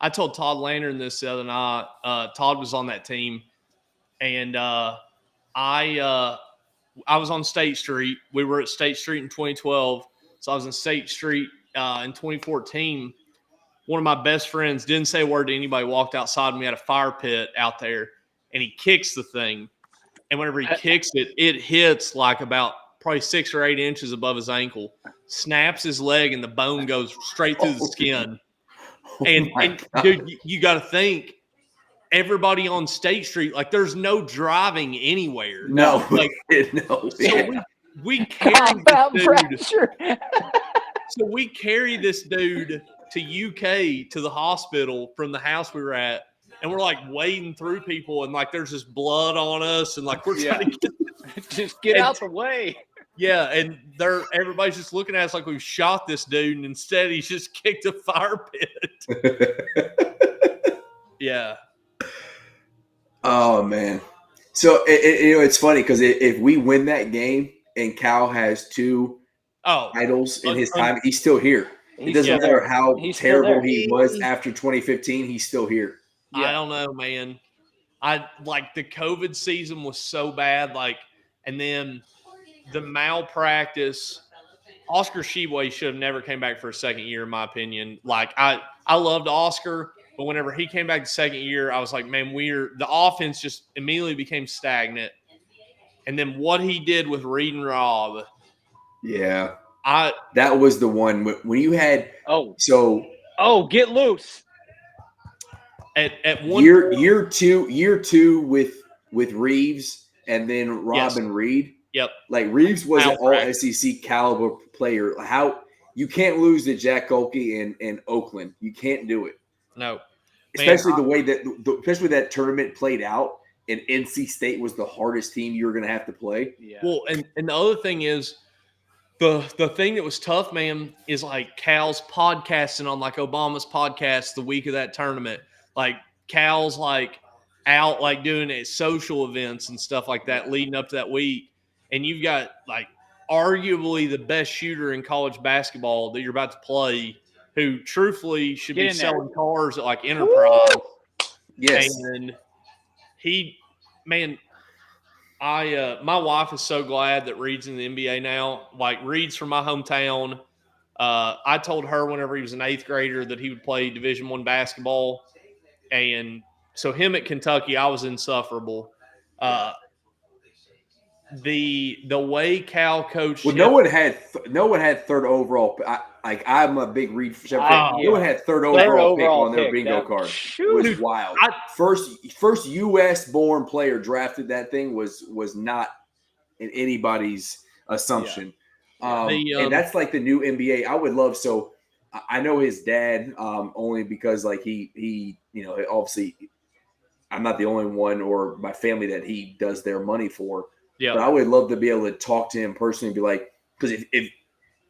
told Todd Lantern this the other night. Todd was on that team, and I was on State Street. We were at State Street in 2012, so I was in State Street in 2014. One of my best friends didn't say a word to anybody, walked outside, and we had a fire pit out there, and he kicks the thing. And whenever he kicks it, it hits like about probably 6 or 8 inches above his ankle, snaps his leg, and the bone goes straight through the skin. And dude, you got to think, everybody on State Street, there's no driving anywhere. No, no. So we carry this dude. So we carry this dude to UK to the hospital from the house we were at, and we're wading through people, and there's just blood on us, and we're trying to get out the way. Yeah, and everybody's just looking at us like we've shot this dude, and instead he's just kicked a fire pit. Yeah. Oh man. So it's funny because if we win that game and Cal has 2 titles in his time, he's still here. It doesn't matter how terrible he was after 2015, he's still here. Yeah. I don't know, man. The COVID season was so bad, and then the malpractice. Oscar Sheboy should have never came back for a second year, in my opinion. I loved Oscar, but whenever he came back the second year, I was like, man, the offense just immediately became stagnant. And then what he did with Reed and Rob. Yeah. That was the one when you had get loose. At one year two with Reeves and then Rob and Reed. Yep. Reeves was an all SEC caliber player. How you can't lose to Jack Golke in Oakland. You can't do it. No. Especially the way that tournament played out, and NC State was the hardest team you were going to have to play. Yeah. Well, and the other thing is the thing that was tough, man, is Cal's podcasting on Obama's podcast the week of that tournament. Cal's out doing it social events and stuff like that leading up to that week. And you've got arguably the best shooter in college basketball that you're about to play, who truthfully should be selling cars at Enterprise. Woo! Yes. And my wife is so glad that Reed's in the NBA now. Reed's from my hometown. I told her whenever he was an 8th grader that he would play Division I basketball, and So him at Kentucky, I was insufferable. The way Cal coached Well, him, no one had third overall. I'm a big Reed Shepherd fan. Oh, No one had third Third overall pick overall on their pick, bingo that- card. shoot. It was wild. I- First U.S. born player drafted. That thing was not in anybody's assumption. And that's like the new NBA. I would love so. I know his dad only because like he obviously I'm not the only one or my family that he does their money for. yeah, But I would love to be able to talk to him personally and be like, because if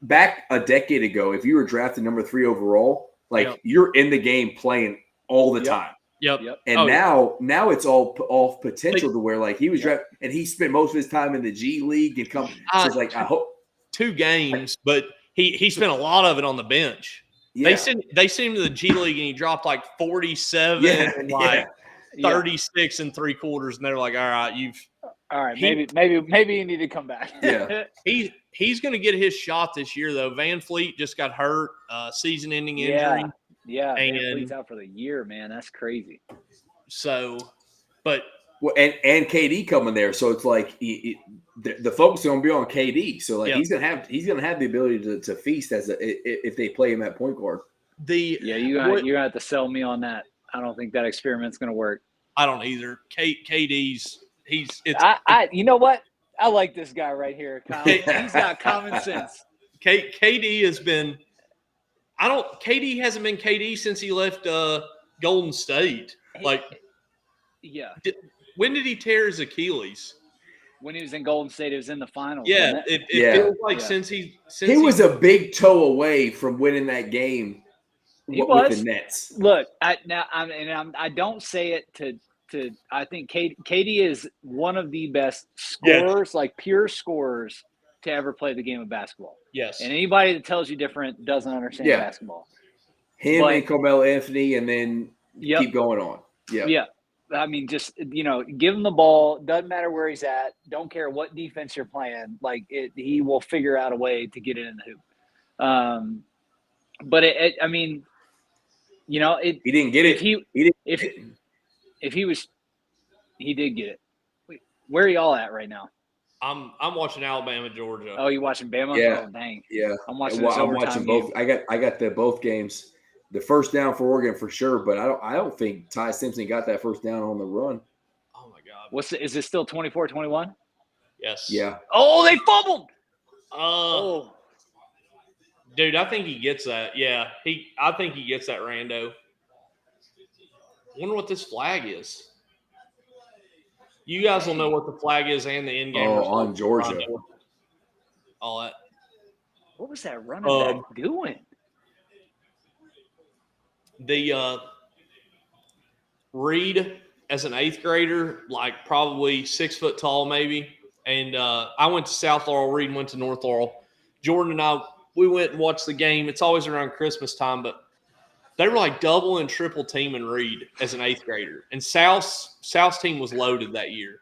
back a decade ago, if you were drafted number 3 overall, like Yep. you're in the game playing all the Yep. time. yep. And now it's all off potential to where like he was drafted and he spent most of his time in the G League and come. So it's like I hope 2 games, but he spent a lot of it on the bench. yeah. They sent him to the G League and he dropped like 47 and like 36 and 3/4, and they're like, all right, All right, he- maybe you need to come back. Yeah. he's going to get his shot this year though. Van Fleet just got hurt, season-ending injury. Yeah, Van And- Fleet's out for the year, man. That's crazy. So, but Well, and KD coming there, so it's like the focus is going to be on KD. So like Yeah. he's gonna have the ability to feast if they play him at point guard. You're gonna have to sell me on that. I don't think that experiment's gonna work. I don't either. KD's You know what? I like this guy right here, Kyle. He's got common sense. KD has been. KD hasn't been KD since he left Golden State. Like, Yeah, when did he tear his Achilles? when he was in Golden State, it was in the finals. Yeah, wasn't it? it feels like since he was a big toe away from winning that game He with was. the Nets. Look, I don't say it to. I think KD is one of the best scorers, like pure scorers, to ever play the game of basketball. Yes. And anybody that tells you different doesn't understand basketball. Him But- and Carmelo Anthony, and then Yep. keep going on. Yeah. Yeah. I mean, just, give him the ball. Doesn't matter where he's at. Don't care what defense you're playing. Like, he will figure out a way to get it in the hoop. But I mean, He didn't get it. If he did get it. Wait, where are y'all at right now? I'm watching Alabama, Georgia. Oh, you watching Bama? Yeah. Oh, dang. Yeah. I'm watching Well, this I'm overtime watching game. both. I got the both games. The first down for Oregon for sure, but I don't think Ty Simpson got that first down on the run. Oh my God. Is it still 24-21? Yes. Yeah. Oh, they fumbled. Oh, dude, I think he gets that. Yeah, I think he gets that, Rando. Wonder what this flag is. You guys will know what the flag is and the end game. Oh, on Georgia. Rando. All that. What was that running back doing? The Reed as an 8th grader, like probably 6 foot tall, maybe. And I went to South Laurel. Reed went to North Laurel. Jordan and I, we went and watched the game. It's always around Christmas time, but they were like double and triple teaming Reed as an 8th grader. And South's team was loaded that year.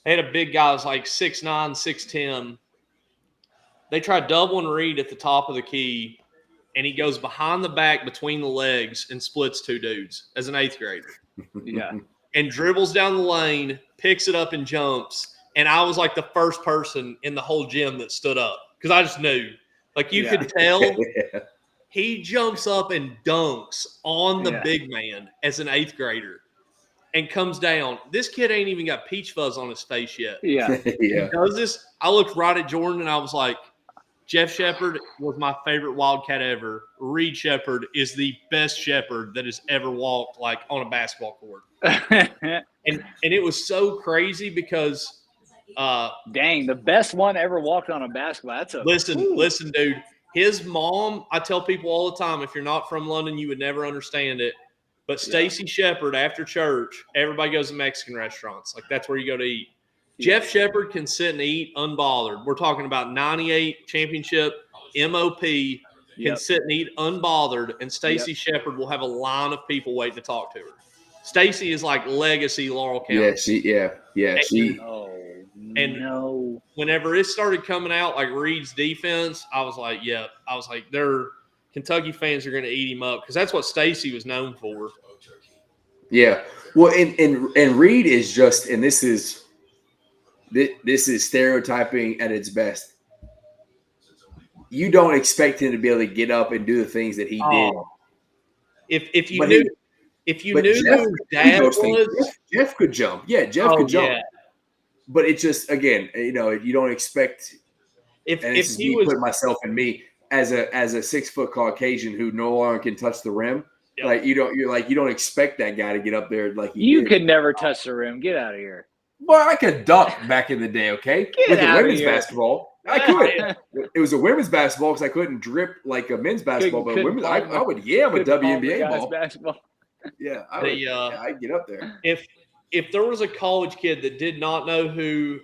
They had a big guy that was like 6'9", 6'10". They tried doubling Reed at the top of the key, and he goes behind the back between the legs and splits 2 dudes as an 8th grader. Yeah. And dribbles down the lane, picks it up and jumps. And I was like the first person in the whole gym that stood up because I just knew. Like you could tell he jumps up and dunks on the big man as an 8th grader and comes down. This kid ain't even got peach fuzz on his face yet. Yeah. Yeah. He does this. I looked right at Jordan and I was like, Jeff Shepard was my favorite Wildcat ever. Reed Shepard is the best Shepard that has ever walked like on a basketball court. And it was so crazy because Dang, the best one ever walked on a basketball. That's listen, dude. His mom, I tell people all the time, if you're not from London, you would never understand it. But Stacy Shepard, after church, everybody goes to Mexican restaurants. Like that's where you go to eat. Jeff Shepard can sit and eat unbothered. We're talking about 98 championship MOP can sit and eat unbothered, and Stacy Shepard will have a line of people waiting to talk to her. Stacy is like legacy Laurel County. She. No. Whenever it started coming out, like Reed's defense, I was like, they're Kentucky fans are going to eat him up because that's what Stacy was known for. Yeah. Well, and Reed is just, and this is stereotyping at its best. You don't expect him to be able to get up and do the things that he did. Oh, if you But knew he, if you but knew Jeff who could his do dad those things. was, Jeff could jump. Yeah, Jeff could jump. yeah. But it just, again, you don't expect. If And this is he me was, putting myself in me as a 6 foot Caucasian who no longer can touch the rim. Yep. Like you don't expect that guy to get up there like he You did. could never touch the rim. Get out of here. Well, I could dunk back in the day. Okay, Get with a outta women's here. basketball, I could. It was a women's basketball because I couldn't drip like a men's basketball. But Couldn't women's, palm I would yam a couldn't palm the WNBA guy's ball. basketball. Yeah, I'd get up there. if there was a college kid that did not know who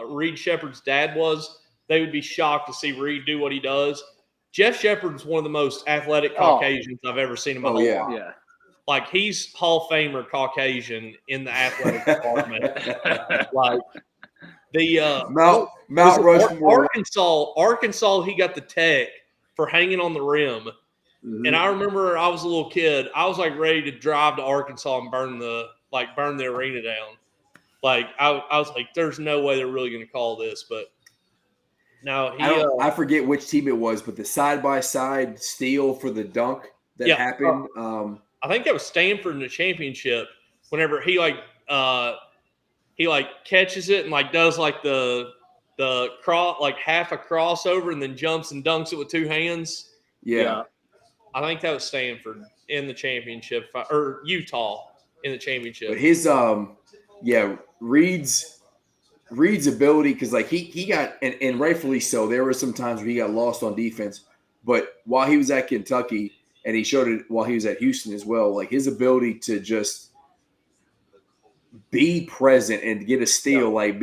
Reed Shepherd's dad was, they would be shocked to see Reed do what he does. Jeff Shepherd's one of the most athletic Caucasians I've ever seen in my whole life. Yeah. Like, he's Hall of Famer Caucasian in the athletic department. Like the Mount was it Rushmore. Arkansas, he got the tech for hanging on the rim. Mhm. And I remember I was a little kid. I was like ready to drive to Arkansas and burn the arena down. Like I was like, there's no way they're really going to call this. But no, I forget which team it was, but the side by side steal for the dunk that happened. I think that was Stanford in the championship. Whenever he catches it and like does like the cross, like half a crossover, and then jumps and dunks it with two hands. Yeah. I think that was Stanford in the championship, or Utah in the championship. But his Reed's ability, because like he got, and rightfully so, there were some times where he got lost on defense. But while he was at Kentucky, and he showed it while he was at Houston as well, like his ability to just be present and get a steal, what's I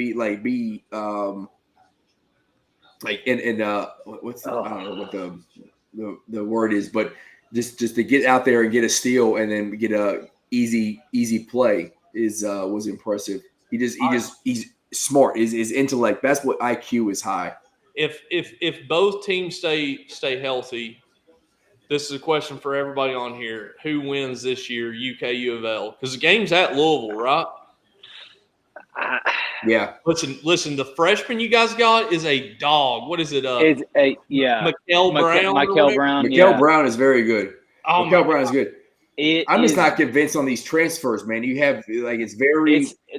don't know what the word is, but just to get out there and get a steal and then get a easy play was impressive. He's smart. His intellect, that's what IQ is high. If both teams stay healthy, this is a question for everybody on here. Who wins this year, UK U of L? Because the game's at Louisville, right? Yeah. Listen. The freshman you guys got is a dog. What is it? It's Mikel Brown. Mikel Brown. Mikel Brown is very good. Oh, Mikel Brown is good. I'm just is, not convinced on these transfers, man. You have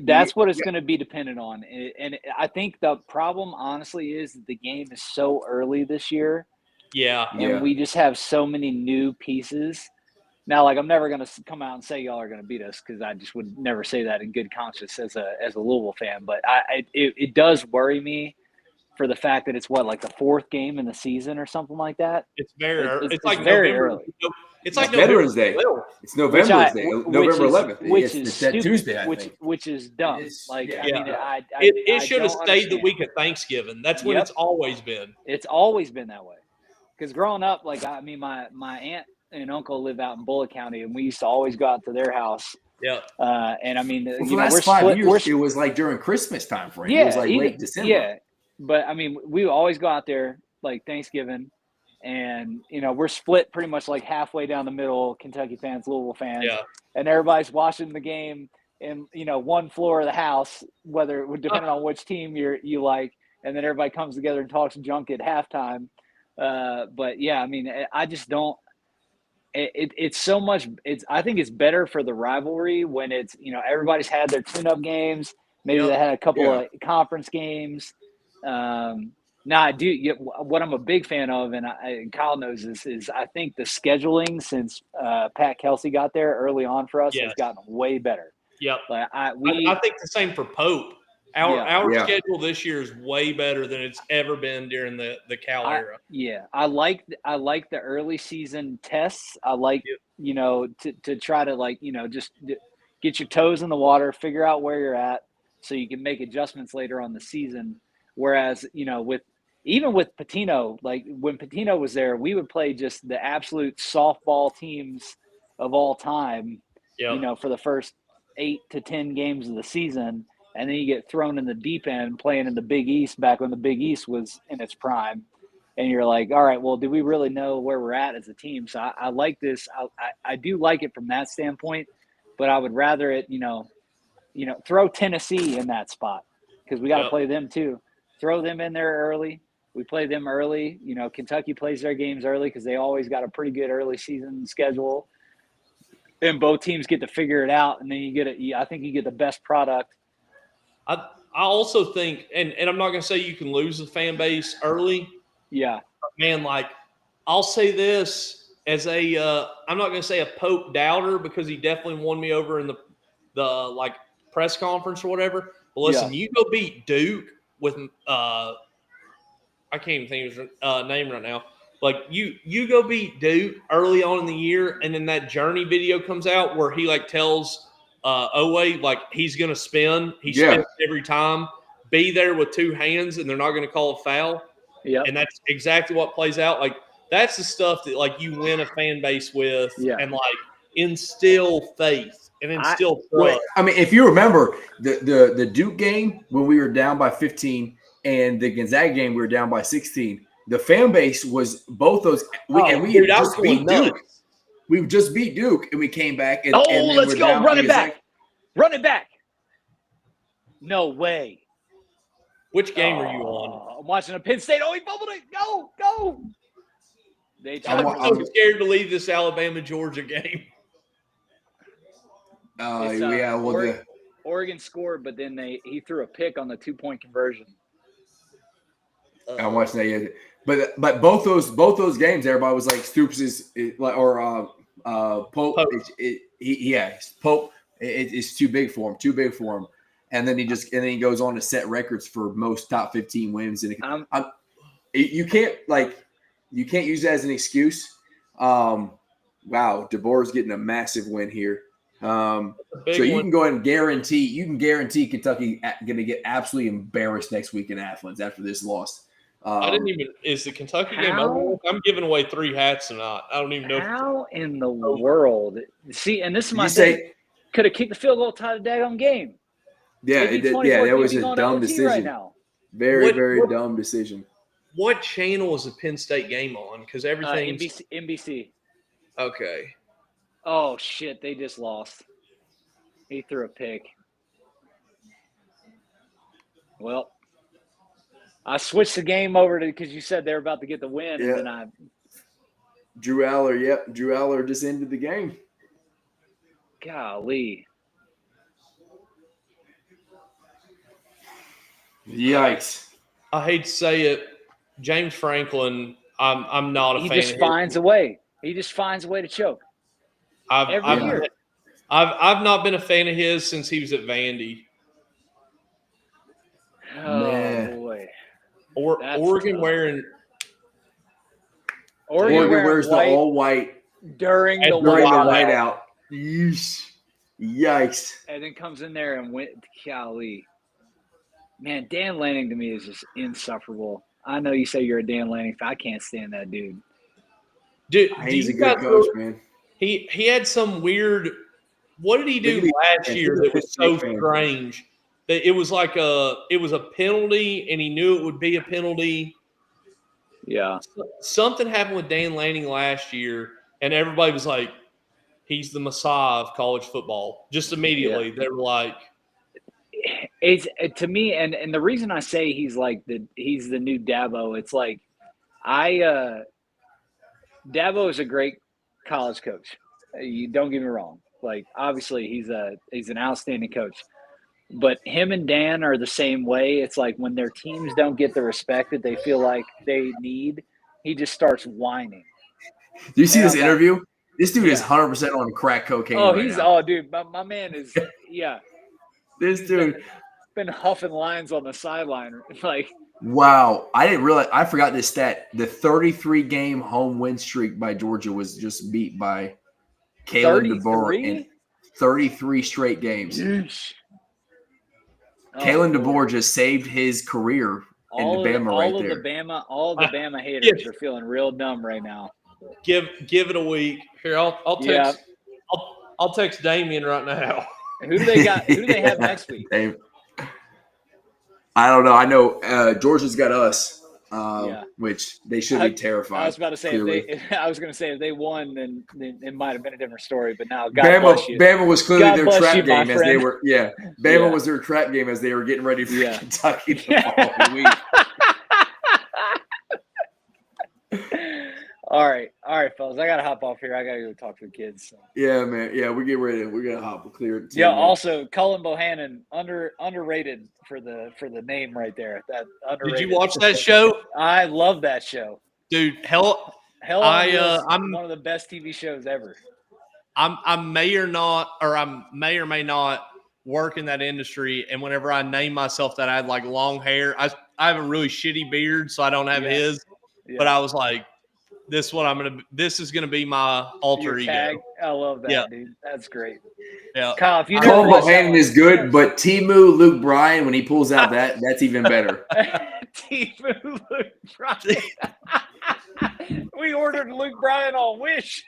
that's what it's going to be dependent on, and I think the problem, honestly, is that the game is so early this year. Yeah, and we just have so many new pieces. Now, like, I'm never going to come out and say y'all are going to beat us, because I just would never say that in good conscience as a Louisville fan. But it does worry me for the fact that it's like the fourth game in the season or something like that. It's very early. It's like very November, early. It's like Veterans Day. It's November Day, November 11th. Which it's is that stupid, Tuesday, I think. which is dumb. It should have stayed the week of Thanksgiving. That's what it's always been. It's always been that way. Because growing up, my aunt and uncle live out in Bullitt County, and we used to always go out to their house. Yeah. And I mean, for the last 5 years, it was like during Christmas time frame. Yeah, it was like late December. Yeah, but I mean, we always go out there like Thanksgiving, and we're split pretty much like halfway down the middle. Kentucky fans, Louisville fans, and everybody's watching the game in one floor of the house, depending on which team you like, and then everybody comes together and talks junk at halftime. But yeah, I mean, I just don't. It's so much. I think it's better for the rivalry when it's everybody's had their tune-up games. Maybe they had a couple of conference games. Now I do. What I'm a big fan of, and Kyle knows this, is I think the scheduling since Pat Kelsey got there early on for us has gotten way better. Yep. Like I think the same for Pope. Our schedule this year is way better than it's ever been during the Cal era. Yeah, I like the early season tests. I like to try to just get your toes in the water, figure out where you're at, so you can make adjustments later on the season. Whereas with Pitino, like when Pitino was there, we would play just the absolute softball teams of all time. For the first 8 to 10 games of the season. And then you get thrown in the deep end playing in the Big East back when the Big East was in its prime. And you're like, all right, well, do we really know where we're at as a team? So I like this. I do like it from that standpoint. but I would rather it, throw Tennessee in that spot because we got to Yep. play them too. Throw them in there early. We play them early. Kentucky plays their games early because they always got a pretty good early season schedule. And both teams get to figure it out, and then I think you get the best product. I also think, and I'm not going to say you can lose the fan base early. Yeah. But man, like, I'll say this as I'm not going to say a Pope doubter because he definitely won me over in the like press conference or whatever. But listen, you go beat Duke with I can't even think of his name right now. Like you go beat Duke early on in the year, and then that Journey video comes out where he like tells Owe like he's going to spin. He spins every time. Be there with two hands, and they're not going to call a foul. Yeah, and that's exactly what plays out. Like that's the stuff that like you win a fan base with, and like instill faith and instill trust. I mean, if you remember the Duke game when we were down by 15, and the Gonzaga game we were down by 16. The fan base was both those. We just beat Duke. We just beat Duke, and we came back. And, let's go. Run it back. Run it back. No way. Which game are you on? I'm watching a Penn State. Oh, he bubbled it. Go. I'm so scared to leave this Alabama-Georgia game. Oregon scored, but then he threw a pick on the 2-point conversion. I'm watching that. But both those games, everybody was like Stoops Pope. Pope. It's too big for him. And then he goes on to set records for most top 15 wins. And you can't use that as an excuse. Wow, DeBoer's getting a massive win here. So you can go ahead and guarantee Kentucky going to get absolutely embarrassed next week in Athens after this loss. Is the Kentucky game over? I'm giving away 3 hats or not. I don't even know. How in the world? See, and this is my thing. Could have kicked the field goal, tied the daggone game. Yeah, it did. Yeah, that was a dumb decision. Right now. Very dumb decision. What channel is the Penn State game on? Because everything NBC. Okay. Oh shit! They just lost. He threw a pick. Well, I switched the game over to because you said they were about to get the win, and then Drew Aller just ended the game. Golly. Yikes. I hate to say it, James Franklin, I'm not a fan. He just finds a way. He just finds a way to choke. Every year. I've not been a fan of his since he was at Vandy. Oh boy. Oregon wearing wears the all white during the whiteout. Yikes. And then comes in there and went golly. Man, Dan Lanning to me is just insufferable. I know you say you're a Dan Lanning fan. I can't stand that dude. Dude, he's a good coach, man. He had some weird – what did he do last year that was so strange? That it was like it was a penalty, and he knew it would be a penalty. Yeah. Something happened with Dan Lanning last year, and everybody was like, he's the messiah of college football. Just immediately, they were like – It's to me, and the reason I say he's the new Dabo, it's like Dabo is a great college coach. You don't get me wrong. Like obviously he's an outstanding coach. But him and Dan are the same way. It's like when their teams don't get the respect that they feel like they need, he just starts whining. Do you see this interview? This dude is 100% on crack cocaine. Dude, my man is This dude been huffing lines on the sideline. Like, wow. I didn't realize. I forgot this stat. The 33-game home win streak by Georgia was just beat by Kalen DeBoer in 33 straight games. Kalen DeBoer just saved his career in Bama right there. All the Bama haters are feeling real dumb right now. Give it a week. Here, I'll text. I'll text Damien right now. Who do they got? Who do they have next week? I don't know. I know Georgia's got us. which they should be terrified. I was about to say, clearly. if they won, then it might have been a different story. But now, God bless you. Bama was clearly God their bless trap you, my game as they friend. were. Yeah, Bama was their trap game as they were getting ready for Kentucky the following week. All right, fellas. I gotta hop off here. I gotta go talk to the kids. So. Yeah, man. Yeah, we get ready. We're gonna hop. We'll clear it. Yeah. Also, Cullen Bohannon underrated for the name right there. That underrated. Did you watch that show? I love that show, dude. Hell on Wheels, I'm one of the best TV shows ever. I may or may not work in that industry, and whenever I name myself that, I had like long hair. I have a really shitty beard, so I don't have his. Yeah. But I was like, this is gonna be my alter ego. Tag. I love that, dude. That's great. Yeah, Kyle, if you Cole Bohannon is good, but Timu Luke Bryan, when he pulls out that's even better. Timu Luke Bryan. We ordered Luke Bryan on Wish.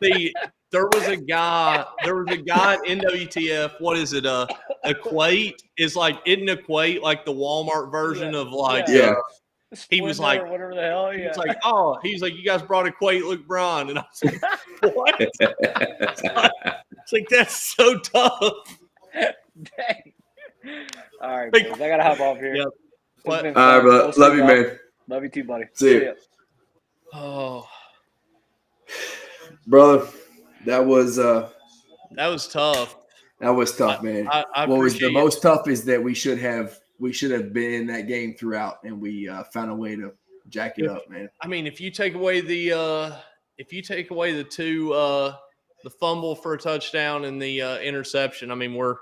There was a guy at NWTF. What is it? Equate is like, isn't Equate like the Walmart version of like? Yeah. He was like, whatever the hell. Yeah. He's like, he's like, you guys brought Equate Luke Bryan, and I was like, what? It's like that's so tough. Dang. All right, boys, I gotta hop off here. Yep. All right, brother. Love you, man. Love you too, buddy. See you. Oh, brother, that was tough. That was tough, man. I what was the most tough is that we should have been in that game throughout, and we found a way to jack it up, man. I mean, if you take away the two the fumble for a touchdown and the interception, I mean we're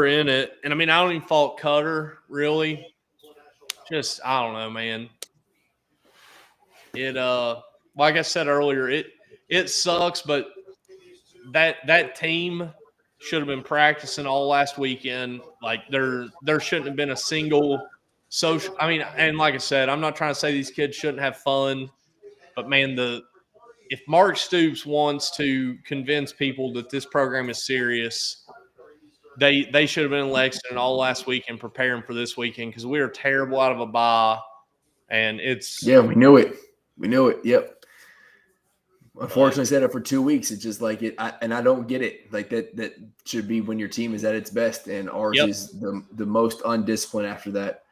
in it. And I mean, I don't even fault Cutter really. Just I don't know, man. It like I said earlier, it sucks, but that team should have been practicing all last weekend. Like there shouldn't have been a single social. I mean, and like I said, I'm not trying to say these kids shouldn't have fun, but man, if Mark Stoops wants to convince people that this program is serious, they should have been in Lexington all last weekend preparing for this weekend because we are terrible out of a bye, and it's we knew it. Yep. Unfortunately, set up for 2 weeks. It's just like it, and I don't get it. Like that should be when your team is at its best, and ours is the most undisciplined after that.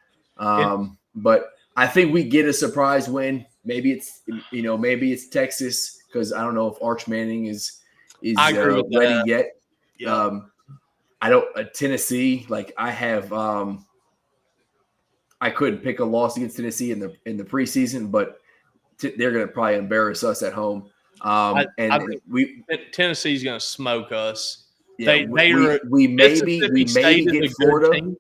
But I think we get a surprise win. Maybe it's Texas because I don't know if Arch Manning is ready yet. Yeah. I don't Tennessee. Like I have, I couldn't pick a loss against Tennessee in the preseason, but they're going to probably embarrass us at home. I think Tennessee's going to smoke us. Yeah, we maybe get Florida.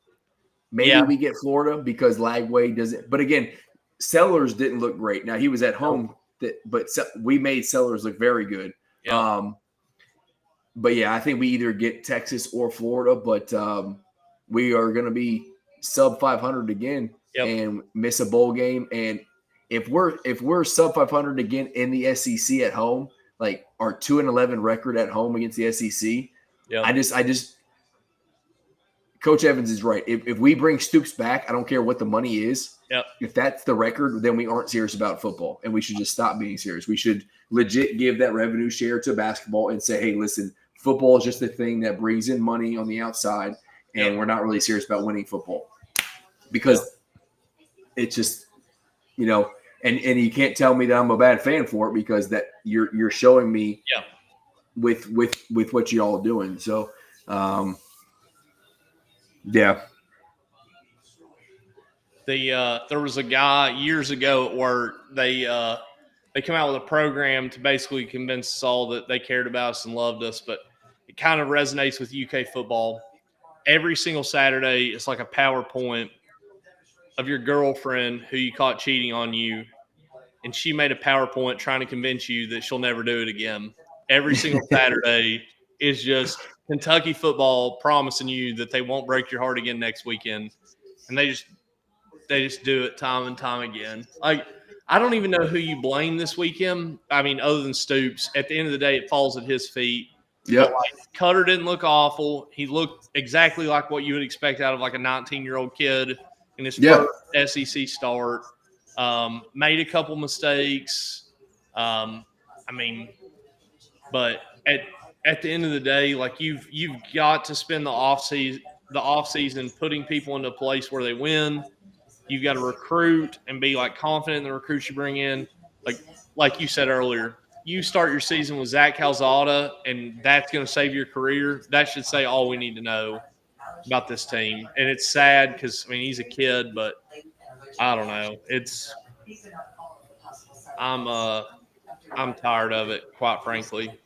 Maybe we get Florida because Lagway doesn't. But again, Sellers didn't look great. Now he was at home, but we made Sellers look very good. Yeah. But yeah, I think we either get Texas or Florida. But we are going to be sub 500 again and miss a bowl game. And if we're sub 500 again in the SEC at home, like our 2-11 record at home against the SEC, I just Coach Evans is right. If we bring Stoops back, I don't care what the money is. Yep. If that's the record, then we aren't serious about football, and we should just stop being serious. We should legit give that revenue share to basketball and say, hey, listen, football is just a thing that brings in money on the outside, and we're not really serious about winning football because it's just, and you can't tell me that I'm a bad fan for it because that you're showing me with what you all are doing. So, yeah. There was a guy years ago at work. They come out with a program to basically convince us all that they cared about us and loved us, but it kind of resonates with UK football. Every single Saturday, it's like a PowerPoint of your girlfriend who you caught cheating on you, and she made a PowerPoint trying to convince you that she'll never do it again. Every single Saturday is just Kentucky football promising you that they won't break your heart again next weekend, and they just do it time and time again. Like, I don't even know who you blame this weekend. I mean, other than Stoops, at the end of the day, it falls at his feet. Yeah. Like, Cutter didn't look awful. He looked exactly like what you would expect out of like a 19-year-old kid in his first SEC start. Made a couple mistakes. I mean, but at the end of the day, like you've got to spend the off season putting people into a place where they win. You've got to recruit and be like confident in the recruits you bring in. Like you said earlier, you start your season with Zach Calzada, and that's going to save your career. That should say all we need to know about this team. And it's sad because I mean he's a kid, but I don't know. I'm tired of it, quite frankly.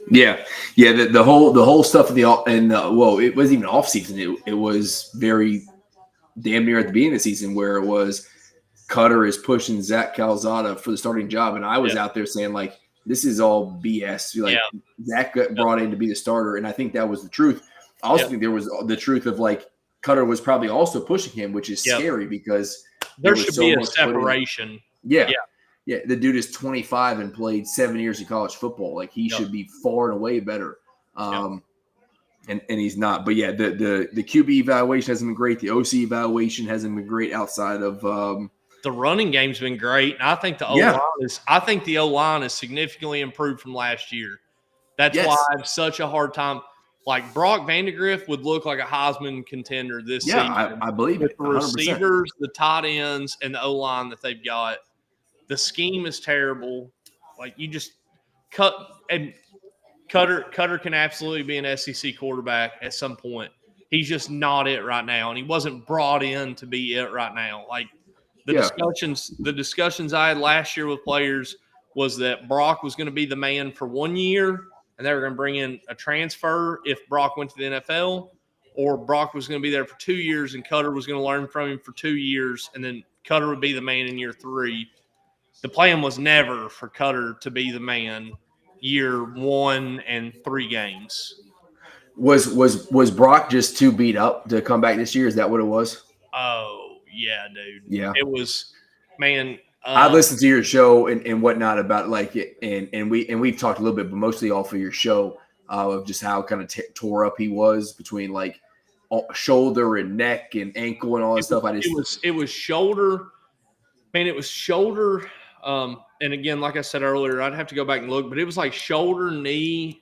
Yeah. The whole stuff in well, it wasn't even off season. It was very damn near at the beginning of the season where it was Cutter is pushing Zach Calzada for the starting job, and I was out there saying like this is all BS. Like Zach got brought in to be the starter, and I think that was the truth. I also think there was the truth of like Cutter was probably also pushing him, which is scary because there should be a separation. Yeah. The dude is 25 and played 7 years of college football. Like he should be far and away better. And he's not. But yeah, the QB evaluation hasn't been great. The OC evaluation hasn't been great outside of the running game's been great. And I think the O-line is significantly improved from last year. That's why I have such a hard time. Like Brock Vandegrift would look like a Heisman contender this season. I believe with it. The receivers, the tight ends, and the O-line that they've got. The scheme is terrible. Like you just Cutter can absolutely be an SEC quarterback at some point. He's just not it right now, and he wasn't brought in to be it right now. Like the discussions I had last year with players was that Brock was going to be the man for 1 year, and they were going to bring in a transfer if Brock went to the NFL, or Brock was going to be there for 2 years, and Cutter was going to learn from him for 2 years, and then Cutter would be the man in year 3. The plan was never for Cutter to be the man year 1 and 3 games. Was Brock just too beat up to come back this year? Is that what it was? Oh, yeah, dude. Yeah. It was, man. I listened to your show and whatnot about like it, and we've talked a little bit, but mostly off of your show of just how kind of tore up he was between like shoulder and neck and ankle and all that stuff. It was shoulder. Man, it was shoulder. And again, like I said earlier, I'd have to go back and look, but it was like shoulder, knee,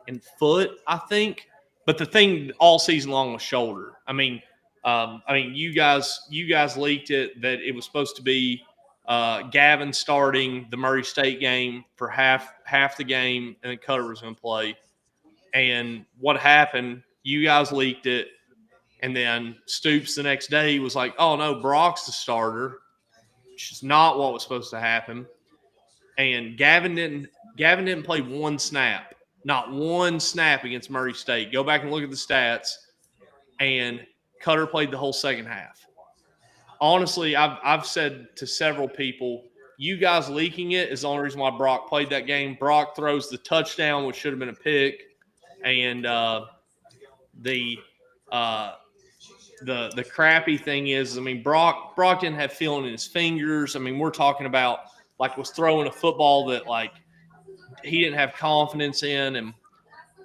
and foot, I think. But the thing all season long was shoulder. I mean, you guys leaked it that it was supposed to be Gavin starting the Murray State game for half the game, and then Cutter was going to play. And what happened? You guys leaked it, and then Stoops the next day was like, "Oh no, Brock's the starter," which is not what was supposed to happen. And Gavin didn't play one snap, not one snap against Murray State. Go back and look at the stats. And Cutter played the whole second half. Honestly, I've said to several people, you guys leaking it is the only reason why Brock played that game. Brock throws the touchdown, which should have been a pick, and the crappy thing is, I mean, Brock didn't have feeling in his fingers. I mean, we're talking about like was throwing a football that like he didn't have confidence in. And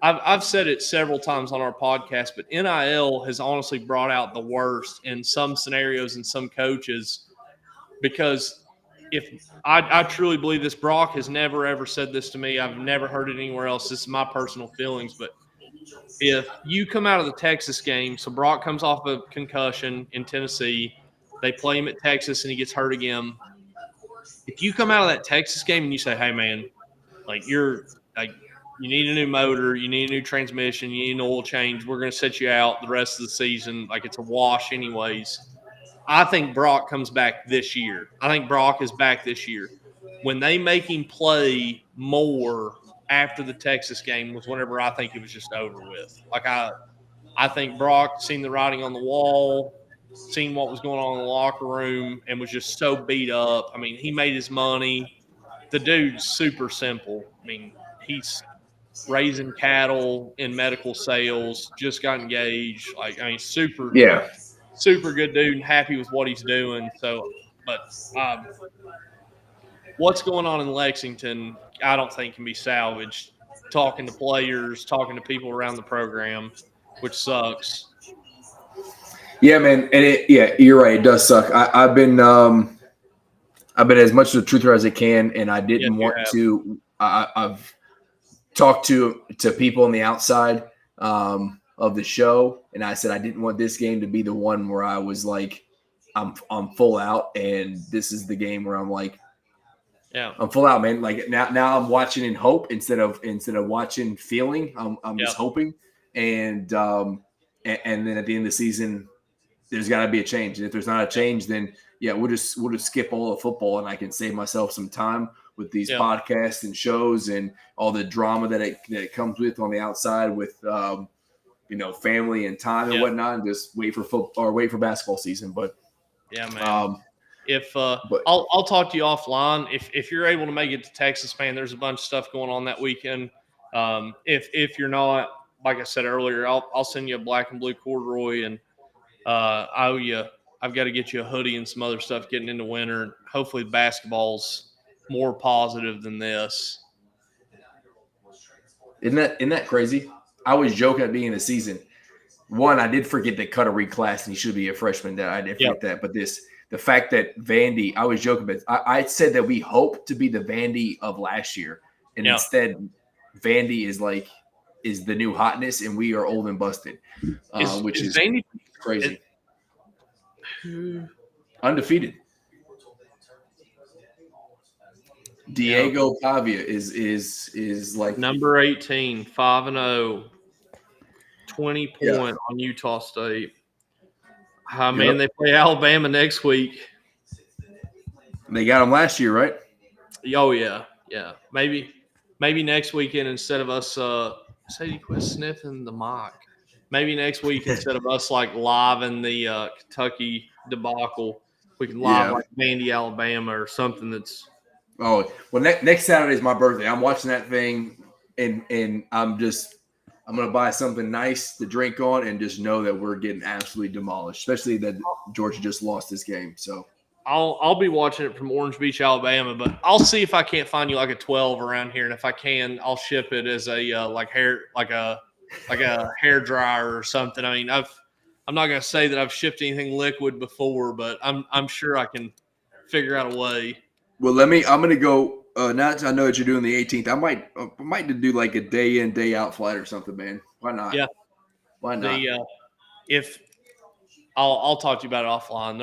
I've said it several times on our podcast, but NIL has honestly brought out the worst in some scenarios and some coaches, because if I truly believe this, Brock has never, ever said this to me. I've never heard it anywhere else. This is my personal feelings, but if you come out of the Texas game, so Brock comes off a concussion in Tennessee, they play him at Texas and he gets hurt again. If you come out of that Texas game and you say, "Hey man, like you need a new motor, you need a new transmission, you need an oil change, we're going to set you out the rest of the season, like it's a wash anyways." I think Brock comes back this year. I think Brock is back this year. When they make him play more after the Texas game was whenever I think it was just over with. Like I think Brock seen the writing on the wall, seen what was going on in the locker room, and was just so beat up. I mean, he made his money. The dude's super simple. I mean, he's raising cattle in medical sales, just got engaged. Like, I mean, super good dude and happy with what he's doing. So, but what's going on in Lexington, I don't think can be salvaged. Talking to players, talking to people around the program, which sucks. Yeah, man. And you're right. It does suck. I've been I've been as much of a truther as I can, and I Yes, didn't you want have. to. I've talked to people on the outside of the show, and I said I didn't want this game to be the one where I was like, I'm full out, and this is the game where I'm like, Yeah. I'm full out, man. Like now I'm watching in hope instead of watching feeling. I'm Yeah. just hoping, and then at the end of the season, there's got to be a change. And if there's not a change, then yeah, we'll just skip all the football, and I can save myself some time with these Yeah. podcasts and shows and all the drama that it comes with on the outside with family and time and whatnot, and just wait for football or wait for basketball season. But yeah, man. If but I'll talk to you offline. If you're able to make it to Texas, man, there's a bunch of stuff going on that weekend. If you're not, like I said earlier, I'll send you a black and blue corduroy, and I owe you. I've got to get you a hoodie and some other stuff getting into winter. Hopefully, basketball's more positive than this. isn't that crazy? I was joking at the beginning of the season. One, I did forget that Cutter reclassed and he should be a freshman. That I did forget that. But the fact that Vandy, I was joking, but I said that we hope to be the Vandy of last year, and instead, Vandy is the new hotness, and we are old and busted, which is Vandy crazy. Undefeated. Diego Pavia is like number 18, 5-0, 20 point on Utah State. Man, they play Alabama next week. They got them last year, right? Oh yeah. Maybe next weekend instead of us say you quit sniffing the mic. Maybe next week instead of us like live in the Kentucky debacle, we can live like Vandy, Alabama, or something that's. Oh well, next Saturday is my birthday. I'm watching that thing, and I'm gonna buy something nice to drink on, and just know that we're getting absolutely demolished. Especially that Georgia just lost this game. So I'll be watching it from Orange Beach, Alabama, but I'll see if I can't find you like a 12 around here, and if I can, I'll ship it as a a hair dryer or something. I mean, I'm not gonna say that I've shipped anything liquid before, but I'm sure I can figure out a way. Well, I'm gonna go. Now that I know that you're doing the 18th, I might do like a day in, day out flight or something, man. Why not? Yeah. Why not? If I'll talk to you about it offline.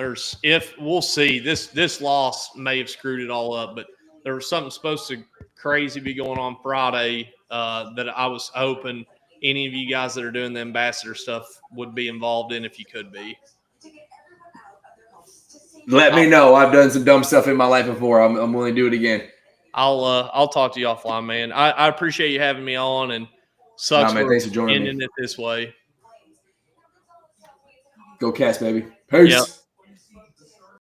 We'll see. This loss may have screwed it all up, but there was something supposed to crazy be going on Friday that I was hoping any of you guys that are doing the ambassador stuff would be involved in if you could be. Let me know. I've done some dumb stuff in my life before. I'm willing to do it again. I'll talk to you offline, man. I appreciate you having me on, and sucks man, for thanks for joining ending me. it this way. Go Cats, baby. Peace. Yep.